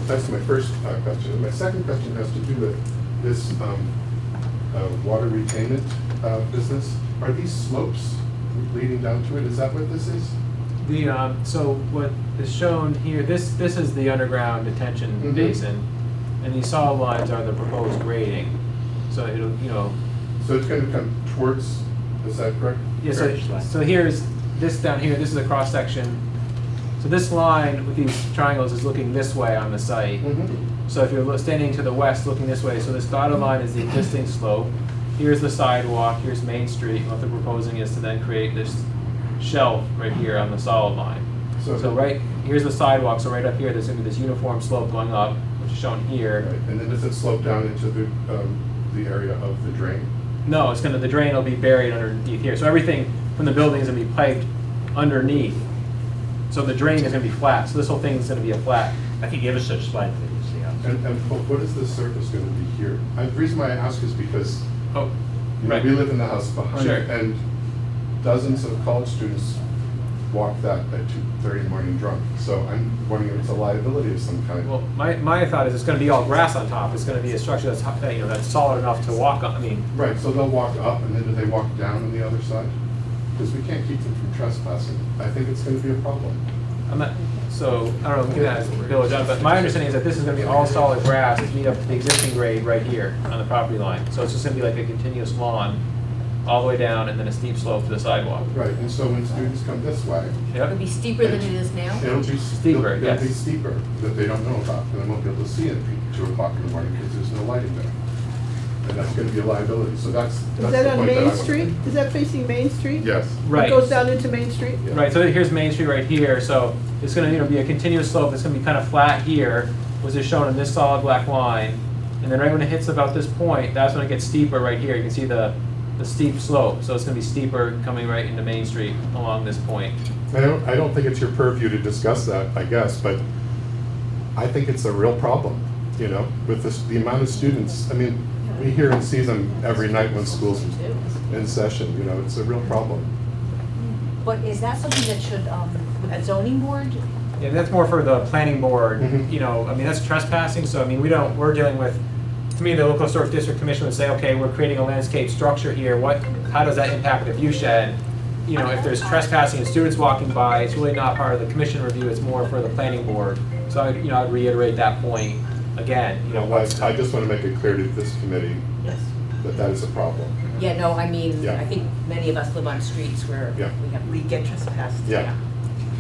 S17: That's my first question. And my second question has to do with this water retainment business. Are these slopes leading down to it? Is that what this is?
S3: So what is shown here, this is the underground detention basin, and these solid lines are the proposed grading. So it'll,
S17: So it's going to come towards, is that correct?
S3: Yeah, so here's this down here, this is a cross section. So this line with these triangles is looking this way on the site. So if you're standing to the west looking this way, so this dotted line is the existing slope. Here's the sidewalk, here's Main Street. What they're proposing is to then create this shelf right here on the solid line. So right, here's the sidewalk, so right up here, there's gonna be this uniform slope going up, which is shown here.
S17: Right. And then does it slope down into the area of the drain?
S3: No, the drain will be buried underneath here. So everything from the building is gonna be piped underneath. So the drain is gonna be flat, so this whole thing is gonna be a flat.
S14: I think you have a such slide that you see on.
S17: And what is the surface going to be here? The reason why I ask is because
S3: right.
S17: we live in the house behind,
S3: Sure.
S17: and dozens of college students walk that at 2:30 in the morning drunk. So I'm wondering if it's a liability of some kind.
S3: Well, my thought is it's gonna be all grass on top. It's gonna be a structure that's, that's solid enough to walk on,
S17: Right, so they'll walk up, and then do they walk down on the other side? Because we can't keep them from trespassing. I think it's going to be a problem.
S3: So, I don't know, we can ask Bill or John, but my understanding is that this is gonna be all solid grass to meet up to the existing grade right here on the property line. So it's just gonna be like a continuous lawn all the way down and then a steep slope to the sidewalk.
S17: Right, and so when students come this way,
S1: It'll be steeper than it is now?
S17: it'll be
S3: Steeper,
S17: It'll be steeper that they don't know about, and they won't be able to see it at 2 o'clock in the morning because there's no lighting there. And that's going to be a liability, so that's the
S10: Is that on
S17: point that I
S10: Main
S17: want-
S10: Street? Is that facing Main Street?
S17: Yes.
S3: Right.
S10: It goes down into Main Street?
S17: Yeah.
S3: Right, so here's Main Street right here, so it's gonna be a continuous slope, it's gonna be kind of flat here, which is shown in this solid black line, and then right when it hits about this point, that's when it gets steeper right here, you can see the the steep slope, so it's gonna be steeper coming right into Main Street along this point.
S17: I don't think it's your purview to discuss that, I guess, but I think it's a real problem, you know, with the amount of students. I mean, we hear and see them every night when school's in session, you know, it's a real problem.
S1: But is that something that should, a zoning board?
S3: Yeah, that's more for the planning board,
S17: Mhm.
S3: you know, I mean, that's trespassing, so I mean, we're dealing with, to me, the local historic district commission would say, okay, we're creating a landscape structure here, how does that impact the view shed? You know, if there's trespassing and students walking by, it's really not part of the commission review, it's more for the planning board. So I'd reiterate that point again, you know,
S17: I just want to make it clear to this committee
S1: Yes.
S17: that is a problem.
S1: Yeah, no, I mean,
S17: Yeah.
S1: I think many of us live on streets where
S17: Yeah.
S1: we get trespassed.
S17: Yeah.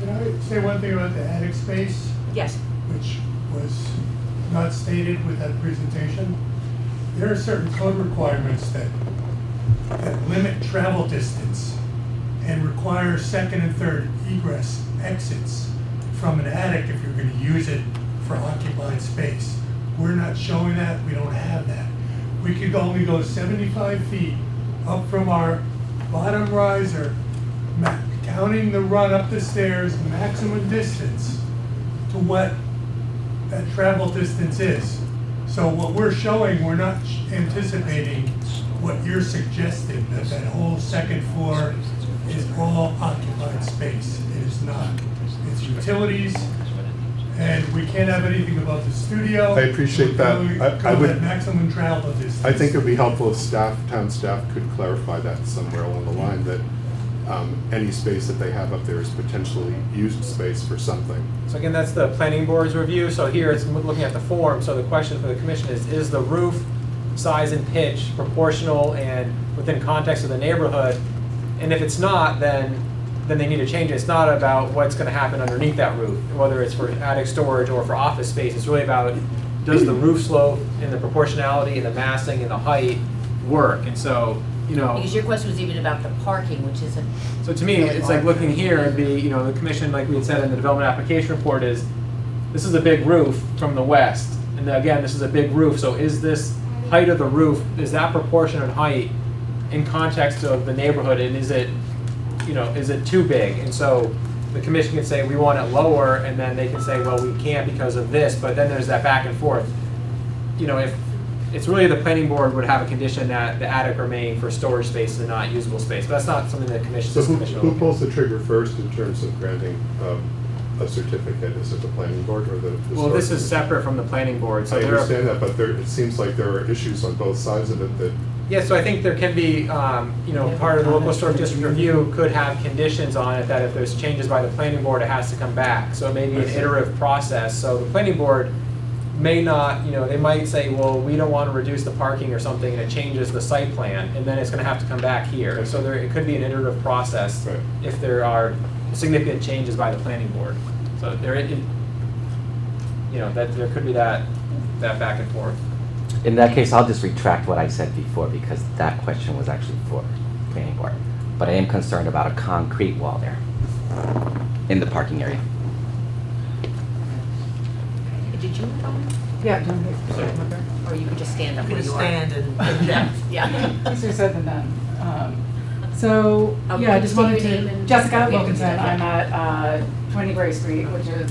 S8: Can I say one thing about the attic space,
S1: Yes.
S8: which was not stated with that presentation? There are certain code requirements that limit travel distance and require second and third egress exits from an attic if you're gonna use it for occupied space. We're not showing that, we don't have that. We could only go 75 feet up from our bottom riser, counting the run up the stairs, maximum distance to what that travel distance is. So what we're showing, we're not anticipating what you're suggesting, that whole second floor is all occupied space. It is not. It's utilities, and we can't have anything about the studio.
S17: I appreciate that. I
S8: Go
S17: would-
S8: that maximum travel distance.
S17: I think it would be helpful if town staff could clarify that somewhere along the line, that any space that they have up there is potentially used space for something.
S3: So again, that's the planning board's review, so here it's looking at the form, so the question for the commission is the roof size and pitch proportional and within context of the neighborhood? And if it's not, then they need to change it. It's not about what's gonna happen underneath that roof, whether it's for attic storage or for office space. It's really about, does the roof slope and the proportionality and the massing and the height work? And so, you know.
S1: Because your question was even about the parking, which isn't.
S3: So to me, it's like looking here and the commission, like we had said in the development application report, is this is a big roof from the west. And again, this is a big roof, so is this height of the roof, is that proportionate height in context of the neighborhood, and is it too big? And so the commission can say, we want it lower, and then they can say, well, we can't because of this, but then there's that back and forth. You know, if it's really the planning board would have a condition that the attic remain for storage space and not usable space, but that's not something that
S17: So
S3: this commission will
S17: who
S3: look at.
S17: pulls the trigger first in terms of granting a certificate? Is it the planning board or the historic?
S3: Well, this is
S17: commission?
S3: separate from the planning board, so
S17: I
S3: there are.
S17: understand that, but it seems like there are issues on both sides of it that.
S3: Yeah, so I think there can be, part of the local historic district review could have conditions on it that if there's changes by the planning board, it has to come back. So it may be an iterative process. So the planning board may not, they might say, well, we don't want to reduce the parking or something, and it changes the site plan, and then it's going to have to come back here. So it could be an iterative process
S17: Right.
S3: if there are significant changes by the planning board. So there could be that back and forth.
S18: In that case, I'll just retract what I said before, because that question was actually for planning board. But I am concerned about a concrete wall there in the parking area.
S1: Did you?
S19: Yeah, John
S1: Or you could just stand up
S5: You
S1: where
S5: can
S1: you are.
S5: stand and project.
S1: Yeah.
S19: Easier said than done. So,
S1: Okay,
S19: yeah, I just
S1: state
S19: wanted
S1: your name
S19: to,
S1: and-
S19: Jessica
S1: Yeah,
S19: Wilkinson,
S1: yeah.
S19: I'm at 20 Gray Street, which is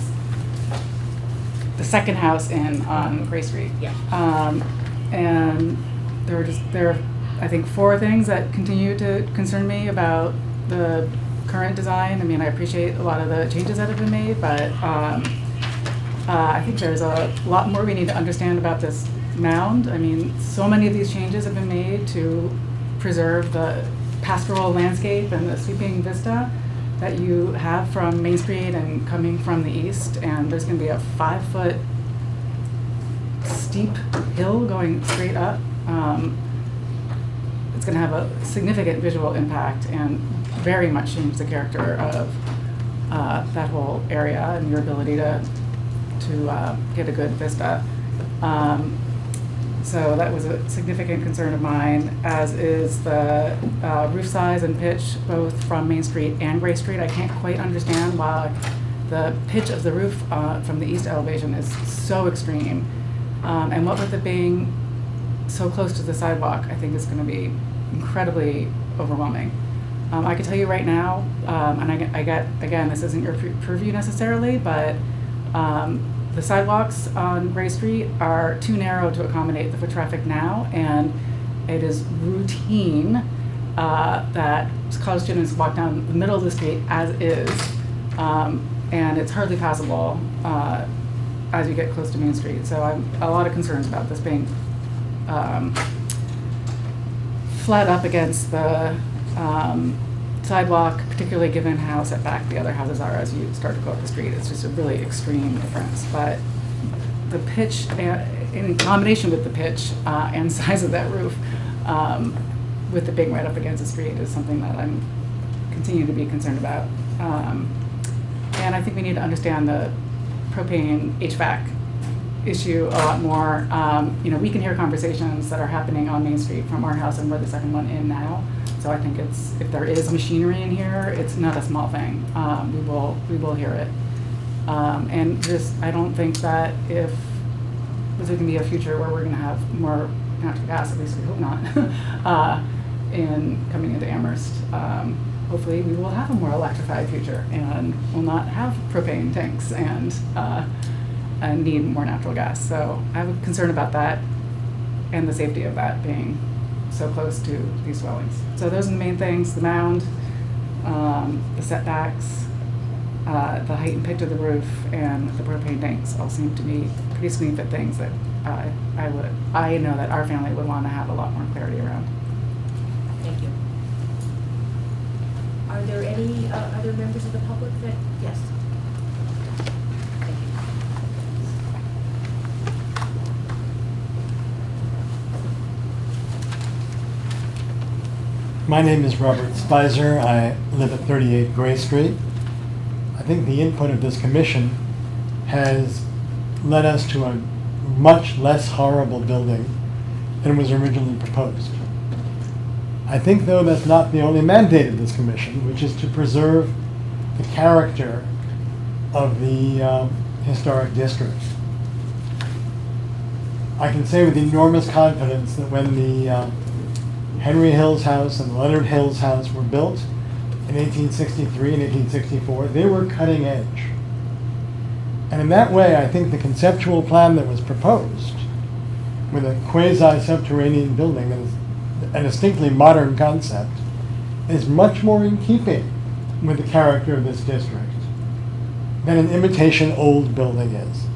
S19: the second house on Gray Street.
S1: Yeah.
S19: And there are, I think, 4 things that continue to concern me about the current design. I mean, I appreciate a lot of the changes that have been made, but I think there's a lot more we need to understand about this mound. I mean, so many of these changes have been made to preserve the pastoral landscape and the sweeping vista that you have from Main Street and coming from the east. And there's going to be a 5-foot steep hill going straight up. It's going to have a significant visual impact and very much change the character of that whole area and your ability to get a good vista. So that was a significant concern of mine, as is the roof size and pitch, both from Main Street and Gray Street. I can't quite understand why the pitch of the roof from the east elevation is so extreme. And what with it being so close to the sidewalk, I think is going to be incredibly overwhelming. I can tell you right now, and I get, again, this isn't your purview necessarily, but the sidewalks on Gray Street are too narrow to accommodate the foot traffic now, and it is routine that college students walk down the middle of the street as is, and it's hardly passable as you get close to Main Street. So I'm a lot of concerns about this being flat up against the sidewalk, particularly given how set back the other houses are as you start to go up the street. It's just a really extreme difference. But the pitch, in combination with the pitch and size of that roof, with it being right up against the street, is something that I'm continue to be concerned about. And I think we need to understand the propane HVAC issue a lot more. We can hear conversations that are happening on Main Street from our house, and we're the second one in now. So I think if there is machinery in here, it's not a small thing. We will hear it. And I don't think that if there's going to be a future where we're going to have more natural gas, at least we hope not, in coming into Amherst. Hopefully we will have a more electrified future and will not have propane tanks and need more natural gas. So I have a concern about that and the safety of that being so close to these dwellings. So those are the main things: the mound, the setbacks, the height and pitch of the roof, and the propane tanks all seem to be pretty significant things that I know that our family would want to have a lot more clarity around.
S1: Thank you. Are there any other members of the public that, yes? Thank you.
S20: My name is Robert Spicer. I live at 38 Gray Street. I think the input of this commission has led us to a much less horrible building than was originally proposed. I think, though, that's not the only mandate of this commission, which is to preserve the character of the historic district. I can say with enormous confidence that when the Henry Hill's house and Leonard Hill's house were built in 1863 and 1864, they were cutting edge. And in that way, I think the conceptual plan that was proposed, with a quasi-subterranean building that is a distinctly modern concept, is much more in keeping with the character of this district than an imitation old building is.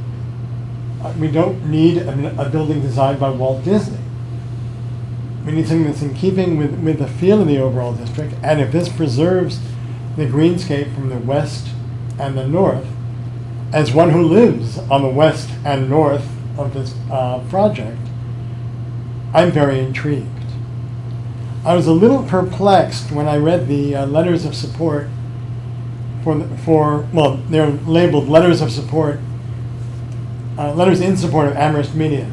S20: We don't need a building designed by Walt Disney. We need something that's in keeping with the feel of the overall district, and if this preserves the greenscape from the west and the north, as one who lives on the west and north of this project, I'm very intrigued. I was a little perplexed when I read the letters of support well, they're labeled letters of support, letters in support of Amherst Media,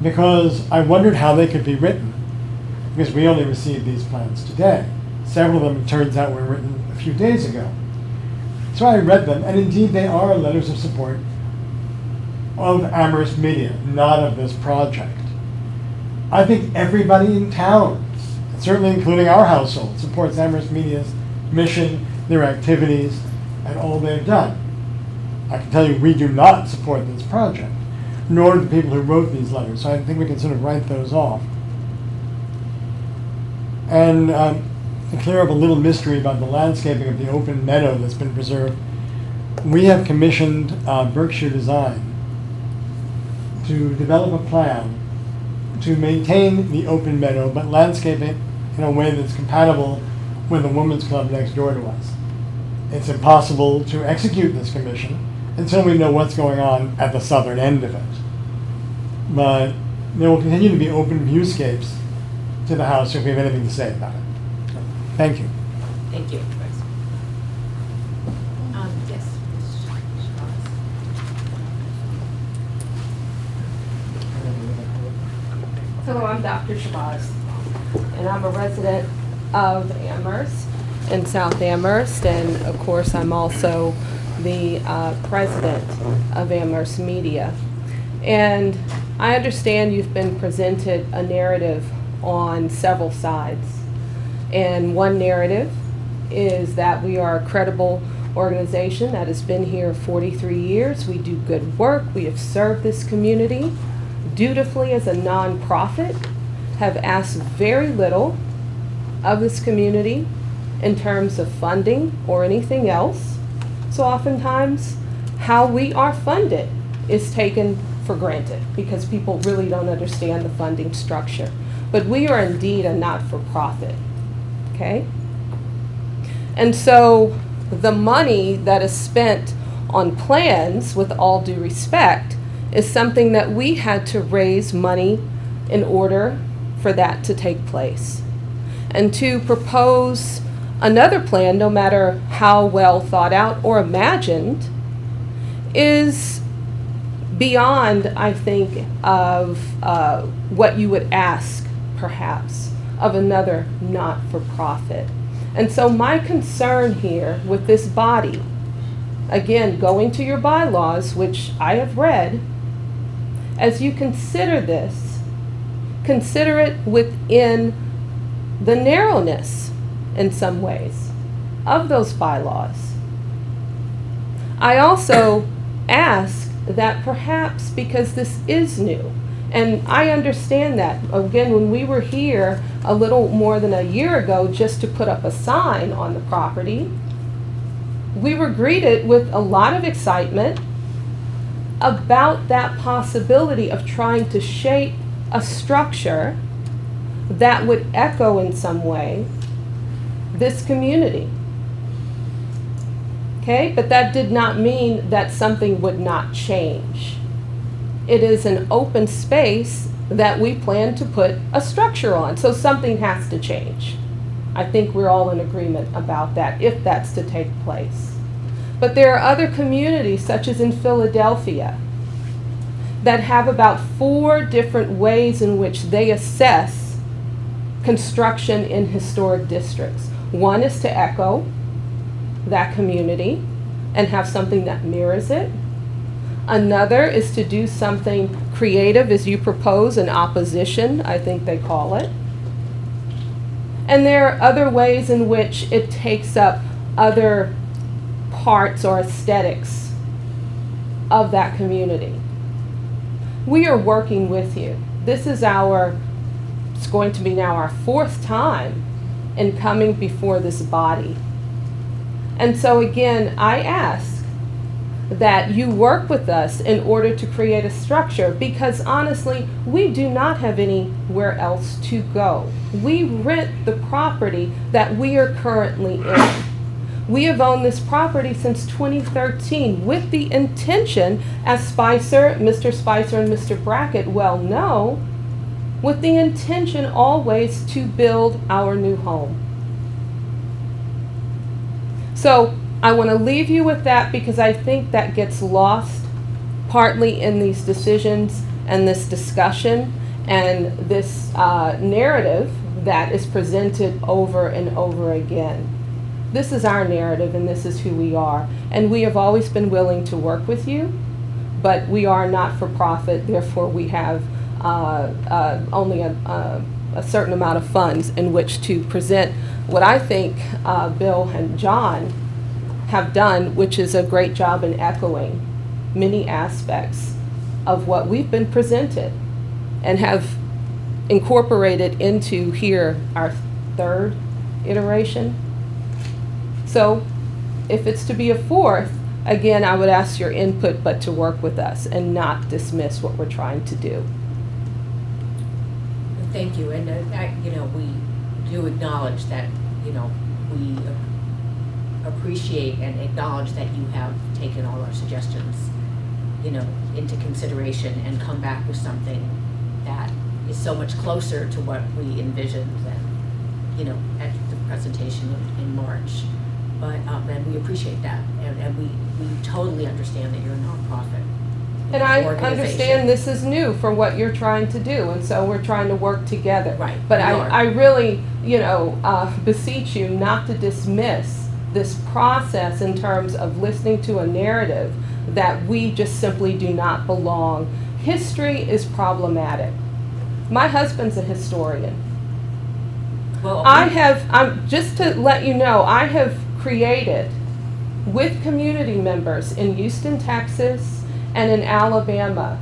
S20: because I wondered how they could be written, because we only received these plans today. Several of them, it turns out, were written a few days ago. So I read them, and indeed they are letters of support of Amherst Media, not of this project. I think everybody in town, certainly including our household, supports Amherst Media's mission, their activities, and all they've done. I can tell you we do not support this project, nor do the people who wrote these letters, so I think we can sort of write those off. And to clear up a little mystery about the landscaping of the open meadow that's been preserved, we have commissioned Berkshire Design to develop a plan to maintain the open meadow, but landscape it in a way that's compatible with the women's club next door to us. It's impossible to execute this commission until we know what's going on at the southern end of it. But there will continue to be open viewscapes to the house if we have anything to say about it. Thank you.
S1: Thank you. Yes.
S21: Hello, I'm Dr. Shabazz, and I'm a resident of Amherst in South Amherst, and of course I'm also the president of Amherst Media. And I understand you've been presented a narrative on several sides. And one narrative is that we are a credible organization that has been here 43 years. We do good work. We have served this community dutifully as a nonprofit, have asked very little of this community in terms of funding or anything else. So oftentimes, how we are funded is taken for granted because people really don't understand the funding structure. But we are indeed a not-for-profit, okay? And so the money that is spent on plans, with all due respect, is something that we had to raise money in order for that to take place. And to propose another plan, no matter how well thought out or imagined, is beyond, I think, of what you would ask, perhaps, of another not-for-profit. And so my concern here with this body, again, going to your bylaws, which I have read, as you consider this, consider it within the narrowness, in some ways, of those bylaws. I also ask that perhaps, because this is new, and I understand that, again, when we were here a little more than a year ago just to put up a sign on the property, we were greeted with a lot of excitement about that possibility of trying to shape a structure that would echo in some way this community. Okay, but that did not mean that something would not change. It is an open space that we plan to put a structure on, so something has to change. I think we're all in agreement about that, if that's to take place. But there are other communities, such as in Philadelphia, that have about 4 different ways in which they assess construction in historic districts. One is to echo that community and have something that mirrors it. Another is to do something creative, as you propose, an opposition, I think they call it. And there are other ways in which it takes up other parts or aesthetics of that community. We are working with you. This is it's going to be now our 4th time in coming before this body. And so again, I ask that you work with us in order to create a structure, because honestly, we do not have anywhere else to go. We rent the property that we are currently in. We have owned this property since 2013 with the intention, as Mr. Spicer and Mr. Brackett well know, with the intention always to build our new home. So I want to leave you with that, because I think that gets lost partly in these decisions and this discussion and this narrative that is presented over and over again. This is our narrative and this is who we are. And we have always been willing to work with you, but we are not for profit, therefore we have only a certain amount of funds in which to present what I think Bill and John have done, which is a great job in echoing many aspects of what we've been presented and have incorporated into here our 3rd iteration. So if it's to be a 4th, again, I would ask your input, but to work with us and not dismiss what we're trying to do.
S1: Thank you, and we do acknowledge that, we appreciate and acknowledge that you have taken all our suggestions, into consideration and come back with something that is so much closer to what we envisioned than, at the presentation in March. But, and we appreciate that, and we totally understand that you're a nonprofit.
S21: And I
S1: organization.
S21: understand this is new for what you're trying to do, and so we're trying to work together.
S1: Right.
S21: But I really, beseech you not to dismiss this process in terms of listening to a narrative that we just simply do not belong. History is problematic. My husband's a historian.
S1: Well,
S21: just to let you know, I have created with community members in Houston, Texas, and in Alabama,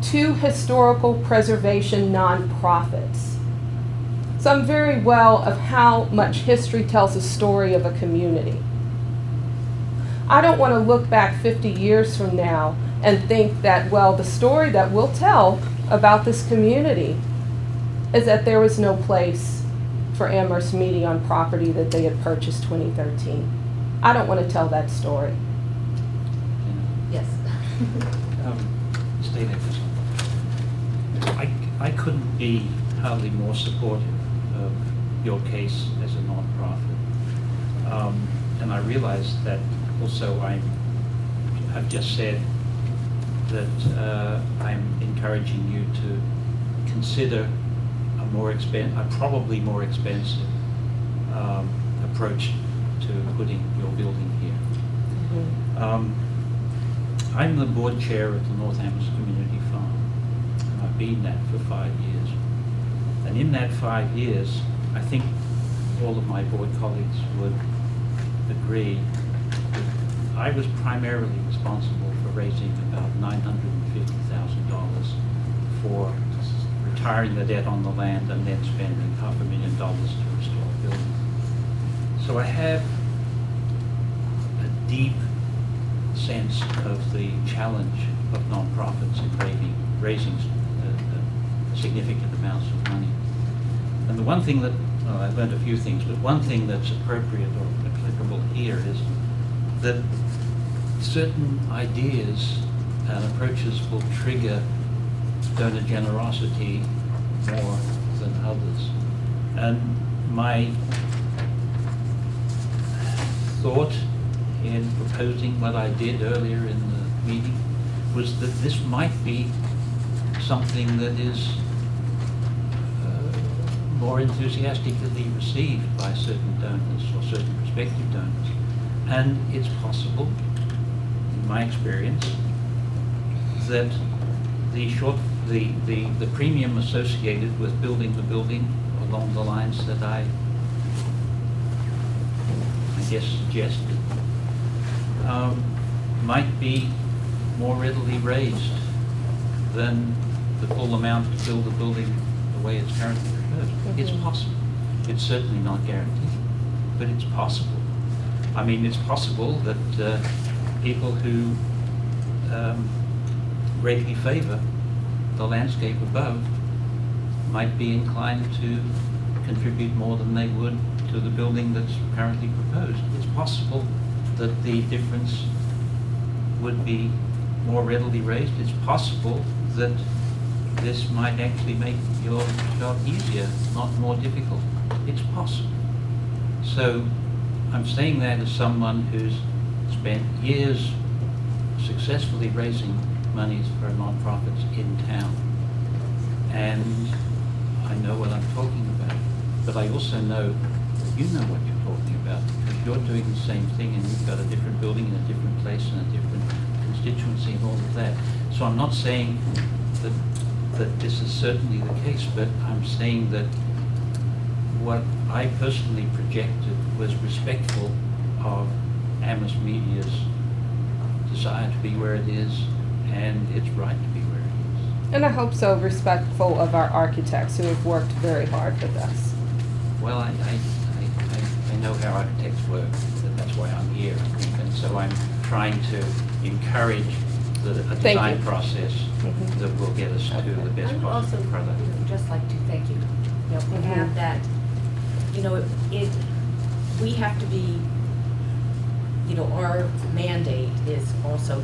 S21: 2 historical preservation nonprofits. So I'm very well of how much history tells a story of a community. I don't want to look back 50 years from now and think that, well, the story that we'll tell about this community is that there was no place for Amherst Media on property that they had purchased 2013. I don't want to tell that story.
S1: Yes.
S9: Stay there for a second. I couldn't be hardly more supportive of your case as a nonprofit. And I realize that also I've just said that I'm encouraging you to consider a probably more expensive approach to putting your building here. I'm the board chair of the North Amherst Community Farm, and I've been that for 5 years. And in that 5 years, I think all of my board colleagues would agree that I was primarily responsible for raising about $950,000 for retiring the debt on the land and then spending $500,000 to restore the building. So I have a deep sense of the challenge of nonprofits in raising significant amounts of money. And the one thing that, I learned a few things, but one thing that's appropriate or applicable here is that certain ideas and approaches will trigger donor generosity more than others. And my thought in proposing what I did earlier in the meeting was that this might be something that is more enthusiastically received by certain donors or certain prospective donors. And it's possible, in my experience, that the premium associated with building the building along the lines that I guess suggested might be more readily raised than the full amount to build the building the way it's currently proposed. It's possible. It's certainly not guaranteed, but it's possible. I mean, it's possible that people who greatly favor the landscape above might be inclined to contribute more than they would to the building that's currently proposed. It's possible that the difference would be more readily raised. It's possible that this might actually make your job easier, not more difficult. It's possible. So I'm saying that as someone who's spent years successfully raising monies for nonprofits in town. And I know what I'm talking about. But I also know that you know what you're talking about, because you're doing the same thing and you've got a different building in a different place and a different constituency and all of that. So I'm not saying that this is certainly the case, but I'm saying that what I personally projected was respectful of Amherst Media's desire to be where it is, and it's right to be where it is.
S21: And I hope so respectful of our architects who have worked very hard with us.
S9: Well, I know how architects work, that's why I'm here, and so I'm trying to encourage a design process that will get us to the best possible product.
S1: I would also just like to thank you. You know, we have that, you know, we have to be, you know, our mandate is also,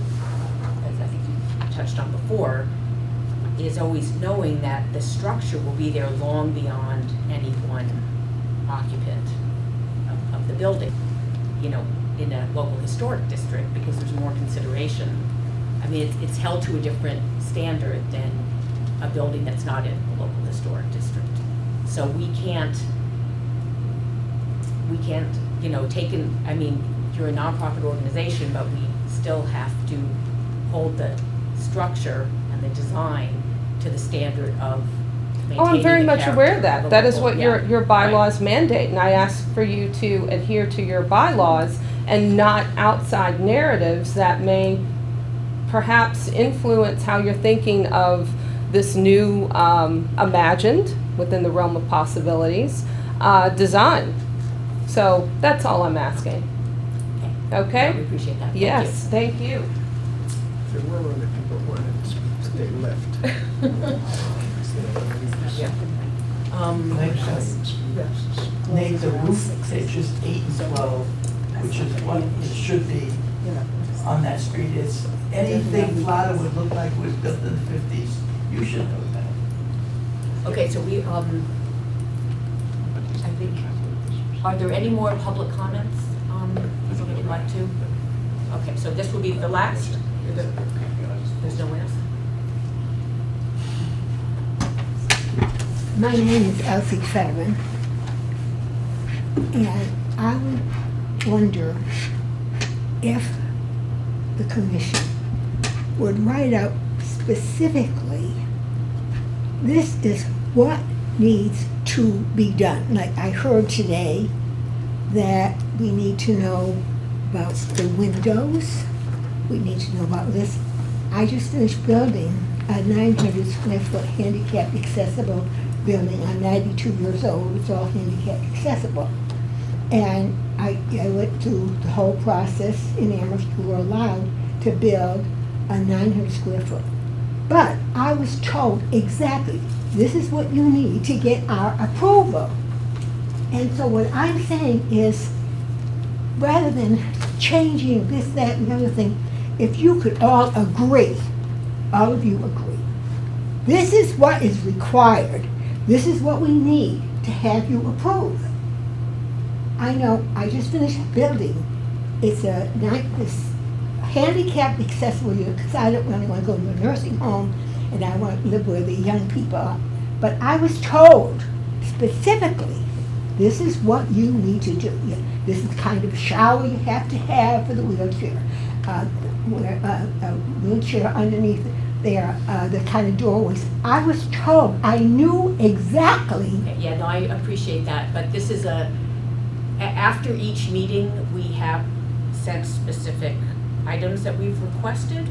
S1: as I think you touched on before, is always knowing that the structure will be there long beyond any one occupant of the building, you know, in a local historic district, because there's more consideration. I mean, it's held to a different standard than a building that's not in a local historic district. So we can't, you know, I mean, you're a nonprofit organization, but we still have to hold the structure and the design to the standard of maintaining
S21: Oh, I'm very
S1: the
S21: much
S1: character
S21: aware of
S1: the
S21: that. That is
S1: local-
S21: what
S1: yeah.
S21: your bylaws mandate, and I ask for you to adhere to your bylaws and not outside narratives that may perhaps influence how you're thinking of this new, imagined, within the realm of possibilities, design. So that's all I'm asking. Okay?
S1: We appreciate that. Thank you.
S21: Yes, thank you.
S2: There were other people who wanted to speak, but they left.
S16: Nate, the roof pictures 8 and 12, which is what it should be on that street. It's anything flatter would look like it was built in the 50s. You should know that.
S1: Okay, so we, I think, are there any more public comments? Something you'd like to? Okay, so this will be the last? There's no one else?
S7: My name is Elsie Fetterman, and I would wonder if the commission would write out specifically, this is what needs to be done. Like I heard today that we need to know about the windows, we need to know about this. I just finished building a 900 square foot handicap accessible building. I'm 92 years old, it's all handicap accessible. And I went through the whole process in Amherst. We were allowed to build a 900 square foot. But I was told exactly, this is what you need to get our approval. And so what I'm saying is, rather than changing this, that, and the other thing, if you could all agree, all of you agree, this is what is required, this is what we need to have you approve. I know, I just finished building, it's this handicap accessible unit, because I don't really want to go to a nursing home, and I want to live where the young people are. But I was told specifically, this is what you need to do. This is the kind of shower you have to have for the wheelchair. A wheelchair underneath there, the kind of doorways. I was told, I knew exactly.
S1: Yeah, no, I appreciate that, but this is after each meeting, we have sent specific items that we've requested,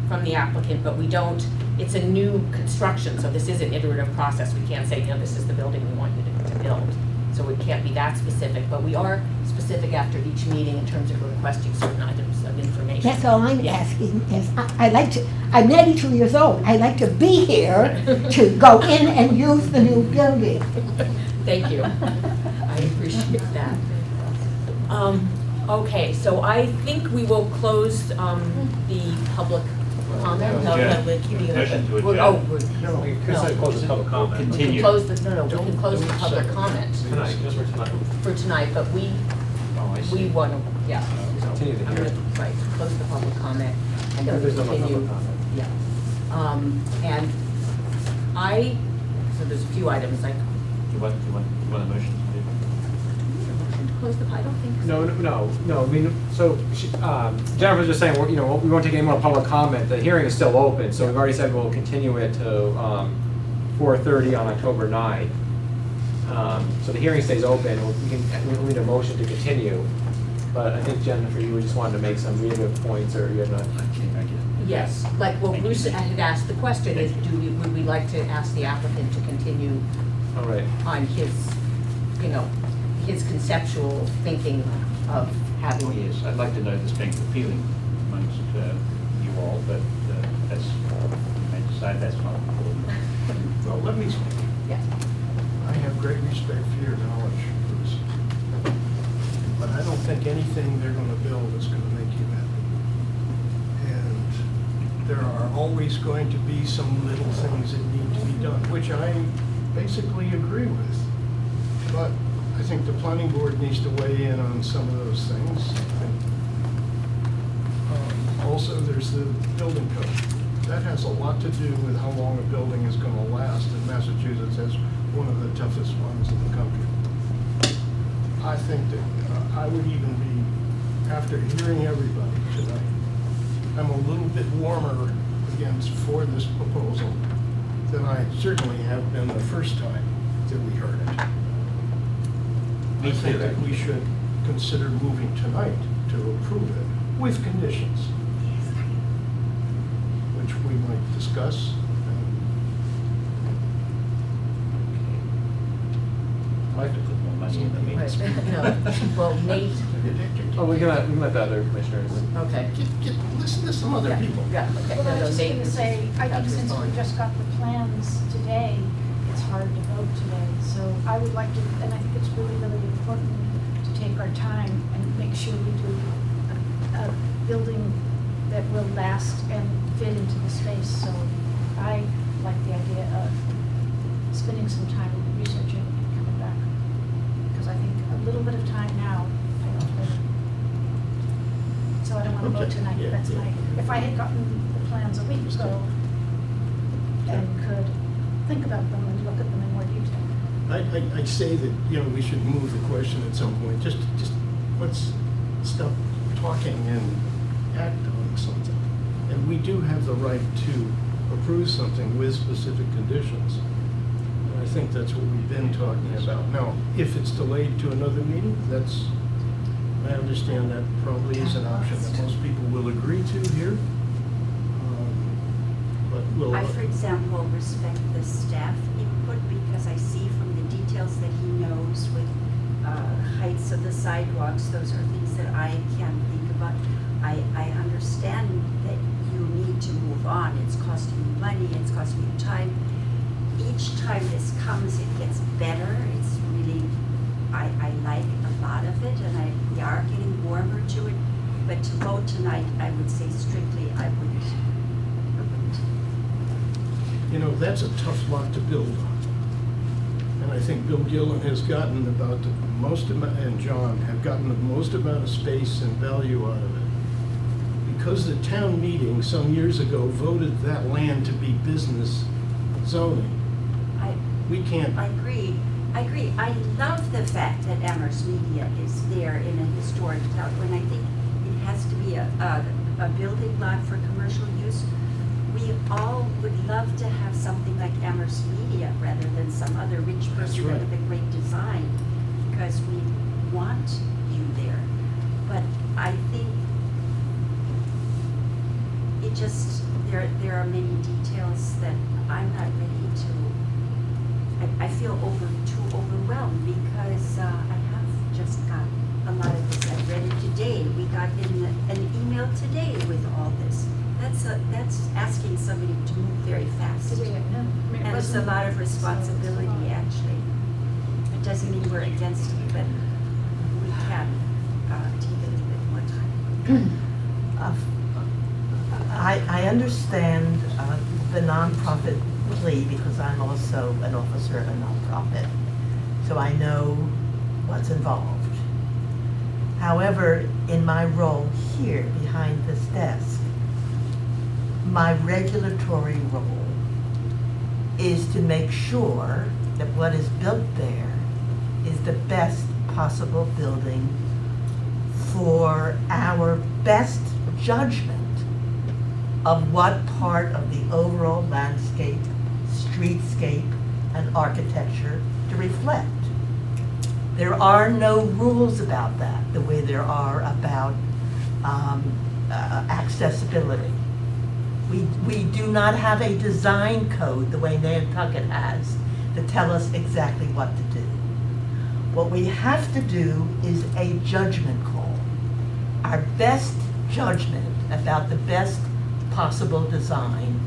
S1: from the applicant, but we don't, it's a new construction, so this is an iterative process. We can't say, this is the building we want you to build. So it can't be that specific, but we are specific after each meeting in terms of requesting certain items of information.
S7: That's all I'm asking is, I'm 92 years old. I'd like to be here to go in and use the new building.
S1: Thank you. I appreciate that. Okay, so I think we will close the public comment. No, we're keeping it.
S14: Motion to adjourn.
S1: Oh,
S3: No, we could say close the public comment.
S1: we can
S14: Continue.
S1: close the, we can close the public comment
S3: Tonight, just for tonight.
S1: for tonight, but we want to, yeah. So
S3: Continue the
S1: I'm gonna-
S3: hearing.
S1: Right, close the public comment and then
S3: There's no more
S1: continue.
S3: public comment.
S1: Yeah. And so there's a few items, like,
S14: You want a motion
S1: close the, I don't think so.
S3: No, I mean, so, Jennifer was just saying, we won't take any more public comment, the hearing is still open, so we've already said we'll continue it to 4:30 on October 9th. So the hearing stays open, we'll need a motion to continue, but I think Jennifer, you just wanted to make some reading points, or you had not.
S1: Yes, like, well, Bruce had asked the question is, would we like to ask the applicant to continue
S3: All right.
S1: on his, his conceptual thinking of having.
S14: Oh, yes, I'd like to know the strength of feeling amongst you all, but that's, you may decide that's not important.
S2: Well, let me speak.
S1: Yes.
S2: I have great respect for your knowledge, Bruce. But I don't think anything they're gonna build is gonna make you happy. And there are always going to be some little things that need to be done, which I basically agree with. But I think the planning board needs to weigh in on some of those things. Also, there's the building code. That has a lot to do with how long a building is going to last, and Massachusetts has one of the toughest ones in the country. I think that I would even be, after hearing everybody tonight, I'm a little bit warmer for this proposal than I certainly have been the first time that we heard it.
S14: Me
S2: I think
S14: too.
S2: that we should consider moving tonight to approve it with conditions, which we might discuss.
S14: I'd like to put more money in the meetings.
S1: Well, Nate,
S3: Oh, we can let the other commissioners.
S1: okay.
S2: Listen to some other people.
S1: Yeah, okay.
S12: Well, I
S1: No,
S12: was just
S1: Nate
S12: gonna
S1: was
S12: say, I
S1: about
S12: think
S1: to
S12: since we
S1: respond.
S12: just got the plans today, it's hard to vote today. So I would like to, and I think it's really, really important to take our time and make sure we do a building that will last and fit into the space. So I like the idea of spending some time researching and coming back. Because I think a little bit of time now, I don't know. So I don't want to vote
S2: Okay,
S12: tonight,
S2: yeah,
S12: that's
S2: yeah.
S12: my, if I had gotten the plans a week ago and could think about them and look at them in more detail.
S2: I'd say that, we should move the question at some point. Just let's stop talking and act on something. And we do have the right to approve something with specific conditions. And I think that's what we've been talking about. Now, if it's delayed to another meeting, I understand that probably is an option that most people will agree to here. But we'll.
S13: I, for example, respect the staff input because I see from the details that he knows with heights of the sidewalks, those are things that I can't think about. I understand that you need to move on. It's costing you money, it's costing you time. Each time this comes, it gets better. It's really, I like a lot of it, and we are getting warmer to it. But to vote tonight, I would say strictly, I wouldn't.
S2: That's a tough lot to build on. And I think Bill Gillen has gotten about the most amount, and John have gotten the most amount of space and value out of it. Because the town meeting some years ago voted that land to be business zoning. We can't.
S13: I agree. I love the fact that Amherst Media is there in a historic town, when I think it has to be a building lot for commercial use. We all would love to have something like Amherst Media rather than some other rich person
S2: right.
S13: with a great design, because we want you there. But I think it just, there are many details that I'm not ready to, I feel too overwhelmed because I have just got a lot of this. I read it today. We got an email today with all this. That's asking somebody to move very fast.
S12: Today at noon. I mean, it
S13: And it's a
S12: wasn't-
S13: lot of responsibility, actually. It doesn't mean we're against it, but we can take a little bit more time.
S5: I understand the nonprofit plea because I'm also an officer of a nonprofit, so I know what's involved. However, in my role here behind this desk, my regulatory role is to make sure that what is built there is the best possible building for our best judgment of what part of the overall landscape, streetscape, and architecture to reflect. There are no rules about that, the way there are about accessibility. We do not have a design code the way Nantucket has to tell us exactly what to do. What we have to do is a judgment call. Our best judgment about the best possible design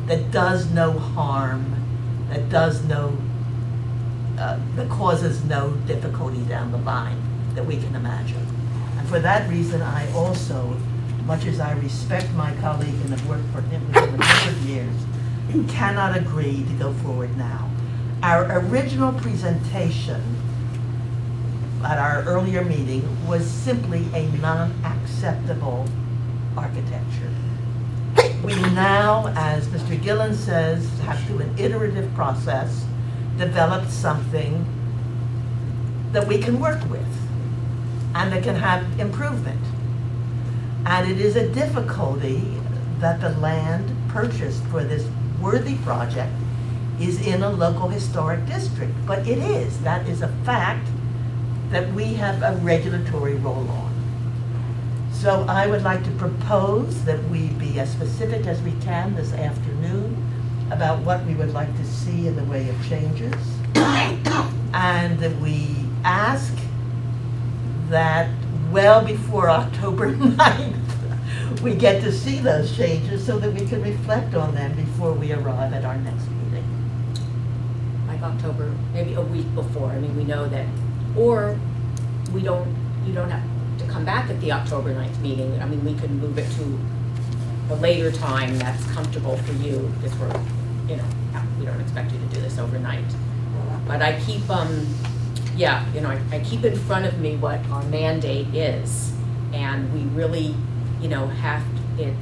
S5: that does no harm, that causes no difficulty down the line that we can imagine. And for that reason, I also, much as I respect my colleague and have worked for him for a number of years, cannot agree to go forward now. Our original presentation at our earlier meeting was simply a non-acceptable architecture. We now, as Mr. Gillen says, have to an iterative process, develop something that we can work with and that can have improvement. And it is a difficulty that the land purchased for this worthy project is in a local historic district, but it is. That is a fact that we have a regulatory role on. So I would like to propose that we be as specific as we can this afternoon about what we would like to see in the way of changes. And that we ask that well before October 9th, we get to see those changes so that we can reflect on them before we arrive at our next meeting.
S1: Like October, maybe a week before. I mean, we know that, or you don't have to come back at the October 9th meeting. I mean, we could move it to a later time that's comfortable for you, because we're, we don't expect you to do this overnight. But I keep, I keep in front of me what our mandate is, and we really, it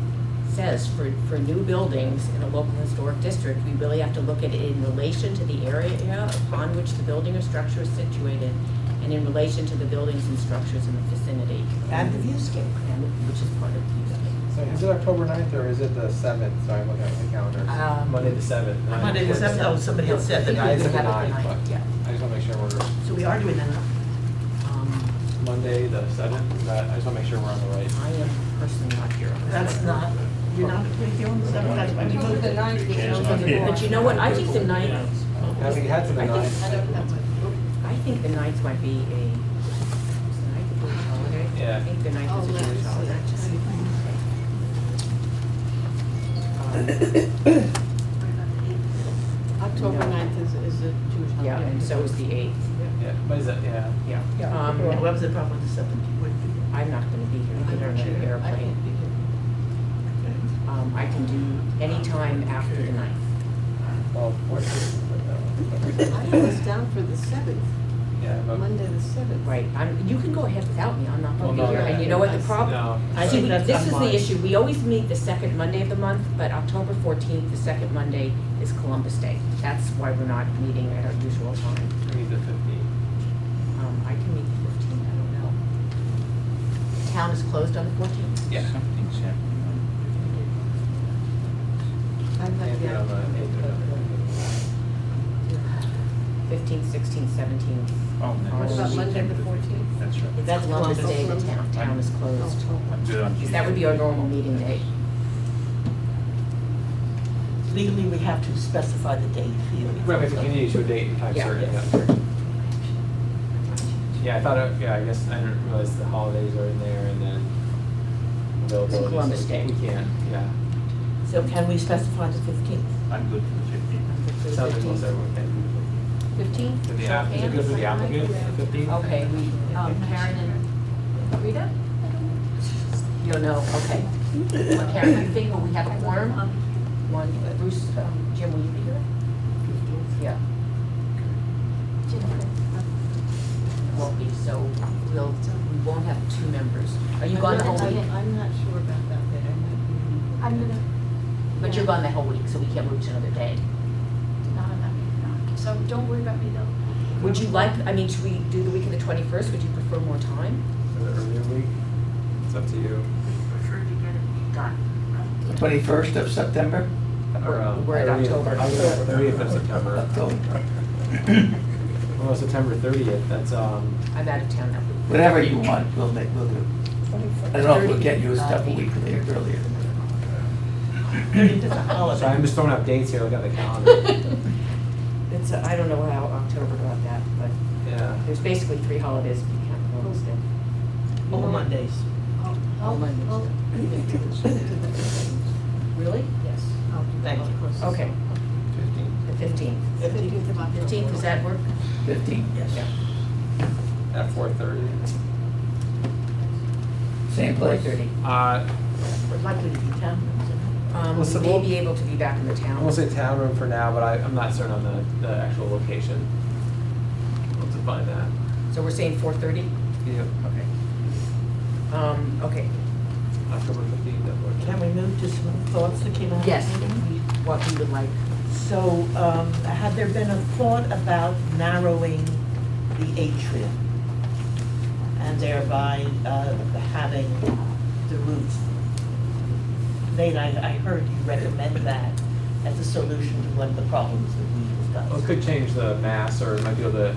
S1: says for new buildings in a local historic district, we really have to look at it in relation to the area upon which the building or structure is situated, and in relation to the buildings and structures in the vicinity.
S5: And the viewscape.
S1: Which is part of the viewscape.
S3: So is it October 9th or is it the 7th? Sorry, I'm looking at the calendar. Monday the 7th.
S5: Monday the 7th, oh, somebody else said the
S3: Yeah, it's
S5: 9th.
S3: the 9th, but
S1: Yeah.
S3: I just want to make sure we're
S5: So we are doing that now.
S3: Monday the 7th. Is that, I just want to make sure we're on the right.
S1: I am personally not here on the
S5: That's
S1: 7th.
S5: not, you're not here on the 7th, that's why we moved
S10: The
S5: it.
S10: 9th is
S1: But you know what, I think the 9th,
S3: I think it had to the 9th.
S1: I think the 9th might be is the 9th a Jewish holiday?
S3: Yeah.
S1: I think the 9th is a Jewish holiday.
S10: October 9th is a Jewish holiday.
S1: Yeah, and so is the 8th.
S3: Yeah. What is that? Yeah.
S1: Yeah.
S5: What was the problem with the 7th? You wouldn't be here.
S1: I'm not gonna be here, either on an airplane. I can do any time after the 9th.
S3: Well,
S10: I was down for the 7th,
S3: yeah. But
S10: Monday the 7th.
S1: Right, you can go ahead without me, I'm not
S3: Well,
S1: gonna
S3: no,
S1: be here, and you know what the problem?
S3: No.
S5: I
S1: See,
S5: think that's
S1: this is the
S5: unwise.
S1: issue, we always meet the second Monday of the month, but October 14th, the second Monday, is Columbus Day. That's why we're not meeting at our usual time.
S3: We need the 15th.
S1: I can meet the 15th, I don't know. The town is closed on the 14th?
S3: Yeah.
S14: Something's happening on
S10: I'm not
S3: And
S10: here.
S3: on the 8th or
S1: 15th, 16th, 17th.
S14: Oh,
S10: What about Monday the 14th?
S14: That's right.
S1: That's Columbus Day, the town is closed.
S14: I'm good on
S1: That would be our normal meeting day.
S5: Legally, we have to specify the date here.
S3: Right, if we continue to a date and time
S1: Yeah.
S3: certain.
S1: Yes.
S3: Yeah, I thought, I guess I didn't realize the holidays are in there and then availability.
S1: Columbus
S3: so
S1: Day.
S3: We can't, yeah.
S5: So can we specify the 15th?
S14: I'm good for the 15th.
S3: Sounds like most everyone can.
S1: 15th?
S3: Is it good for the applicant, the 15th?
S1: Okay, Karen and Rita? You'll know, okay. Well, Karen, you think, will we have a quorum? One, Bruce, Jim, will you be here? Yeah. Won't be, so we won't have two members. Are you gone the whole week?
S10: I'm not sure about that, but I might be.
S12: I'm gonna,
S1: But you're gone the whole week, so we can't move to another day.
S12: so don't worry about me though.
S1: Would you like, should we do the week of the 21st? Would you prefer more time?
S3: Or the earlier week? It's up to you.
S1: Prefer to get it done.
S16: 21st of September?
S1: We're at October.
S3: 30th of September.
S16: October.
S3: Well, September 30th, that's,
S1: I'm out of town that week.
S16: Whatever you want, we'll do. I don't know if we'll get you a stuff a week earlier.
S5: 30th is a holiday.
S3: so I'm just throwing out dates here, look at the calendar.
S1: It's, I don't know how October got that, but
S3: Yeah.
S1: there's basically 3 holidays if you count Columbus Day.
S5: All Mondays.
S1: All Mondays. Really? Yes.
S5: Thank you.
S1: Okay.
S3: 15th.
S1: The 15th. 15th, does that work?
S16: 15, yes.
S3: At 4:30.
S16: Same place.
S1: 4:30.
S5: We're likely to be town members.
S1: We may be able to be back in the town.
S3: We'll say town room for now, but I'm not certain on the actual location. We'll define that.
S1: So we're saying 4:30?
S3: Yeah.
S1: Okay. Okay.
S3: October 15th, that works.
S5: Can we move to some thoughts that came out? of
S1: Yes,
S5: the meeting?
S1: what we would like.
S5: So, had there been a thought about narrowing the atrium and thereby having the roof? Nate, I heard you recommend that as a solution to one of the problems that we discussed.
S3: Well, it could change the mass, or it might be able to,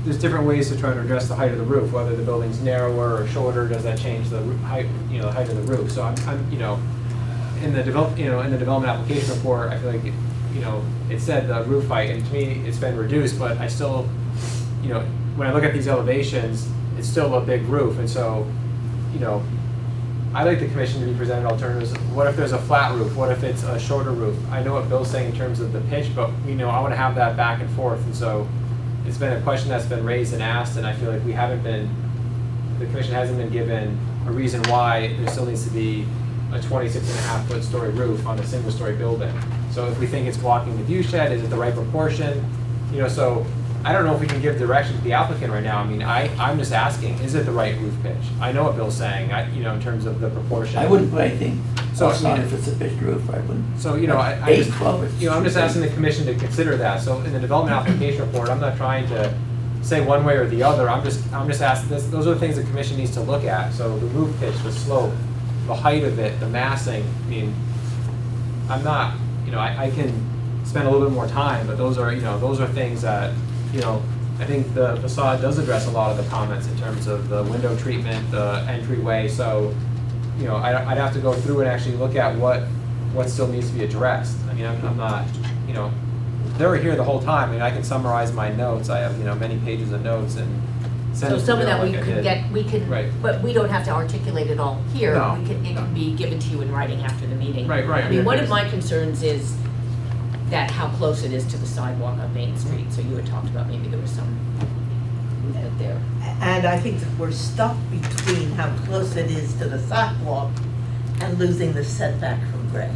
S3: there's different ways to try to address the height of the roof, whether the building's narrower or shorter, does that change the height, the height of the roof? So I'm in the development application report, I feel like, it said the roof height, and to me, it's been reduced, but I still, when I look at these elevations, it's still a big roof, and so, I'd like the commission to be presented alternatives. What if there's a flat roof? What if it's a shorter roof? I know what Bill's saying in terms of the pitch, but I want to have that back and forth, and so it's been a question that's been raised and asked, and I feel like the commission hasn't been given a reason why there still needs to be a 26.5-foot story roof on a single-story building. So if we think it's blocking the view shed, is it the right proportion? So I don't know if we can give direction to the applicant right now. I mean, I'm just asking, is it the right roof pitch? I know what Bill's saying, in terms of the proportion.
S16: I wouldn't put anything
S3: So,
S16: outside if it's a pitched roof, I wouldn't.
S3: So, I
S16: 8,
S3: just,
S16: 12,
S3: I'm just asking the commission to consider that. So in the development application report, I'm not trying to say one way or the other. I'm just asking this, those are the things the commission needs to look at. So the roof pitch, the slope, the height of it, the massing. I mean, I'm not, I can spend a little bit more time, but those are things that, I think the facade does address a lot of the comments in terms of the window treatment, the entryway. So, I'd have to go through and actually look at what still needs to be addressed. I mean, I'm not, they were here the whole time. I mean, I can summarize my notes. I have, many pages of notes and send
S1: So
S3: it to
S1: some of
S3: Bill
S1: that
S3: like
S1: we can,
S3: Right.
S1: but we don't have to articulate it all here.
S3: No.
S1: It can be given to you in writing after the meeting.
S3: Right.
S1: I mean, one of my concerns is that how close it is to the sidewalk on Main Street. So you had talked about maybe there was some movement there.
S5: And I think that we're stuck between how close it is to the sidewalk and losing the setback from grade.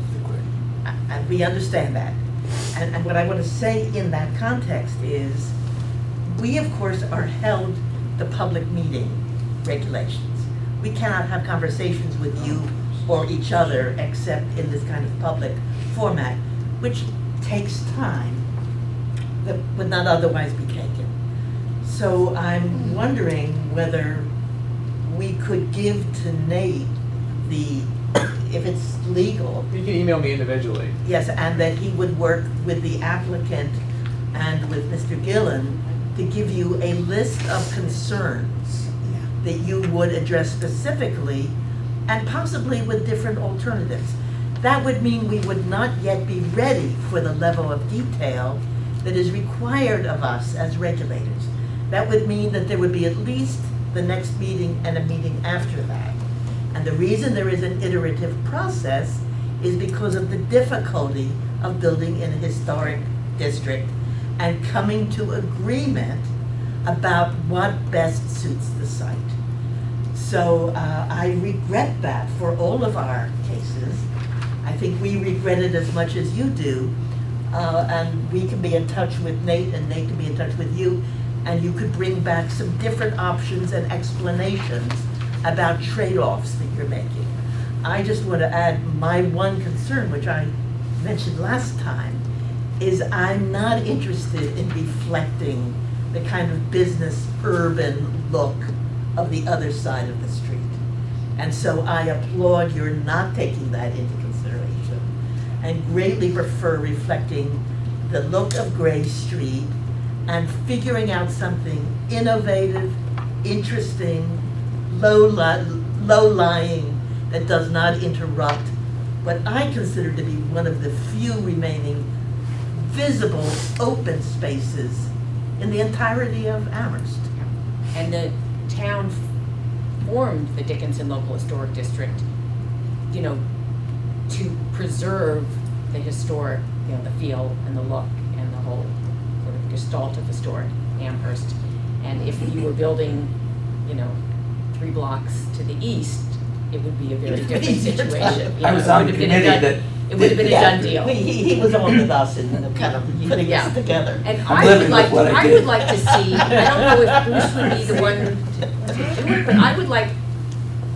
S5: And we understand that. And what I want to say in that context is, we of course are held to public meeting regulations. We cannot have conversations with you or each other except in this kind of public format, which takes time that would not otherwise be taken. So I'm wondering whether we could give to Nate if it's legal.
S3: You can email me individually.
S5: Yes, and that he would work with the applicant and with Mr. Gillen to give you a list of concerns that you would address specifically and possibly with different alternatives. That would mean we would not yet be ready for the level of detail that is required of us as regulators. That would mean that there would be at least the next meeting and a meeting after that. And the reason there is an iterative process is because of the difficulty of building in a historic district and coming to agreement about what best suits the site. So I regret that for all of our cases. I think we regret it as much as you do. And we can be in touch with Nate, and Nate can be in touch with you, and you could bring back some different options and explanations about trade-offs that you're making. I just want to add my one concern, which I mentioned last time, is I'm not interested in reflecting the kind of business urban look of the other side of the street. And so I applaud your not taking that into consideration and greatly prefer reflecting the look of Gray Street and figuring out something innovative, interesting, low-lying, that does not interrupt what I consider to be one of the few remaining visible open spaces in the entirety of Amherst.
S1: And the town formed the Dickinson Local Historic District, to preserve the historic, the feel and the look and the whole sort of gestalt of historic Amherst. And if you were building, 3 blocks to the east, it would be a very different situation.
S16: I was on the committee that.
S1: It would have been a done deal.
S5: He was on with us in kind of putting this together.
S1: And I would like to see, I don't know if Bruce would be the one to do it, but I would like,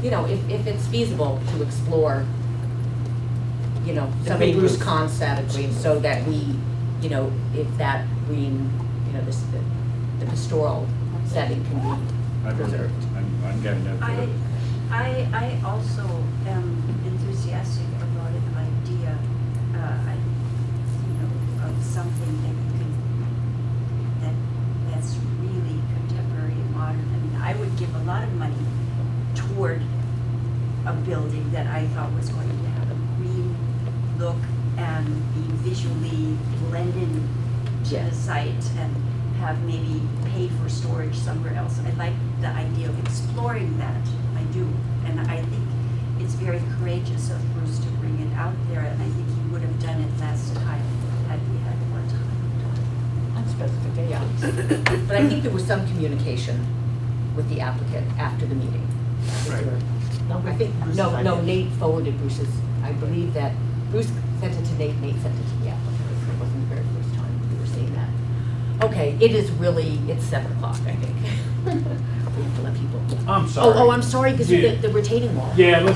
S1: if it's feasible, to explore, some of Bruce's concepts, so that we, if that green, the pastoral setting can be preserved.
S14: I'm getting that.
S13: I also am enthusiastic about an idea of something that you can, that's really contemporary and modern. I mean, I would give a lot of money toward a building that I thought was going to have a green look and be visually blended to the site and have maybe pay for storage somewhere else. I like the idea of exploring that, I do. And I think it's very courageous of Bruce to bring it out there, and I think he would have done it last time had we had more time.
S1: On specifications. But I think there was some communication with the applicant after the meeting.
S3: Right.
S1: I think, no, Nate forwarded Bruce's, I believe that Bruce sent it to Nate sent it to the applicant. It wasn't the very first time we were seeing that. Okay, it's 7 o'clock, I think. We have to let people.
S6: I'm sorry.
S1: Oh, I'm sorry, because of the retaining wall.
S6: Yeah,
S1: the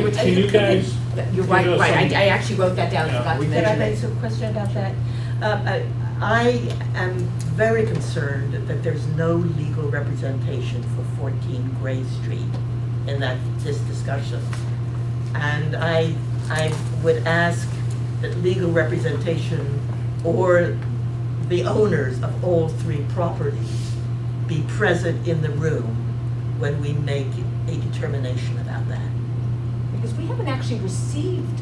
S1: retaining.
S6: Can you guys?
S1: You're right. I actually wrote that down, forgot to
S5: Can I
S1: mention
S5: make
S1: it.
S5: a question about that? I am very concerned that there's no legal representation for 14 Gray Street in this discussion. And I would ask that legal representation or the owners of all 3 properties be present in the room when we make a determination about that.
S1: Because we haven't actually received,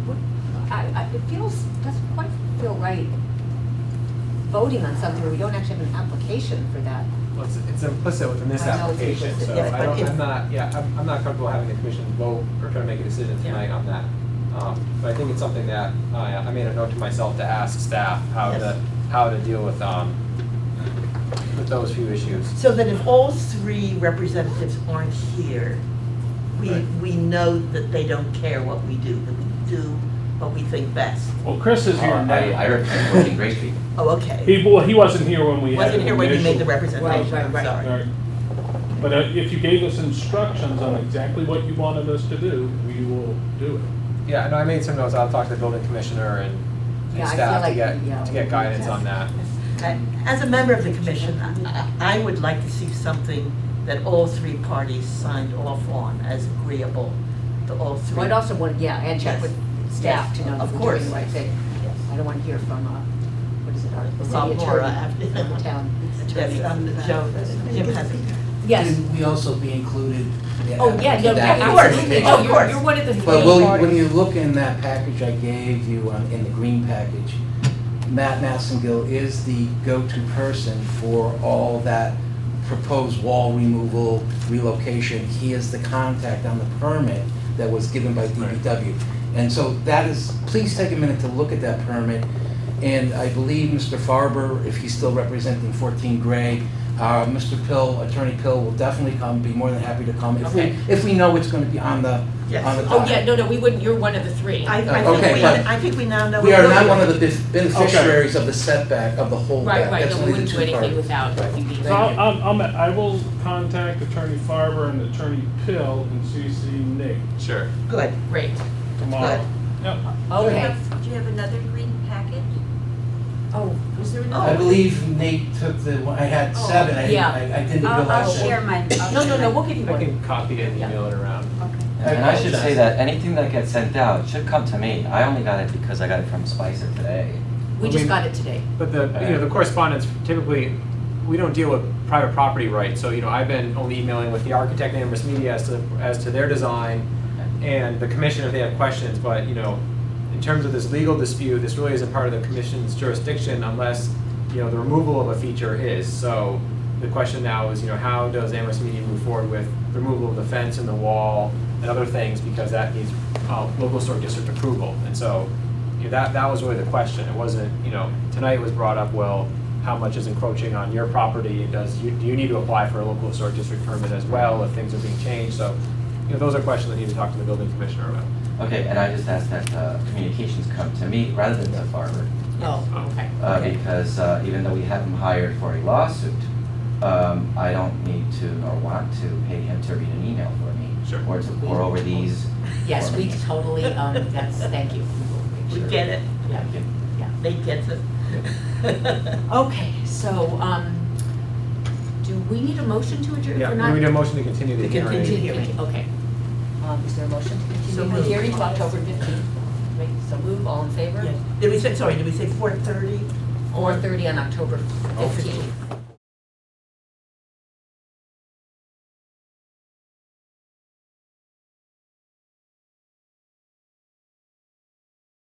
S1: it doesn't quite feel right voting on something where we don't actually have an application for that.
S3: Well, it's implicit within this
S1: I know it's
S3: application,
S1: implicit,
S3: so
S1: yes,
S3: I'm not comfortable having the commission vote or try to make a decision tonight on that. But I think it's something that I made a note to myself to ask staff how to deal with those few issues.
S5: So that if all 3 representatives aren't here, we know that they don't care what we do, that we do what we think best.
S6: Well, Chris is here now.
S15: I represent 14 Gray Street.
S5: Oh, okay.
S6: He wasn't here when we had
S5: Wasn't here when you made the
S6: initial-
S5: representation, I'm sorry.
S6: Right. But if you gave us instructions on exactly what you wanted us to do, we will do it.
S3: Yeah, no, I made some notes. I'll talk to the building commissioner and
S1: Yeah, I feel
S3: staff
S1: like,
S3: to get guidance on that.
S5: As a member of the commission, I would like to see something that all 3 parties signed off on as agreeable to all 3.
S1: Well, I'd also want, and check with staff
S5: Yes,
S1: to know that
S5: of
S1: we're
S5: course.
S1: doing the right thing. I don't want to hear from, what is it, the
S5: Bob
S1: city
S5: Laura
S1: attorney
S5: after-
S1: from the town.
S5: Yes, Jim has it.
S1: Yes.
S4: Can we also be included?
S1: Oh, yeah,
S4: in that
S5: of course.
S4: presentation?
S5: Oh, of course.
S1: You're one of the
S4: But
S1: three
S4: when
S1: parties.
S4: you look in that package I gave you, in the green package, Matt Massengill is the go-to person for all that proposed wall removal, relocation. He is the contact on the permit that was given by DPW. And so that is, please take a minute to look at that permit. And I believe Mr. Farber, if he's still representing 14 Gray, Mr. Pill, Attorney Pill will definitely come, be more than happy to come if we know it's going to be on the
S1: Oh, yeah, no, we wouldn't, you're one of the 3.
S5: I think we now know.
S4: We are not one of the beneficiaries of the setback of the whole
S1: Right,
S4: back. That's
S1: no, we
S4: only
S1: wouldn't
S4: the
S1: do
S4: two
S1: anything
S4: parties.
S1: without you being
S6: So
S1: there.
S6: I will contact Attorney Farber and Attorney Pill and CC Nate
S3: Sure.
S5: Good.
S1: Great.
S6: tomorrow. Yep.
S1: Okay.
S13: Do you have another green packet?
S1: Oh, was there another?
S4: I believe Nate took the one, I had 7, I didn't realize that.
S13: I'll share mine.
S1: No, we'll give you
S3: I
S1: one.
S3: can copy it and email it around.
S18: And I should say that anything that gets sent out should come to me. I only got it because I got it from Spicer today.
S1: We just got it today.
S3: But the correspondence, typically, we don't deal with private property rights, so, I've been only emailing with the architect and Amherst Media as to their design, and the commission if they have questions, but, in terms of this legal dispute, this really isn't part of the commission's jurisdiction unless, the removal of a feature is. So the question now is, how does Amherst Media move forward with the removal of the fence and the wall and other things, because that needs local historic district approval. And so, that was really the question. It wasn't, tonight was brought up, well, how much is encroaching on your property? Do you need to apply for a local historic district permit as well if things are being changed? So, those are questions I need to talk to the building commissioner about.
S15: Okay, and I just asked that communications come to me rather than to Farber.
S1: Oh, okay.
S15: Because even though we have him hired for a lawsuit, I don't need to nor want to pay him to read an email for me.
S3: Sure.
S15: Or to pour over these.
S1: Yes,
S15: for
S1: we
S15: me.
S1: totally, thank you.
S5: We get it.
S1: Yeah.
S5: Nate gets it.
S1: Okay, so, do we need a motion to adjourn?
S3: Yeah,
S1: If we're not-
S3: we need a motion to continue the hearing.
S1: Continue the hearing, okay. Is there a motion to
S5: So
S1: continue the
S5: moved.
S1: hearing to October 15th? make, so move, all in favor?
S5: Yes. Did we say 4:30?
S1: 4:30 on October 15th.